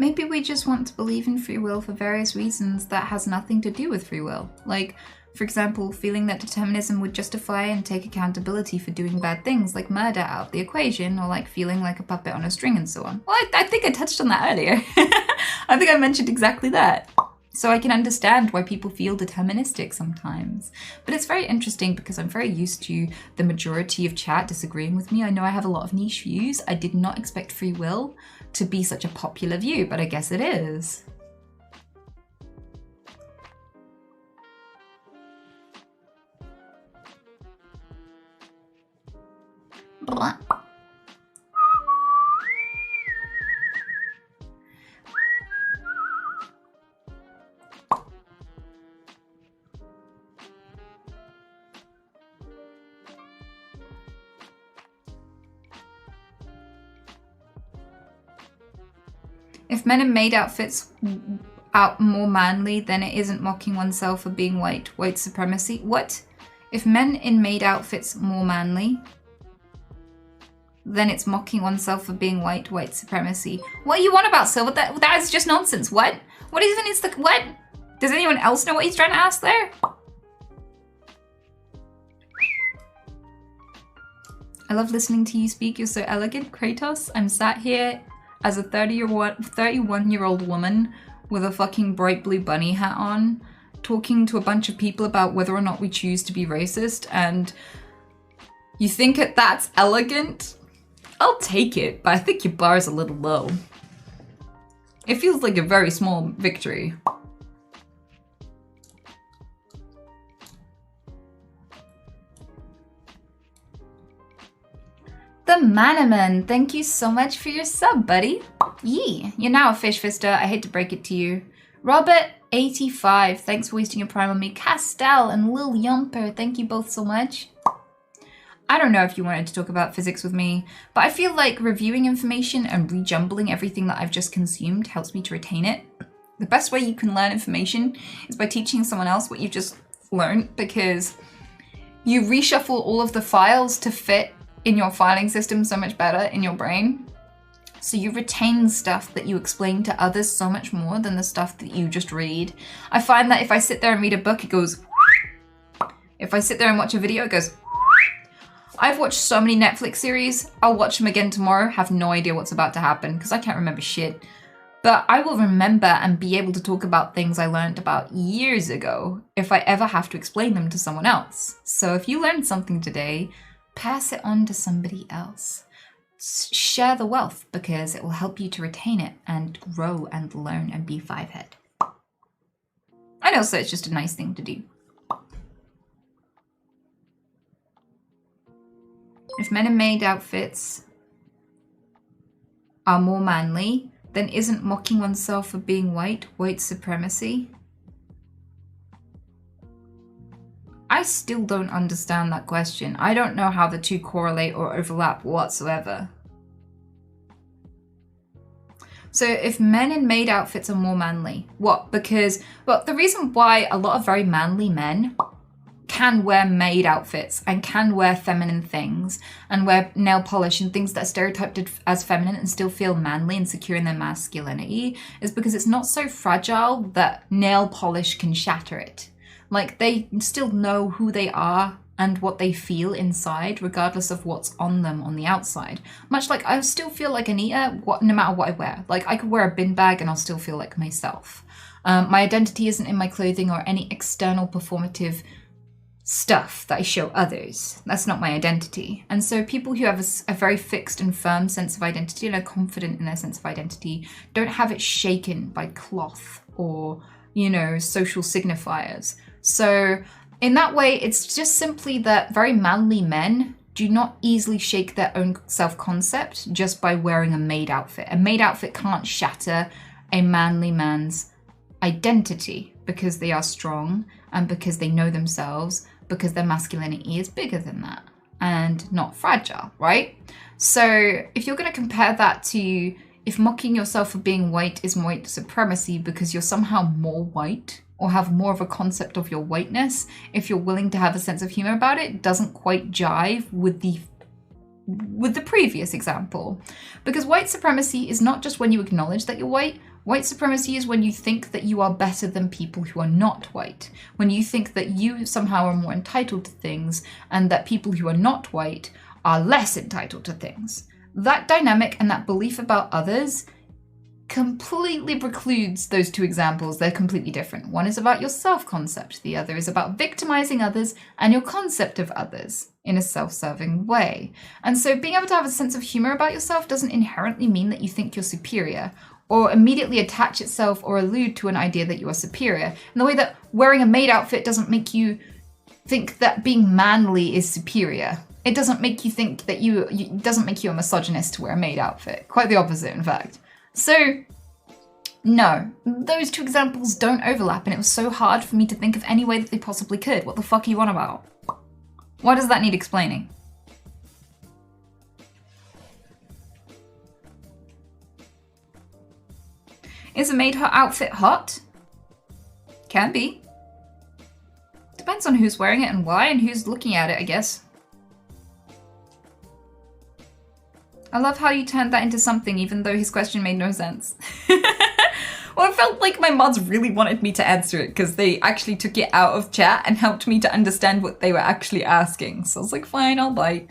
[SPEAKER 3] Maybe we just want to believe in free will for various reasons that has nothing to do with free will. Like, for example, feeling that determinism would justify and take accountability for doing bad things like murder out of the equation, or like feeling like a puppet on a string and so on. Well, I think I touched on that earlier. I think I mentioned exactly that. So I can understand why people feel deterministic sometimes. But it's very interesting because I'm very used to the majority of chat disagreeing with me. I know I have a lot of niche views. I did not expect free will to be such a popular view, but I guess it is. Blah. If men in maid outfits out more manly, then it isn't mocking oneself for being white. White supremacy. What? If men in maid outfits more manly, then it's mocking oneself for being white. White supremacy. What are you on about, Silver? That is just nonsense. What? What even is the... What? Does anyone else know what he's trying to ask there? I love listening to you speak. You're so elegant, Kratos. I'm sat here as a 31-year-old woman with a fucking bright blue bunny hat on, talking to a bunch of people about whether or not we choose to be racist, and you think that's elegant? I'll take it, but I think your bar is a little low. It feels like a very small victory. The Manaman, thank you so much for your sub, buddy. Yee, you're now a fish fister. I hate to break it to you. Robert85, thanks for wasting your prime on me. Castel and Lil Yumper, thank you both so much. I don't know if you wanted to talk about physics with me, but I feel like reviewing information and rejumbling everything that I've just consumed helps me to retain it. The best way you can learn information is by teaching someone else what you've just learned, because you reshuffle all of the files to fit in your filing system so much better in your brain. So you retain stuff that you explain to others so much more than the stuff that you just read. I find that if I sit there and read a book, it goes. If I sit there and watch a video, it goes. I've watched so many Netflix series, I'll watch them again tomorrow, have no idea what's about to happen because I can't remember shit. But I will remember and be able to talk about things I learned about years ago if I ever have to explain them to someone else. So if you learned something today, pass it on to somebody else. Share the wealth because it will help you to retain it and grow and learn and be five-head. And also it's just a nice thing to do. If men in maid outfits are more manly, then isn't mocking oneself for being white supremacy? I still don't understand that question. I don't know how the two correlate or overlap whatsoever. So if men in maid outfits are more manly, what? Because, well, the reason why a lot of very manly men can wear maid outfits and can wear feminine things and wear nail polish and things that are stereotyped as feminine and still feel manly and secure in their masculinity is because it's not so fragile that nail polish can shatter it. Like, they still know who they are and what they feel inside, regardless of what's on them on the outside. Much like I still feel like Anita, no matter what I wear. Like, I could wear a bin bag and I'll still feel like myself. My identity isn't in my clothing or any external performative stuff that I show others. That's not my identity. And so people who have a very fixed and firm sense of identity and are confident in their sense of identity don't have it shaken by cloth or, you know, social signifiers. So in that way, it's just simply that very manly men do not easily shake their own self-concept just by wearing a maid outfit. A maid outfit can't shatter a manly man's identity because they are strong and because they know themselves, because their masculinity is bigger than that and not fragile, right? So if you're going to compare that to if mocking yourself for being white is white supremacy because you're somehow more white or have more of a concept of your whiteness, if you're willing to have a sense of humor about it, doesn't quite jive with the previous example. Because white supremacy is not just when you acknowledge that you're white. White supremacy is when you think that you are better than people who are not white. When you think that you somehow are more entitled to things and that people who are not white are less entitled to things. That dynamic and that belief about others completely precludes those two examples. They're completely different. One is about your self-concept. The other is about victimizing others and your concept of others in a self-serving way. And so being able to have a sense of humor about yourself doesn't inherently mean that you think you're superior or immediately attach itself or allude to an idea that you are superior. In the way that wearing a maid outfit doesn't make you think that being manly is superior. It doesn't make you think that it doesn't make you a misogynist to wear a maid outfit. Quite the opposite, in fact. So, no, those two examples don't overlap, and it was so hard for me to think of any way that they possibly could. What the fuck are you on about? Why does that need explaining? Is it made her outfit hot? Can be. Depends on who's wearing it and why and who's looking at it, I guess. I love how you turned that into something even though his question made no sense. Well, I felt like my mods really wanted me to answer it because they actually took it out of chat and helped me to understand what they were actually asking. So I was like, fine, I'll bite.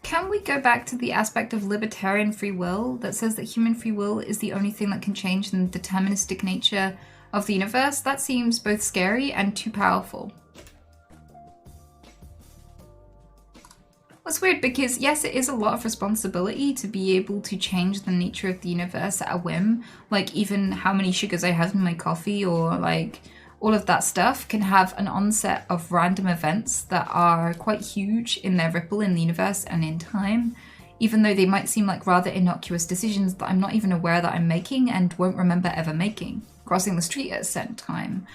[SPEAKER 3] Can we go back to the aspect of libertarian free will that says that human free will is the only thing that can change the deterministic nature of the universe? That seems both scary and too powerful. Well, it's weird because yes, it is a lot of responsibility to be able to change the nature of the universe at a whim. Like even how many sugars I have in my coffee or like all of that stuff can have an onset of random events that are quite huge in their ripple in the universe and in time, even though they might seem like rather innocuous decisions that I'm not even aware that I'm making and won't remember ever making. Crossing the street at a certain time,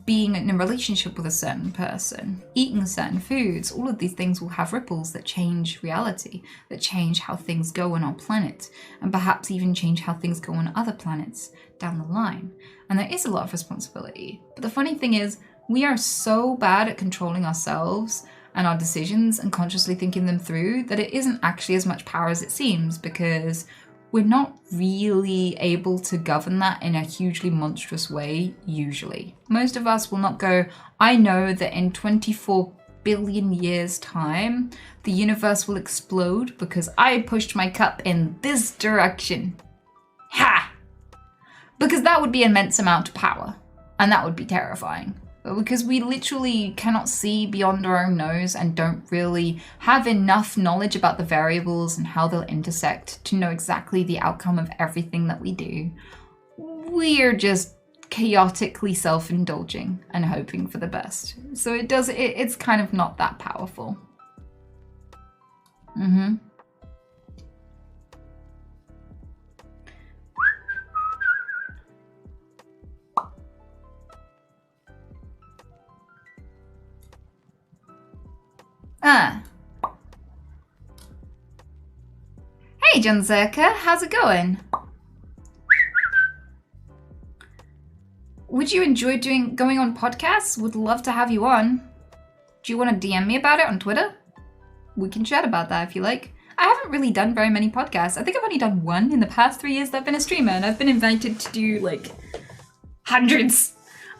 [SPEAKER 3] being in a relationship with a certain person, eating certain foods, all of these things will have ripples that change reality, that change how things go on our planet, and perhaps even change how things go on other planets down the line. And there is a lot of responsibility. But the funny thing is, we are so bad at controlling ourselves and our decisions and consciously thinking them through that it isn't actually as much power as it seems, because we're not really able to govern that in a hugely monstrous way, usually. Most of us will not go, I know that in 24 billion years' time, the universe will explode because I pushed my cup in this direction. Ha! Because that would be an immense amount of power, and that would be terrifying. But because we literally cannot see beyond our own nose and don't really have enough knowledge about the variables and how they'll intersect to know exactly the outcome of everything that we do, we're just chaotically self-indulging and hoping for the best. So it's kind of not that powerful. Mm-hmm. Hey, John Zerka, how's it going? Would you enjoy going on podcasts? Would love to have you on. Do you want to DM me about it on Twitter? We can chat about that if you like. I haven't really done very many podcasts. I think I've only done one in the past 3 years that I've been a streamer, and I've been invited to do like hundreds.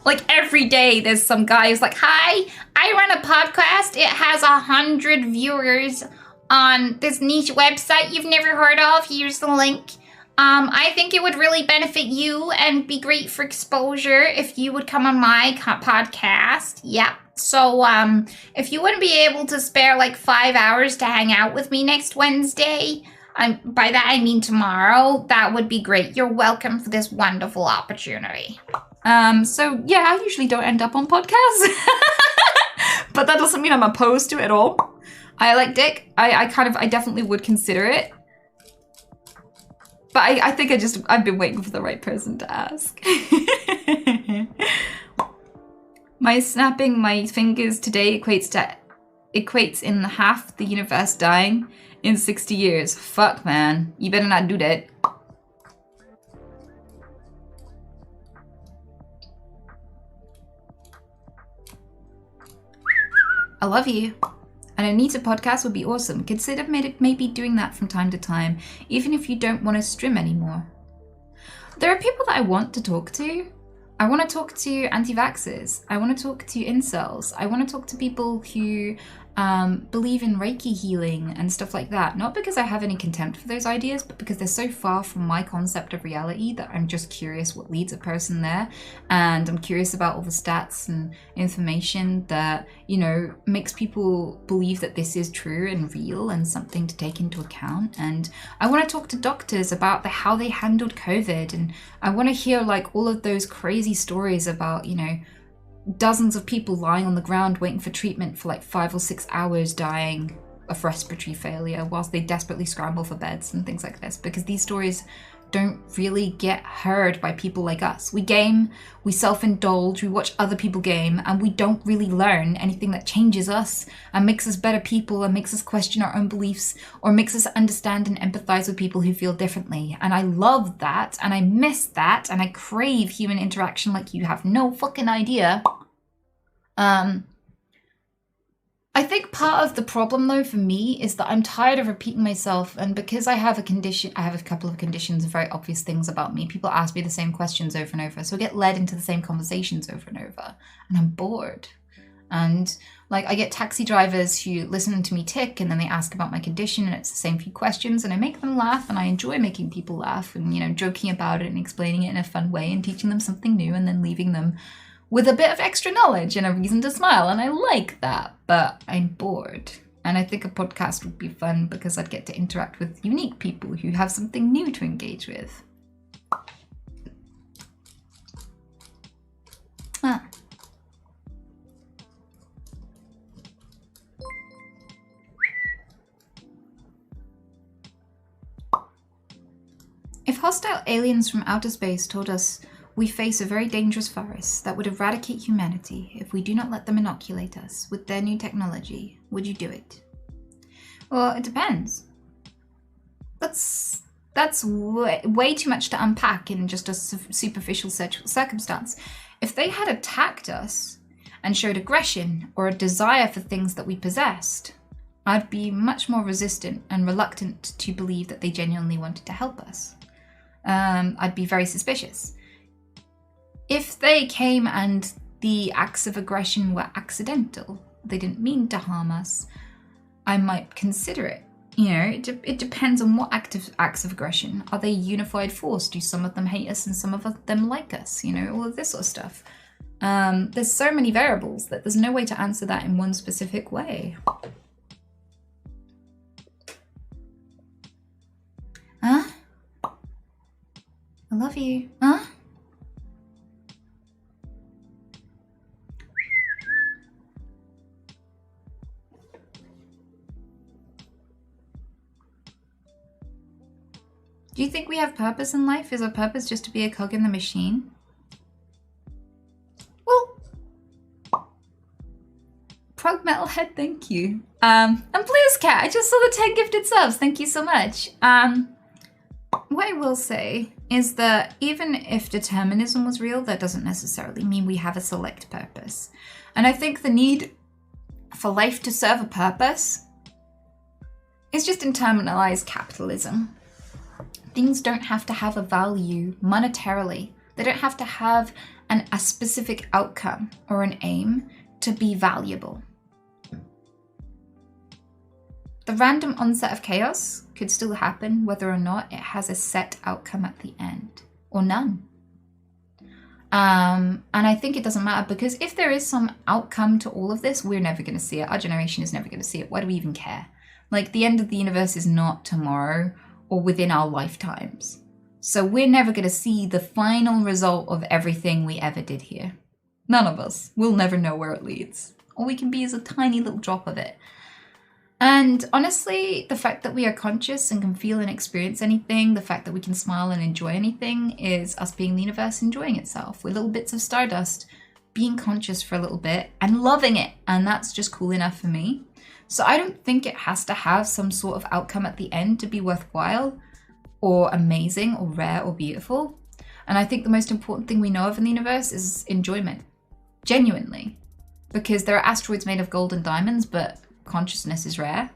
[SPEAKER 3] Like every day there's some guy who's like, hi, I run a podcast. It has 100 viewers on this niche website you've never heard of. Here's the link. I think it would really benefit you and be great for exposure if you would come on my podcast. Yeah. So if you wouldn't be able to spare like 5 hours to hang out with me next Wednesday, by that I mean tomorrow, that would be great. You're welcome for this wonderful opportunity. So yeah, I usually don't end up on podcasts, but that doesn't mean I'm opposed to it at all. I like dick. I definitely would consider it. But I think I've been waiting for the right person to ask. My snapping my fingers today equates in half the universe dying in 60 years. Fuck, man. You better not do that. I love you. An Anita podcast would be awesome. Consider maybe doing that from time to time, even if you don't want to stream anymore. There are people that I want to talk to. I want to talk to anti-vaxxers. I want to talk to incels. I want to talk to people who believe in Reiki healing and stuff like that. Not because I have any contempt for those ideas, but because they're so far from my concept of reality that I'm just curious what leads a person there. And I'm curious about all the stats and information that, you know, makes people believe that this is true and real and something to take into account. And I want to talk to doctors about how they handled COVID. And I want to hear like all of those crazy stories about, you know, dozens of people lying on the ground waiting for treatment for like 5 or 6 hours dying of respiratory failure whilst they desperately scramble for beds and things like this, because these stories don't really get heard by people like us. We game, we self-indulge, we watch other people game, and we don't really learn anything that changes us and makes us better people and makes us question our own beliefs or makes us understand and empathize with people who feel differently. And I love that, and I miss that, and I crave human interaction like you have no fucking idea. I think part of the problem though for me is that I'm tired of repeating myself, and because I have a condition, I have a couple of conditions, very obvious things about me. People ask me the same questions over and over, so I get led into the same conversations over and over, and I'm bored. And like I get taxi drivers who listen to me tick and then they ask about my condition and it's the same few questions, and I make them laugh, and I enjoy making people laugh and, you know, joking about it and explaining it in a fun way and teaching them something new and then leaving them with a bit of extra knowledge and a reason to smile, and I like that, but I'm bored. And I think a podcast would be fun because I'd get to interact with unique people who have something new to engage with. Ah. If hostile aliens from outer space told us we face a very dangerous virus that would eradicate humanity if we do not let them inoculate us with their new technology, would you do it? Well, it depends. That's way too much to unpack in just a superficial circumstance. If they had attacked us and showed aggression or a desire for things that we possessed, I'd be much more resistant and reluctant to believe that they genuinely wanted to help us. I'd be very suspicious. If they came and the acts of aggression were accidental, they didn't mean to harm us, I might consider it. You know, it depends on what acts of aggression. Are they a unified force? Do some of them hate us and some of them like us? You know, all of this sort of stuff. There's so many variables that there's no way to answer that in one specific way. Huh? I love you. Huh? Do you think we have purpose in life? Is our purpose just to be a cog in the machine? Well, Prog Metalhead, thank you. And Bluescat, I just saw the 10 gifted subs. Thank you so much. What I will say is that even if determinism was real, that doesn't necessarily mean we have a select purpose. And I think the need for life to serve a purpose is just internalized capitalism. Things don't have to have a value monetarily. They don't have to have a specific outcome or an aim to be valuable. The random onset of chaos could still happen whether or not it has a set outcome at the end, or none. And I think it doesn't matter, because if there is some outcome to all of this, we're never going to see it. Our generation is never going to see it. Why do we even care? Like, the end of the universe is not tomorrow or within our lifetimes. So we're never going to see the final result of everything we ever did here. None of us. We'll never know where it leads. All we can be is a tiny little drop of it. And honestly, the fact that we are conscious and can feel and experience anything, the fact that we can smile and enjoy anything, is us being the universe enjoying itself. We're little bits of stardust, being conscious for a little bit and loving it. And that's just cool enough for me. So I don't think it has to have some sort of outcome at the end to be worthwhile or amazing or rare or beautiful. And I think the most important thing we know of in the universe is enjoyment. Genuinely. Because there are asteroids made of gold and diamonds, but consciousness is rare.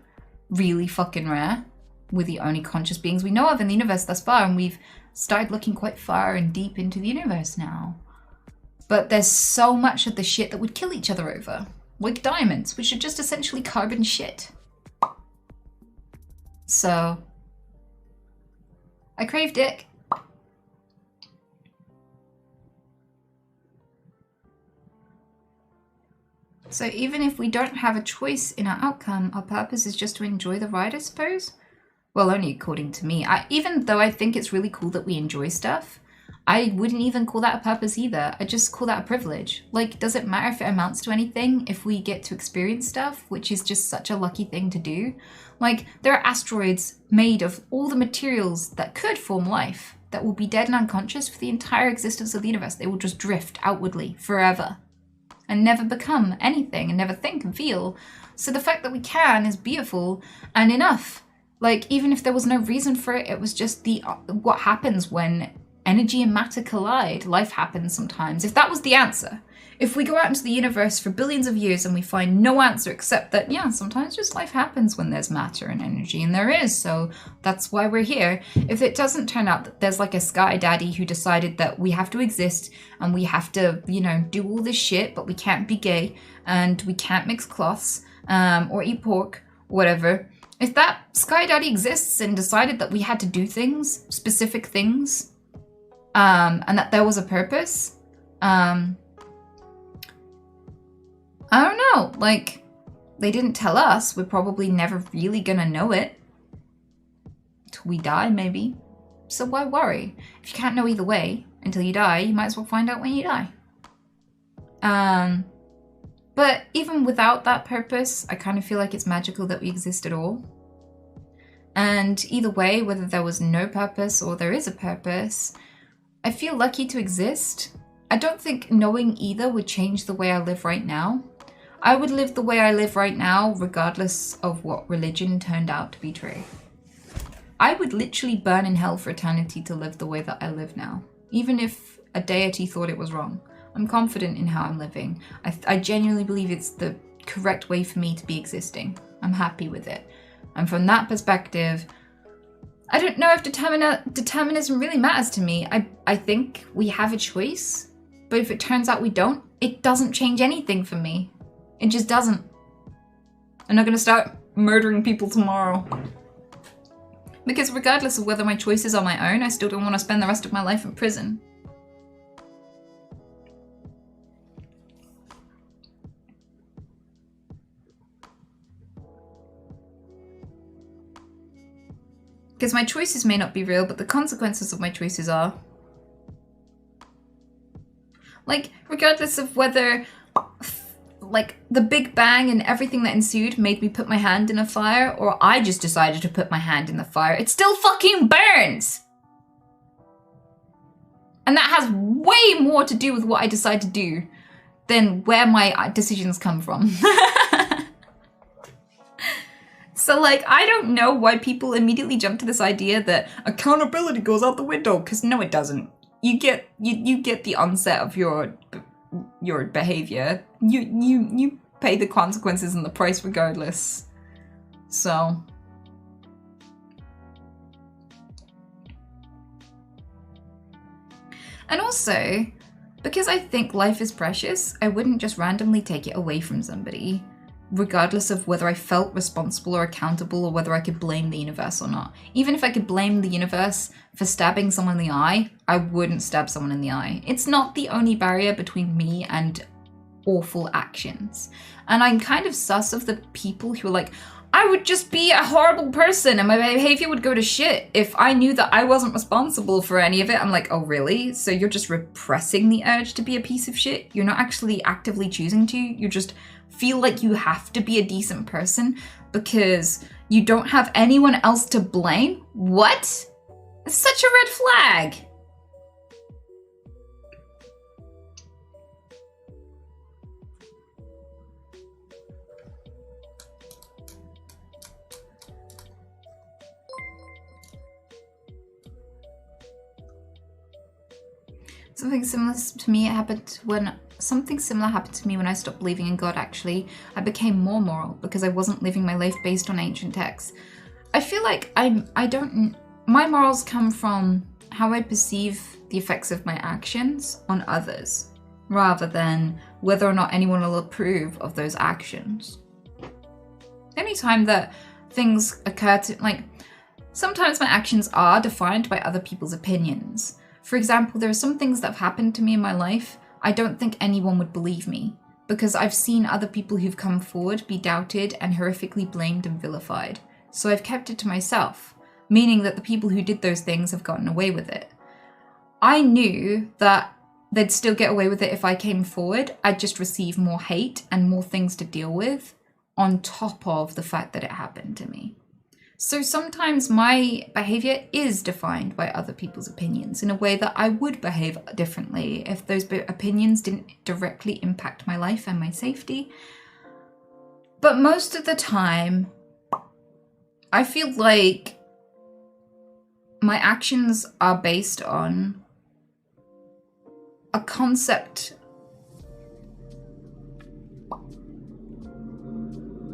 [SPEAKER 3] Really fucking rare. We're the only conscious beings we know of in the universe thus far, and we've started looking quite far and deep into the universe now. But there's so much of the shit that would kill each other over. Like diamonds, which are just essentially carbon shit. So, I crave dick. So even if we don't have a choice in our outcome, our purpose is just to enjoy the ride, I suppose? Well, only according to me. Even though I think it's really cool that we enjoy stuff, I wouldn't even call that a purpose either. I just call that a privilege. Like, does it matter if it amounts to anything if we get to experience stuff, which is just such a lucky thing to do? Like, there are asteroids made of all the materials that could form life that will be dead and unconscious for the entire existence of the universe. They will just drift outwardly forever and never become anything and never think and feel. So the fact that we can is beautiful and enough. Like, even if there was no reason for it, it was just what happens when energy and matter collide. Life happens sometimes. If that was the answer, if we go out into the universe for billions of years and we find no answer except that, yeah, sometimes just life happens when there's matter and energy, and there is, so that's why we're here. If it doesn't turn out that there's like a sky daddy who decided that we have to exist and we have to, you know, do all this shit, but we can't be gay and we can't mix cloths or eat pork, whatever. If that sky daddy exists and decided that we had to do things, specific things, and that there was a purpose, I don't know, like, they didn't tell us. We're probably never really gonna know it. Till we die, maybe. So why worry? If you can't know either way until you die, you might as well find out when you die. But even without that purpose, I kind of feel like it's magical that we exist at all. And either way, whether there was no purpose or there is a purpose, I feel lucky to exist. I don't think knowing either would change the way I live right now. I would live the way I live right now regardless of what religion turned out to be true. I would literally burn in hell for eternity to live the way that I live now, even if a deity thought it was wrong. I'm confident in how I'm living. I genuinely believe it's the correct way for me to be existing. I'm happy with it. And from that perspective, I don't know if determinism really matters to me. I think we have a choice, but if it turns out we don't, it doesn't change anything for me. It just doesn't. I'm not going to start murdering people tomorrow. Because regardless of whether my choices are my own, I still don't want to spend the rest of my life in prison. Because my choices may not be real, but the consequences of my choices are. Like, regardless of whether, like, the Big Bang and everything that ensued made me put my hand in a fire, or I just decided to put my hand in the fire, it still fucking burns! And that has way more to do with what I decide to do than where my decisions come from. So, like, I don't know why people immediately jump to this idea that accountability goes out the window, because no, it doesn't. You get the onset of your behavior. You pay the consequences and the price regardless. So. And also, because I think life is precious, I wouldn't just randomly take it away from somebody, regardless of whether I felt responsible or accountable or whether I could blame the universe or not. Even if I could blame the universe for stabbing someone in the eye, I wouldn't stab someone in the eye. It's not the only barrier between me and awful actions. And I'm kind of sus of the people who are like, I would just be a horrible person and my behavior would go to shit if I knew that I wasn't responsible for any of it. I'm like, oh really? So you're just repressing the urge to be a piece of shit? You're not actually actively choosing to? You just feel like you have to be a decent person because you don't have anyone else to blame? What? It's such a red flag. Something similar to me happened when I stopped believing in God, actually. I became more moral because I wasn't living my life based on ancient texts. I feel like my morals come from how I perceive the effects of my actions on others, rather than whether or not anyone will approve of those actions. Anytime that things occur to, like, sometimes my actions are defined by other people's opinions. For example, there are some things that have happened to me in my life. I don't think anyone would believe me because I've seen other people who've come forward be doubted and horrifically blamed and vilified. So I've kept it to myself, meaning that the people who did those things have gotten away with it. I knew that they'd still get away with it if I came forward. I'd just receive more hate and more things to deal with on top of the fact that it happened to me. So sometimes my behavior is defined by other people's opinions in a way that I would behave differently if those opinions didn't directly impact my life and my safety. But most of the time, I feel like my actions are based on a concept.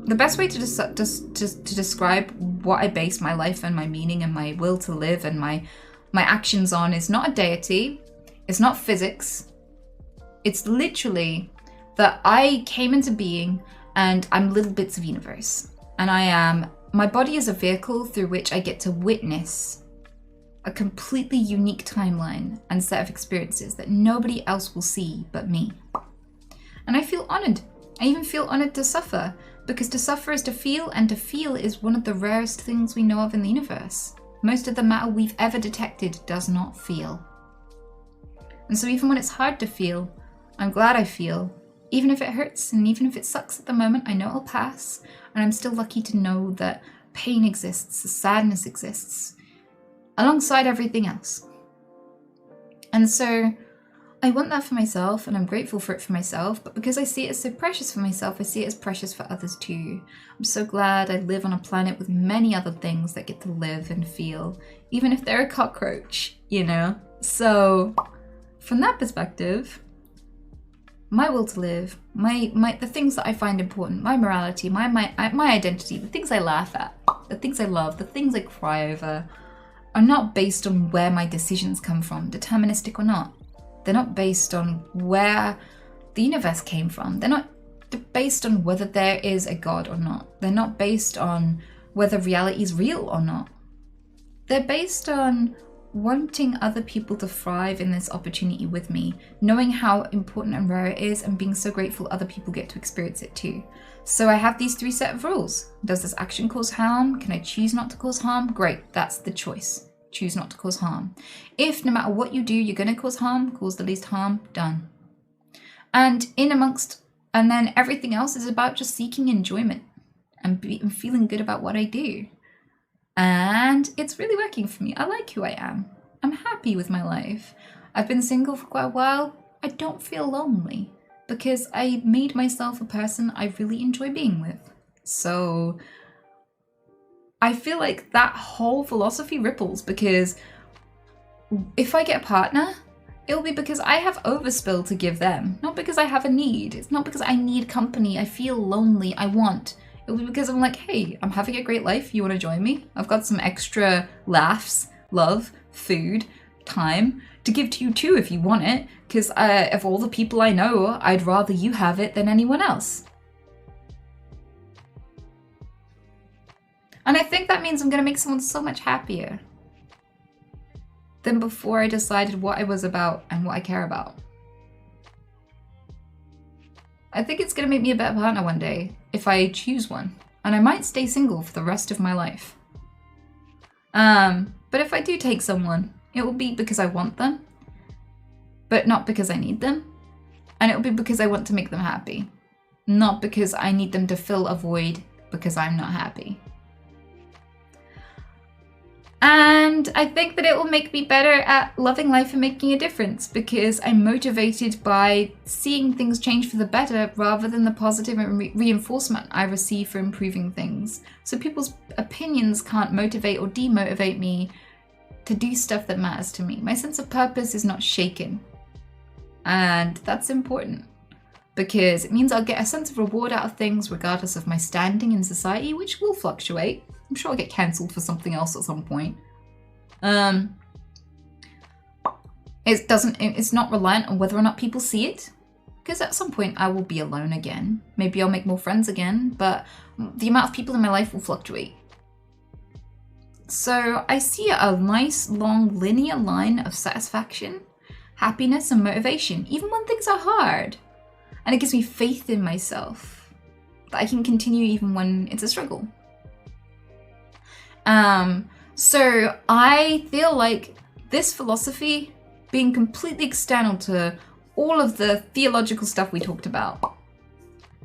[SPEAKER 3] The best way to describe what I base my life and my meaning and my will to live and my actions on is not a deity, it's not physics, it's literally that I came into being and I'm little bits of universe. And my body is a vehicle through which I get to witness a completely unique timeline and set of experiences that nobody else will see but me. And I feel honored. I even feel honored to suffer, because to suffer is to feel, and to feel is one of the rarest things we know of in the universe. Most of the matter we've ever detected does not feel. And so even when it's hard to feel, I'm glad I feel. Even if it hurts and even if it sucks at the moment, I know it'll pass. And I'm still lucky to know that pain exists, sadness exists, alongside everything else. And so I want that for myself, and I'm grateful for it for myself, but because I see it as so precious for myself, I see it as precious for others too. I'm so glad I live on a planet with many other things that get to live and feel, even if they're a cockroach, you know? So from that perspective, my will to live, the things that I find important, my morality, my identity, the things I laugh at, the things I love, the things I cry over, are not based on where my decisions come from, deterministic or not. They're not based on where the universe came from. They're not based on whether there is a God or not. They're not based on whether reality is real or not. They're based on wanting other people to thrive in this opportunity with me, knowing how important and rare it is, and being so grateful other people get to experience it too. So I have these 3 set of rules. Does this action cause harm? Can I choose not to cause harm? Great, that's the choice. Choose not to cause harm. If no matter what you do, you're going to cause harm, cause the least harm, done. And then everything else is about just seeking enjoyment and feeling good about what I do. And it's really working for me. I like who I am. I'm happy with my life. I've been single for quite a while. I don't feel lonely because I made myself a person I really enjoy being with. So I feel like that whole philosophy ripples, because if I get a partner, it'll be because I have overspill to give them, not because I have a need. It's not because I need company, I feel lonely, I want. It'll be because I'm like, hey, I'm having a great life, you want to join me? I've got some extra laughs, love, food, time to give to you too if you want it, because of all the people I know, I'd rather you have it than anyone else. And I think that means I'm going to make someone so much happier than before I decided what I was about and what I care about. I think it's going to make me a better partner one day, if I choose one. And I might stay single for the rest of my life. But if I do take someone, it will be because I want them, but not because I need them. And it will be because I want to make them happy, not because I need them to fill a void because I'm not happy. And I think that it will make me better at loving life and making a difference, because I'm motivated by seeing things change for the better rather than the positive reinforcement I receive for improving things. So people's opinions can't motivate or demotivate me to do stuff that matters to me. My sense of purpose is not shaken. And that's important, because it means I'll get a sense of reward out of things regardless of my standing in society, which will fluctuate. I'm sure I'll get cancelled for something else at some point. It's not reliant on whether or not people see it, because at some point I will be alone again. Maybe I'll make more friends again, but the amount of people in my life will fluctuate. So I see a nice long linear line of satisfaction, happiness, and motivation, even when things are hard. And it gives me faith in myself that I can continue even when it's a struggle. So I feel like this philosophy being completely external to all of the theological stuff we talked about,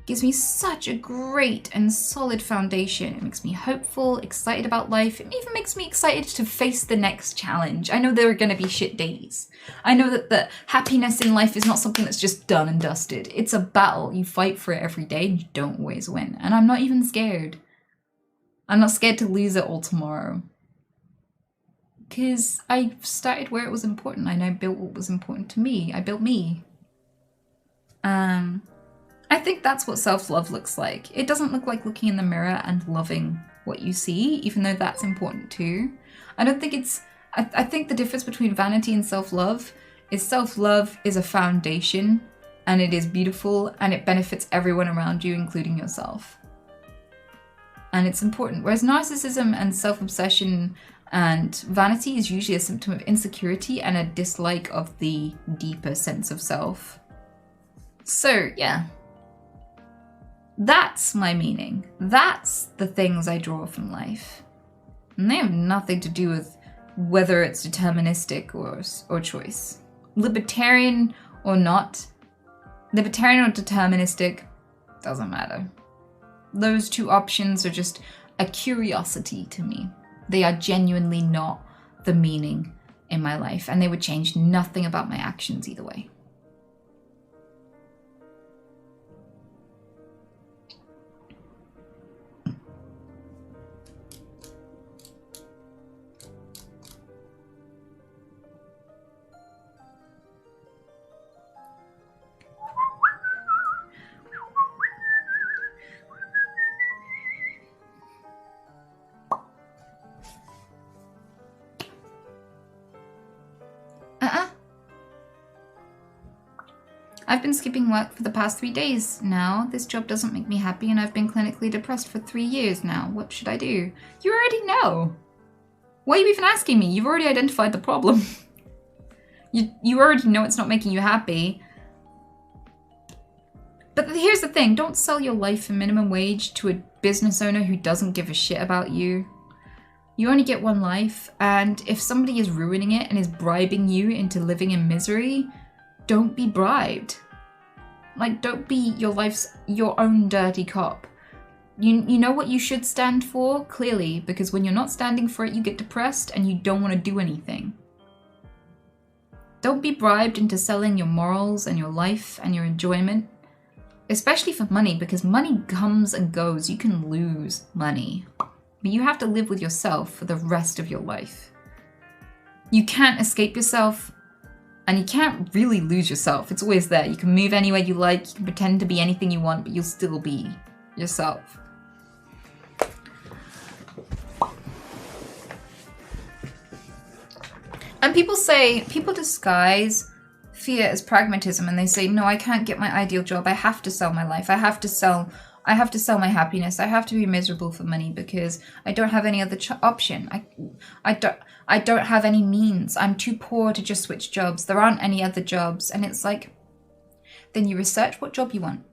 [SPEAKER 3] gives me such a great and solid foundation. It makes me hopeful, excited about life. It even makes me excited to face the next challenge. I know there are going to be shit days. I know that the happiness in life is not something that's just done and dusted. It's a battle. You fight for it every day and you don't always win. And I'm not even scared. I'm not scared to lose it all tomorrow. Because I started where it was important and I built what was important to me. I built me. I think that's what self-love looks like. It doesn't look like looking in the mirror and loving what you see, even though that's important too. I don't think it's... I think the difference between vanity and self-love is a foundation, and it is beautiful, and it benefits everyone around you, including yourself. And it's important. Whereas narcissism and self-obsession and vanity is usually a symptom of insecurity and a dislike of the deeper sense of self. So, yeah. That's my meaning. That's the things I draw from life. And they have nothing to do with whether it's deterministic or choice. Libertarian or not, libertarian or deterministic, doesn't matter. Those two options are just a curiosity to me. They are genuinely not the meaning in my life, and they would change nothing about my actions either way. I've been skipping work for the past 3 days now. This job doesn't make me happy and I've been clinically depressed for 3 years now. What should I do? You already know. Why are you even asking me? You've already identified the problem. You already know it's not making you happy. But here's the thing. Don't sell your life for minimum wage to a business owner who doesn't give a shit about you. You only get one life, and if somebody is ruining it and is bribing you into living in misery, don't be bribed. Like, don't be your own dirty cop. You know what you should stand for, clearly, because when you're not standing for it, you get depressed and you don't want to do anything. Don't be bribed into selling your morals and your life and your enjoyment, especially for money, because money comes and goes. You can lose money, but you have to live with yourself for the rest of your life. You can't escape yourself. And you can't really lose yourself. It's always there. You can move anywhere you like. You can pretend to be anything you want, but you'll still be yourself. And people disguise fear as pragmatism, and they say, no, I can't get my ideal job. I have to sell my life. I have to sell my happiness. I have to be miserable for money because I don't have any other option. I don't have any means. I'm too poor to just switch jobs. There aren't any other jobs. And it's like, then you research what job you want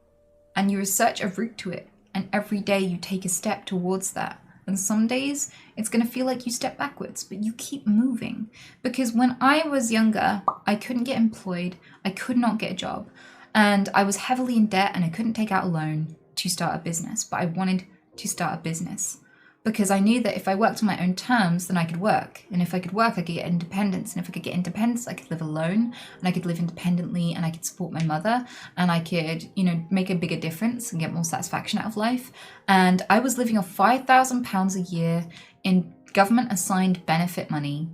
[SPEAKER 3] and you research a route to it. And every day you take a step towards that. And some days it's going to feel like you step backwards, but you keep moving. Because when I was younger, I couldn't get employed. I could not get a job. And I was heavily in debt and I couldn't take out a loan to start a business, but I wanted to start a business because I knew that if I worked on my own terms, then I could work. And if I could work, I could get independence. And if I could get independence, I could live alone and I could live independently and I could support my mother and I could, make a bigger difference and get more satisfaction out of life. And I was living off £5,000 a year in government assigned benefit money.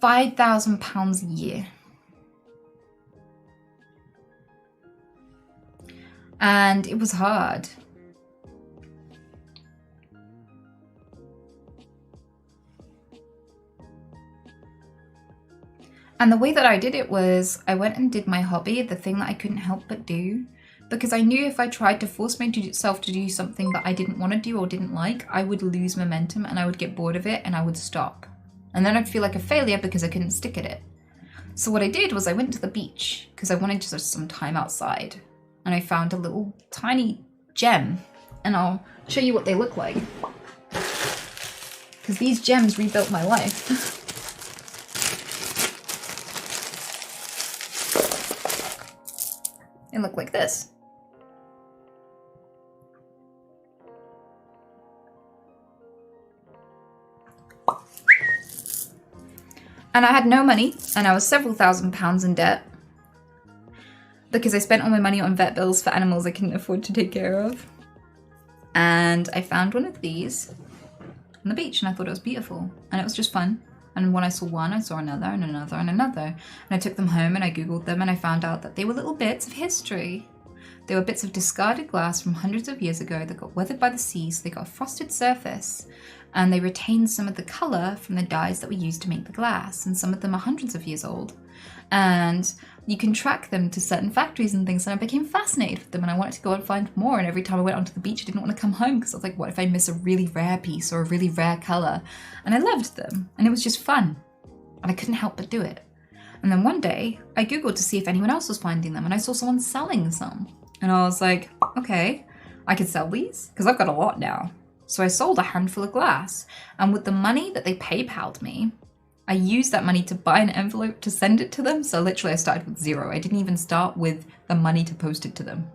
[SPEAKER 3] £5,000 a year. And it was hard. And the way that I did it was I went and did my hobby, the thing that I couldn't help but do, because I knew if I tried to force myself to do something that I didn't want to do or didn't like, I would lose momentum and I would get bored of it and I would stop. And then I'd feel like a failure because I couldn't stick at it. So what I did was I went to the beach because I wanted just some time outside. And I found a little tiny gem, and I'll show you what they look like. Because these gems rebuilt my life. it looked like this. And I had no money, and I was several £1,000s in debt because I spent all my money on vet bills for animals I couldn't afford to take care of. And I found one of these on the beach, and I thought it was beautiful, and it was just fun. And when I saw one, I saw another and another and another. And I took them home and I Googled them, and I found out that they were little bits of history. They were bits of discarded glass from hundreds of years ago that got weathered by the sea, so they got a frosted surface. And they retained some of the colour from the dyes that were used to make the glass. And some of them are hundreds of years old. And you can track them to certain factories and things. And I became fascinated with them, and I wanted to go and find more. And every time I went onto the beach, I didn't want to come home because I was like, what if I miss a really rare piece or a really rare colour? And I loved them, and it was just fun. And I couldn't help but do it. And then one day, I Googled to see if anyone else was finding them, and I saw someone selling some. And I was like, okay, I could sell these because I've got a lot now. So I sold a handful of glass, and with the money that they PayPal'd me, I used that money to buy an envelope to send it to them. So literally I started with zero. I didn't even start with the money to post it to them.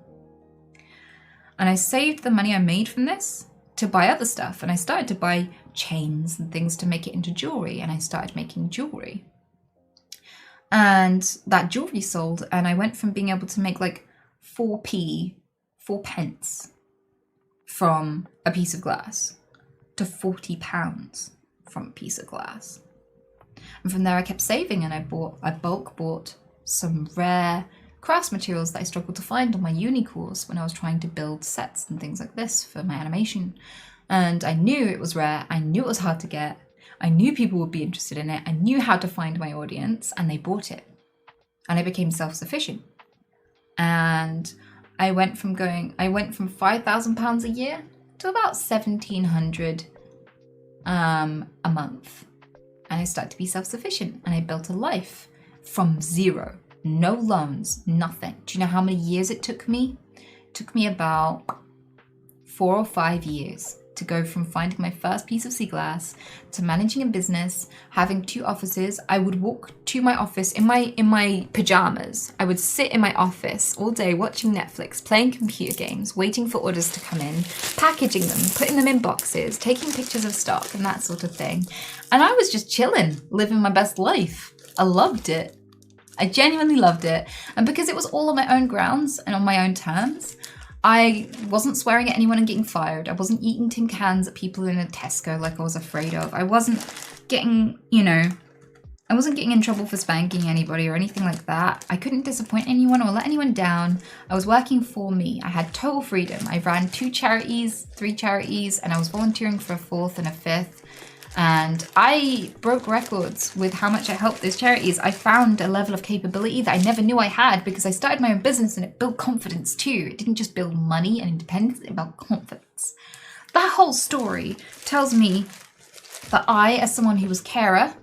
[SPEAKER 3] And I saved the money I made from this to buy other stuff. And I started to buy chains and things to make it into jewelry. And I started making jewelry. And that jewelry sold. And I went from being able to make like 4 pence from a piece of glass to £40 from a piece of glass. And from there I kept saving, and I bulk bought some rare crafts materials that I struggled to find on my uni course when I was trying to build sets and things like this for my animation. And I knew it was rare, I knew it was hard to get, I knew people would be interested in it, I knew how to find my audience, and they bought it. And I became self-sufficient. And I went from £5,000 a year to about £1,700 a month. And I started to be self-sufficient, and I built a life from zero, no loans, nothing. Do you know how many years it took me? It took me about 4 or 5 years to go from finding my first piece of sea glass to managing a business, having 2 offices. I would walk to my office in my pajamas. I would sit in my office all day watching Netflix, playing computer games, waiting for orders to come in, packaging them, putting them in boxes, taking pictures of stock and that sort of thing. And I was just chilling, living my best life. I loved it. I genuinely loved it. And because it was all on my own grounds and on my own terms, I wasn't swearing at anyone and getting fired. I wasn't eating tin cans at people in a Tesco like I was afraid of. I wasn't getting, I wasn't getting in trouble for spanking anybody or anything like that. I couldn't disappoint anyone or let anyone down. I was working for me. I had total freedom. I ran 2 charities, 3 charities, and I was volunteering for a 4th and a 5th. And I broke records with how much I helped those charities. I found a level of capability that I never knew I had because I started my own business, and it built confidence too. It didn't just build money and independence, it built confidence. That whole story tells me that I, as someone who was carer,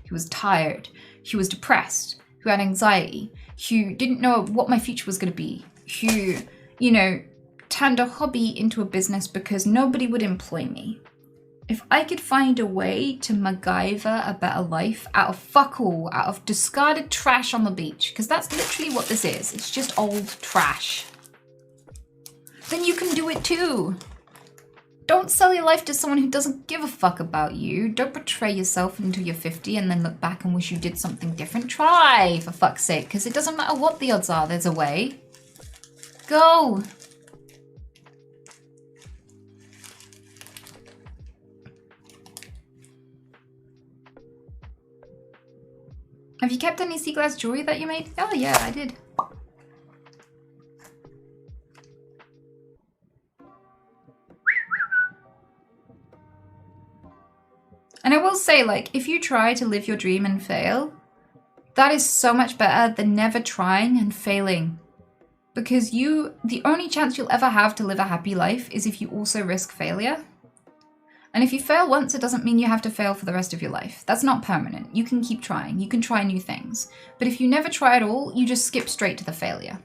[SPEAKER 3] who was tired, who was depressed, who had anxiety, who didn't know what my future was going to be, who, turned a hobby into a business because nobody would employ me. If I could find a way to MacGyver a better life out of fuck all, out of discarded trash on the beach, because that's literally what this is, it's just old trash, then you can do it too. Don't sell your life to someone who doesn't give a fuck about you. Don't betray yourself until you're 50 and then look back and wish you did something different. Try, for fuck's sake, because it doesn't matter what the odds are, there's a way. Go. Have you kept any sea glass jewelry that you made? Oh yeah, I did. And I will say, if you try to live your dream and fail, that is so much better than never trying and failing. Because the only chance you'll ever have to live a happy life is if you also risk failure. And if you fail once, it doesn't mean you have to fail for the rest of your life. That's not permanent. You can keep trying. You can try new things. But if you never try at all, you just skip straight to the failure.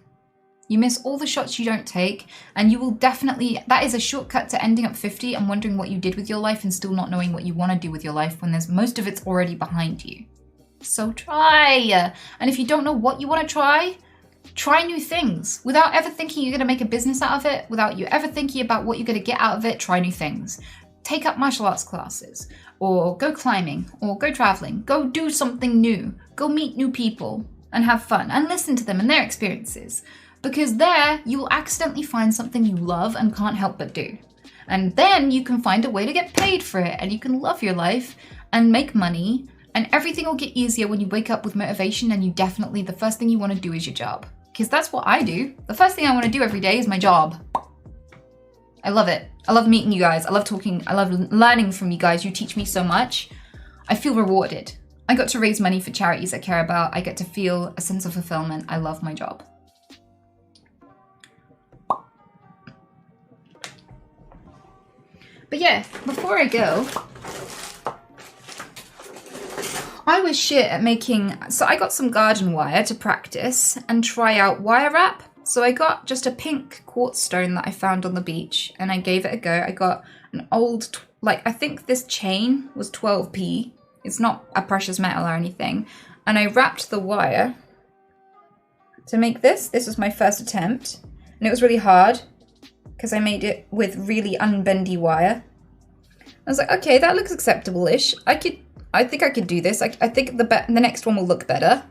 [SPEAKER 3] You miss all the shots you don't take, and you will definitely, that is a shortcut to ending up 50 and wondering what you did with your life and still not knowing what you want to do with your life when most of it's already behind you. So try. And if you don't know what you want to try, Try new things without ever thinking you're going to make a business out of it, without you ever thinking about what you're going to get out of it. Try new things. Take up martial arts classes, or go climbing, or go traveling. Go do something new. Go meet new people and have fun and listen to them and their experiences. Because there you will accidentally find something you love and can't help but do. And then you can find a way to get paid for it, and you can love your life and make money, and everything will get easier when you wake up with motivation, and you definitely, the first thing you want to do is your job. Because that's what I do. The first thing I want to do every day is my job. I love it. I love meeting you guys. I love talking. I love learning from you guys. You teach me so much. I feel rewarded. I got to raise money for charities I care about. I get to feel a sense of fulfillment. I love my job. But yeah, before I go, I was shit at making, so I got some garden wire to practice and try out wire wrap. So I got just a pink quartz stone that I found on the beach and I gave it a go. I got an old, I think this chain was 12p. It's not a precious metal or anything. And I wrapped the wire to make this. This was my first attempt. And it was really hard because I made it with really unbendy wire. I was like, okay, that looks acceptable-ish. I think I could do this. I think the next one will look better.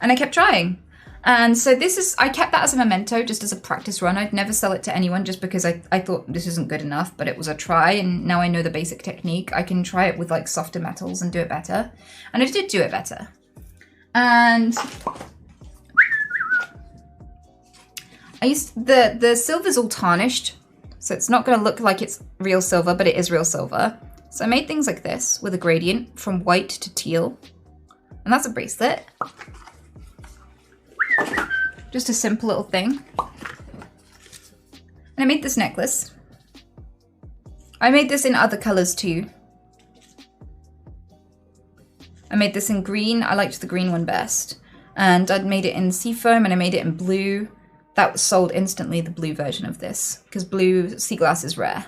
[SPEAKER 3] And I kept trying. And so I kept that as a memento, just as a practice run. I'd never sell it to anyone just because I thought this isn't good enough, but it was a try, and now I know the basic technique. I can try it with softer metals and do it better. And I did do it better. And the silver's all tarnished, so it's not gonna look like it's real silver, but it is real silver. So I made things like this with a gradient from white to teal. And that's a bracelet. Just a simple little thing. And I made this necklace. I made this in other colors too. I made this in green. I liked the green one best. And I'd made it in seafoam and I made it in blue. That was sold instantly, the blue version of this, because blue sea glass is rare.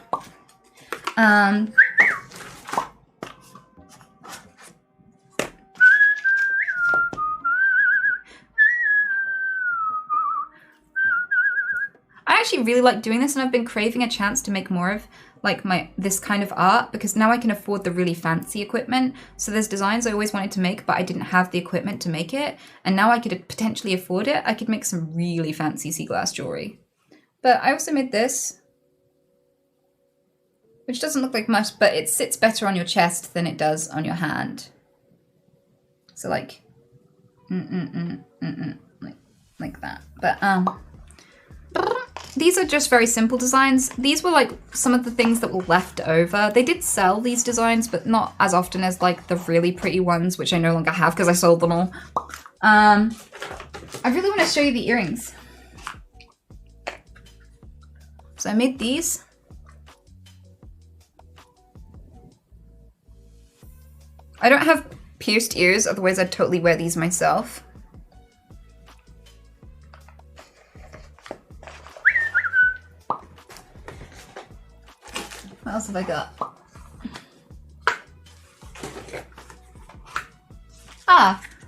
[SPEAKER 3] I actually really like doing this, and I've been craving a chance to make more of this kind of art, because now I can afford the really fancy equipment. So there's designs I always wanted to make, but I didn't have the equipment to make it, and now I could potentially afford it. I could make some really fancy sea glass jewelry. But I also made this, which doesn't look like much, but it sits better on your chest than it does on your hand. So like that. But these are just very simple designs. These were some of the things that were left over. They did sell these designs, but not as often as the really pretty ones, which I no longer have because I sold them all. I really want to show you the earrings. So I made these. I don't have pierced ears, otherwise I'd totally wear these myself. What else have I got?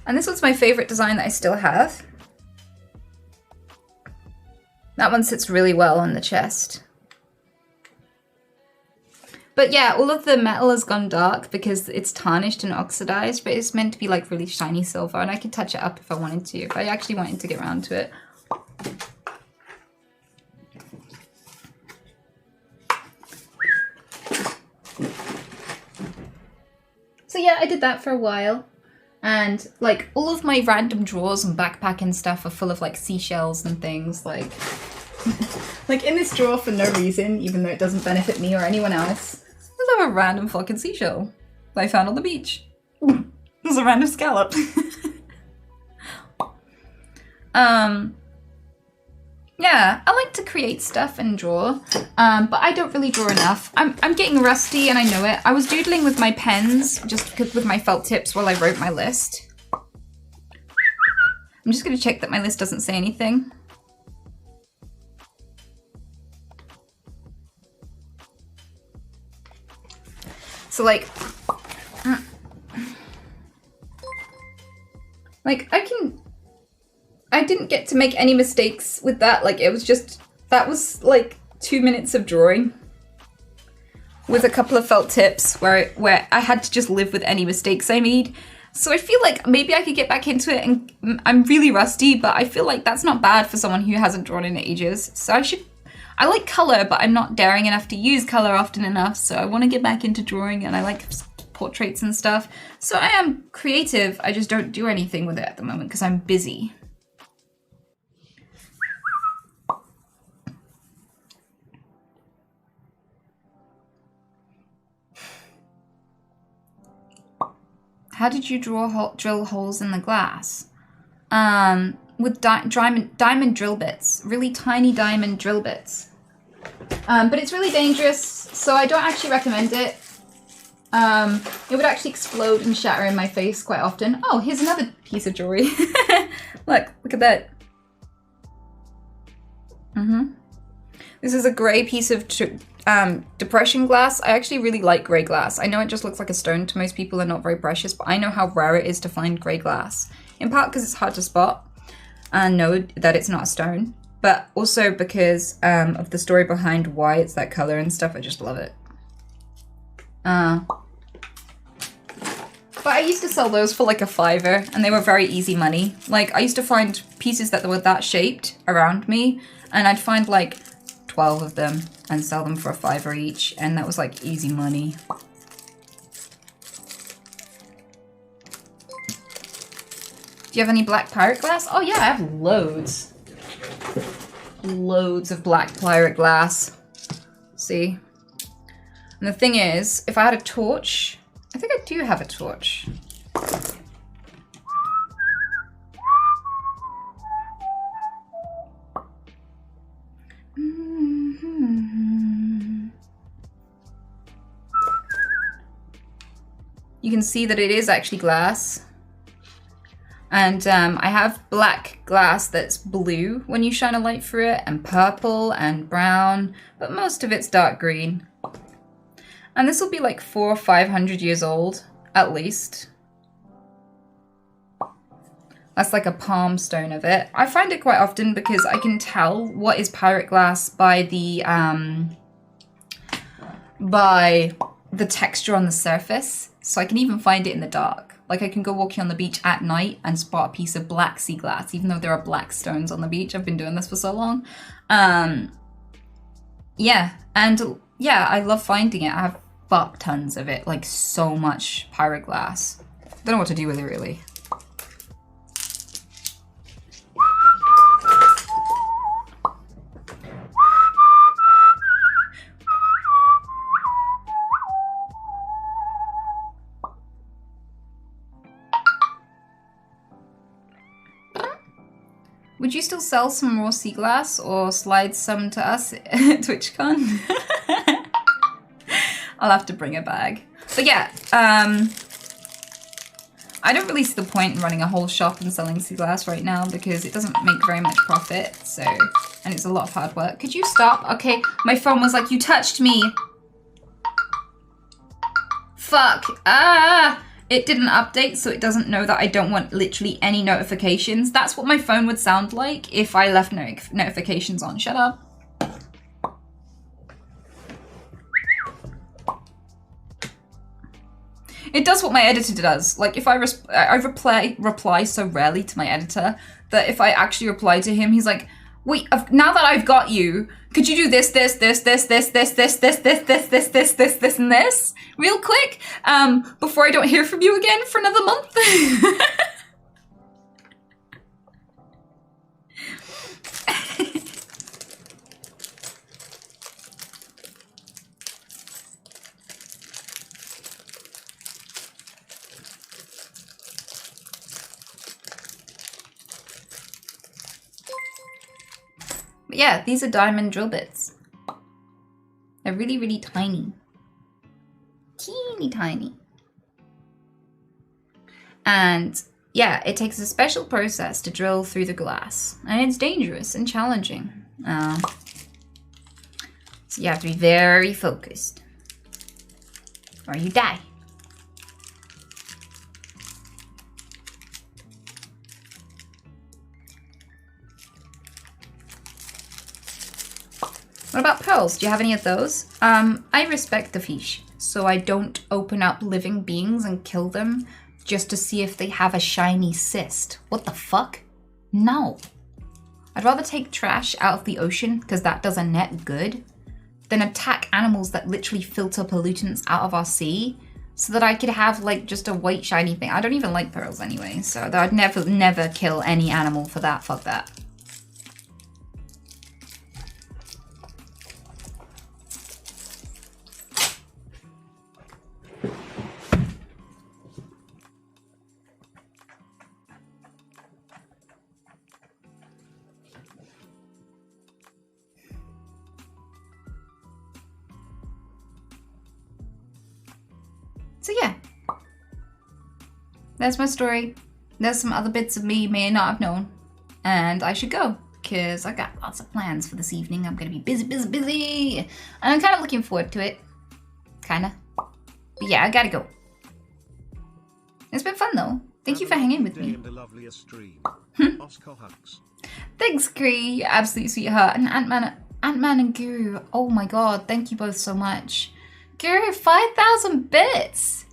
[SPEAKER 3] And this one's my favorite design that I still have. That one sits really well on the chest. But yeah, all of the metal has gone dark because it's tarnished and oxidized, but it's meant to be really shiny silver, and I could touch it up if I wanted to, if I actually wanted to get around to it. So yeah, I did that for a while, and all of my random drawers and backpack and stuff are full of seashells and things in this drawer for no reason, even though it doesn't benefit me or anyone else. There's a random fucking seashell that I found on the beach. There's a random scallop. Yeah, I like to create stuff and draw, but I don't really draw enough. I'm getting rusty and I know it. I was doodling with my pens, just with my felt tips while I wrote my list. I'm just gonna check that my list doesn't say anything. So I didn't get to make any mistakes with that. Like, it was just, that was like 2 minutes of drawing with a couple of felt tips where I had to just live with any mistakes I made. So I feel like maybe I could get back into it, and I'm really rusty, but I feel like that's not bad for someone who hasn't drawn in ages. So I like color, but I'm not daring enough to use color often enough, so I want to get back into drawing, and I like portraits and stuff. So I am creative, I just don't do anything with it at the moment because I'm busy. How did you drill holes in the glass? With diamond drill bits, really tiny diamond drill bits. But it's really dangerous, so I don't actually recommend it. It would actually explode and shatter in my face quite often. Oh, here's another piece of jewelry. Look at that. This is a grey piece of depression glass. I actually really like grey glass. I know it just looks like a stone to most people and not very precious, but I know how rare it is to find grey glass. In part because it's hard to spot and know that it's not a stone, but also because of the story behind why it's that color and stuff. I just love it. But I used to sell those for like a $5, and they were very easy money. Like, I used to find pieces that were that shaped around me, and I'd find like 12 of them and sell them for a $5 each, and that was like easy money. Do you have any black pirate glass? Oh yeah, I have loads. Loads of black pirate glass. See? And the thing is, if I had a torch, I think I do have a torch. You can see that it is actually glass. And I have black glass that's blue when you shine a light through it, and purple and brown, but most of it's dark green. And this will be like 400 or 500 years old, at least. That's like a palm stone of it. I find it quite often because I can tell what is pirate glass by the texture on the surface. So I can even find it in the dark. Like, I can go walking on the beach at night and spot a piece of black sea glass, even though there are black stones on the beach. I've been doing this for so long. Yeah, and yeah, I love finding it. I have fuck tons of it, like so much pirate glass. Don't know what to do with it, really. Would you still sell some raw sea glass or slide some to us at TwitchCon? I'll have to bring a bag. But yeah, I don't really see the point in running a whole shop and selling sea glass right now because it doesn't make very much profit, so, and it's a lot of hard work. Could you stop? Okay, my phone was like, you touched me. Fuck. Ah! It didn't update, so it doesn't know that I don't want literally any notifications. That's what my phone would sound like if I left notifications on. Shut up. It does what my editor does. Like, if I reply so rarely to my editor that if I actually reply to him, he's like, wait, now that I've got you, could you do this, and this real quick before I don't hear from you again for another month? But yeah, these are diamond drill bits. They're really, really tiny. Teeny tiny. And yeah, it takes a special process to drill through the glass. And it's dangerous and challenging. So you have to be very focused. Or you die. What about pearls? Do you have any of those? I respect the fish, so I don't open up living beings and kill them just to see if they have a shiny cyst. What the fuck? No. I'd rather take trash out of the ocean, because that does a net good, than attack animals that literally filter pollutants out of our sea, so that I could have like just a white shiny thing. I don't even like pearls anyway, so I'd never kill any animal for that. Fuck that. So yeah, that's my story. There's some other bits of me you may not have known. And I should go, because I got lots of plans for this evening. I'm going to be busy. And I'm kind of looking forward to it. Kind of. But yeah, I gotta go. It's been fun though. Thank you for hanging with me.
[SPEAKER 11] Oscar hugs.
[SPEAKER 3] Thanks, Cree, you absolute sweetheart. And Ant-Man and Guru. Oh my god, thank you both so much. Guru, 5,000 bits!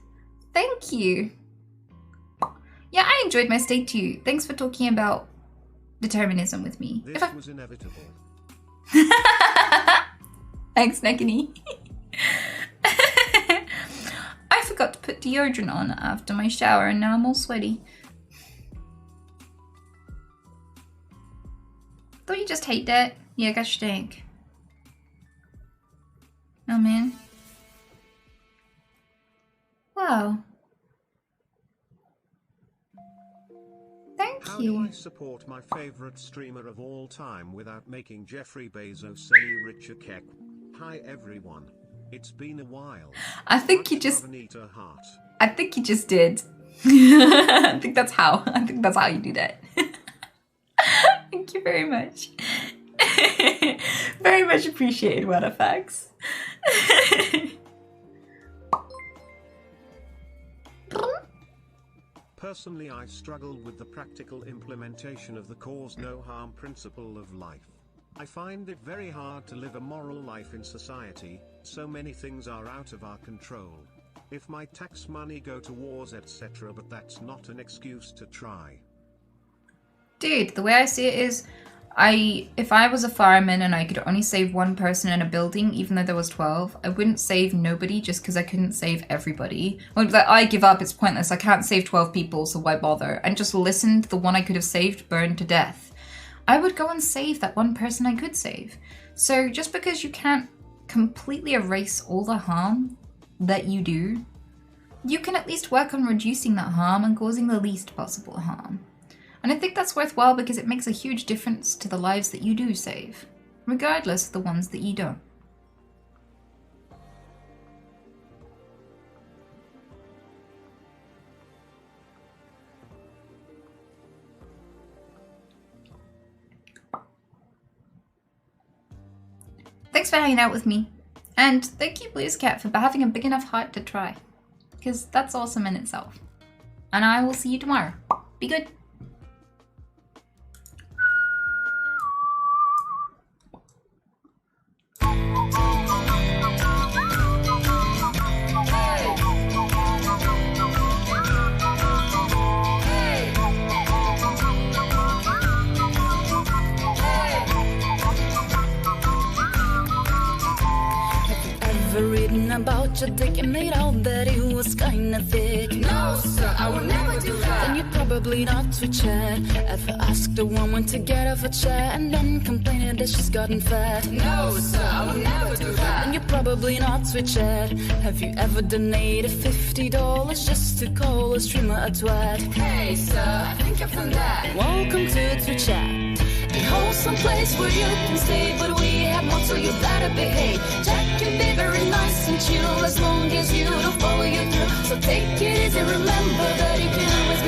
[SPEAKER 3] Thank you. Yeah, I enjoyed my stay too. Thanks for talking about determinism with me.
[SPEAKER 11] This was inevitable.
[SPEAKER 3] Thanks, Nekini. I forgot to put deodorant on after my shower and now I'm all sweaty. Thought you just hate that? Yeah, I got stink. Oh man. Wow. Thank
[SPEAKER 11] How
[SPEAKER 3] you.
[SPEAKER 11] do I support my favorite streamer of all time without making Jeffrey Bezos any richer? Keck. Hi everyone. It's been a while.
[SPEAKER 3] I think you just
[SPEAKER 11] heart.
[SPEAKER 3] I think you just did. I think that's how you do that. Thank you very much. Very much appreciated, Wadafax.
[SPEAKER 11] Personally, I struggle with the practical implementation of the cause no harm principle of life. I find it very hard to live a moral life in society. So many things are out of our control. If my tax money go to wars, etc., but that's not an excuse to try.
[SPEAKER 3] Dude, the way I see it is, if I was a fireman and I could only save one person in a building, even though there was 12, I wouldn't save nobody just because I couldn't save everybody. I would be like, I give up, it's pointless, I can't save 12 people, so why bother? And just listen to the one I could have saved burn to death. I would go and save that one person I could save. So just because you can't completely erase all the harm that you do, you can at least work on reducing that harm and causing the least possible harm. And I think that's worthwhile because it makes a huge difference to the lives that you do save, regardless of the ones that you don't. Thanks for hanging out with me. And thank you, Blues Cat, for having a big enough heart to try. Because that's awesome in itself. And I will see you tomorrow. Be good.
[SPEAKER 1] About your dick and made out that it was kinda thick. No, sir, I would never do that. Then you're probably not to chat. Ever asked a woman to get off a chair and then complaining that she's gotten fat? No, sir, I would never do that. Then you're probably not to chat. Have you ever donated $50 just to call a streamer a twat? Hey, sir, I think I've done that. Welcome to Twitch Chat. The wholesome place where you can stay, but we have more, so you gotta behave. Jack can be very nice and chill as long as you don't follow you through. So take it easy, remember that you can always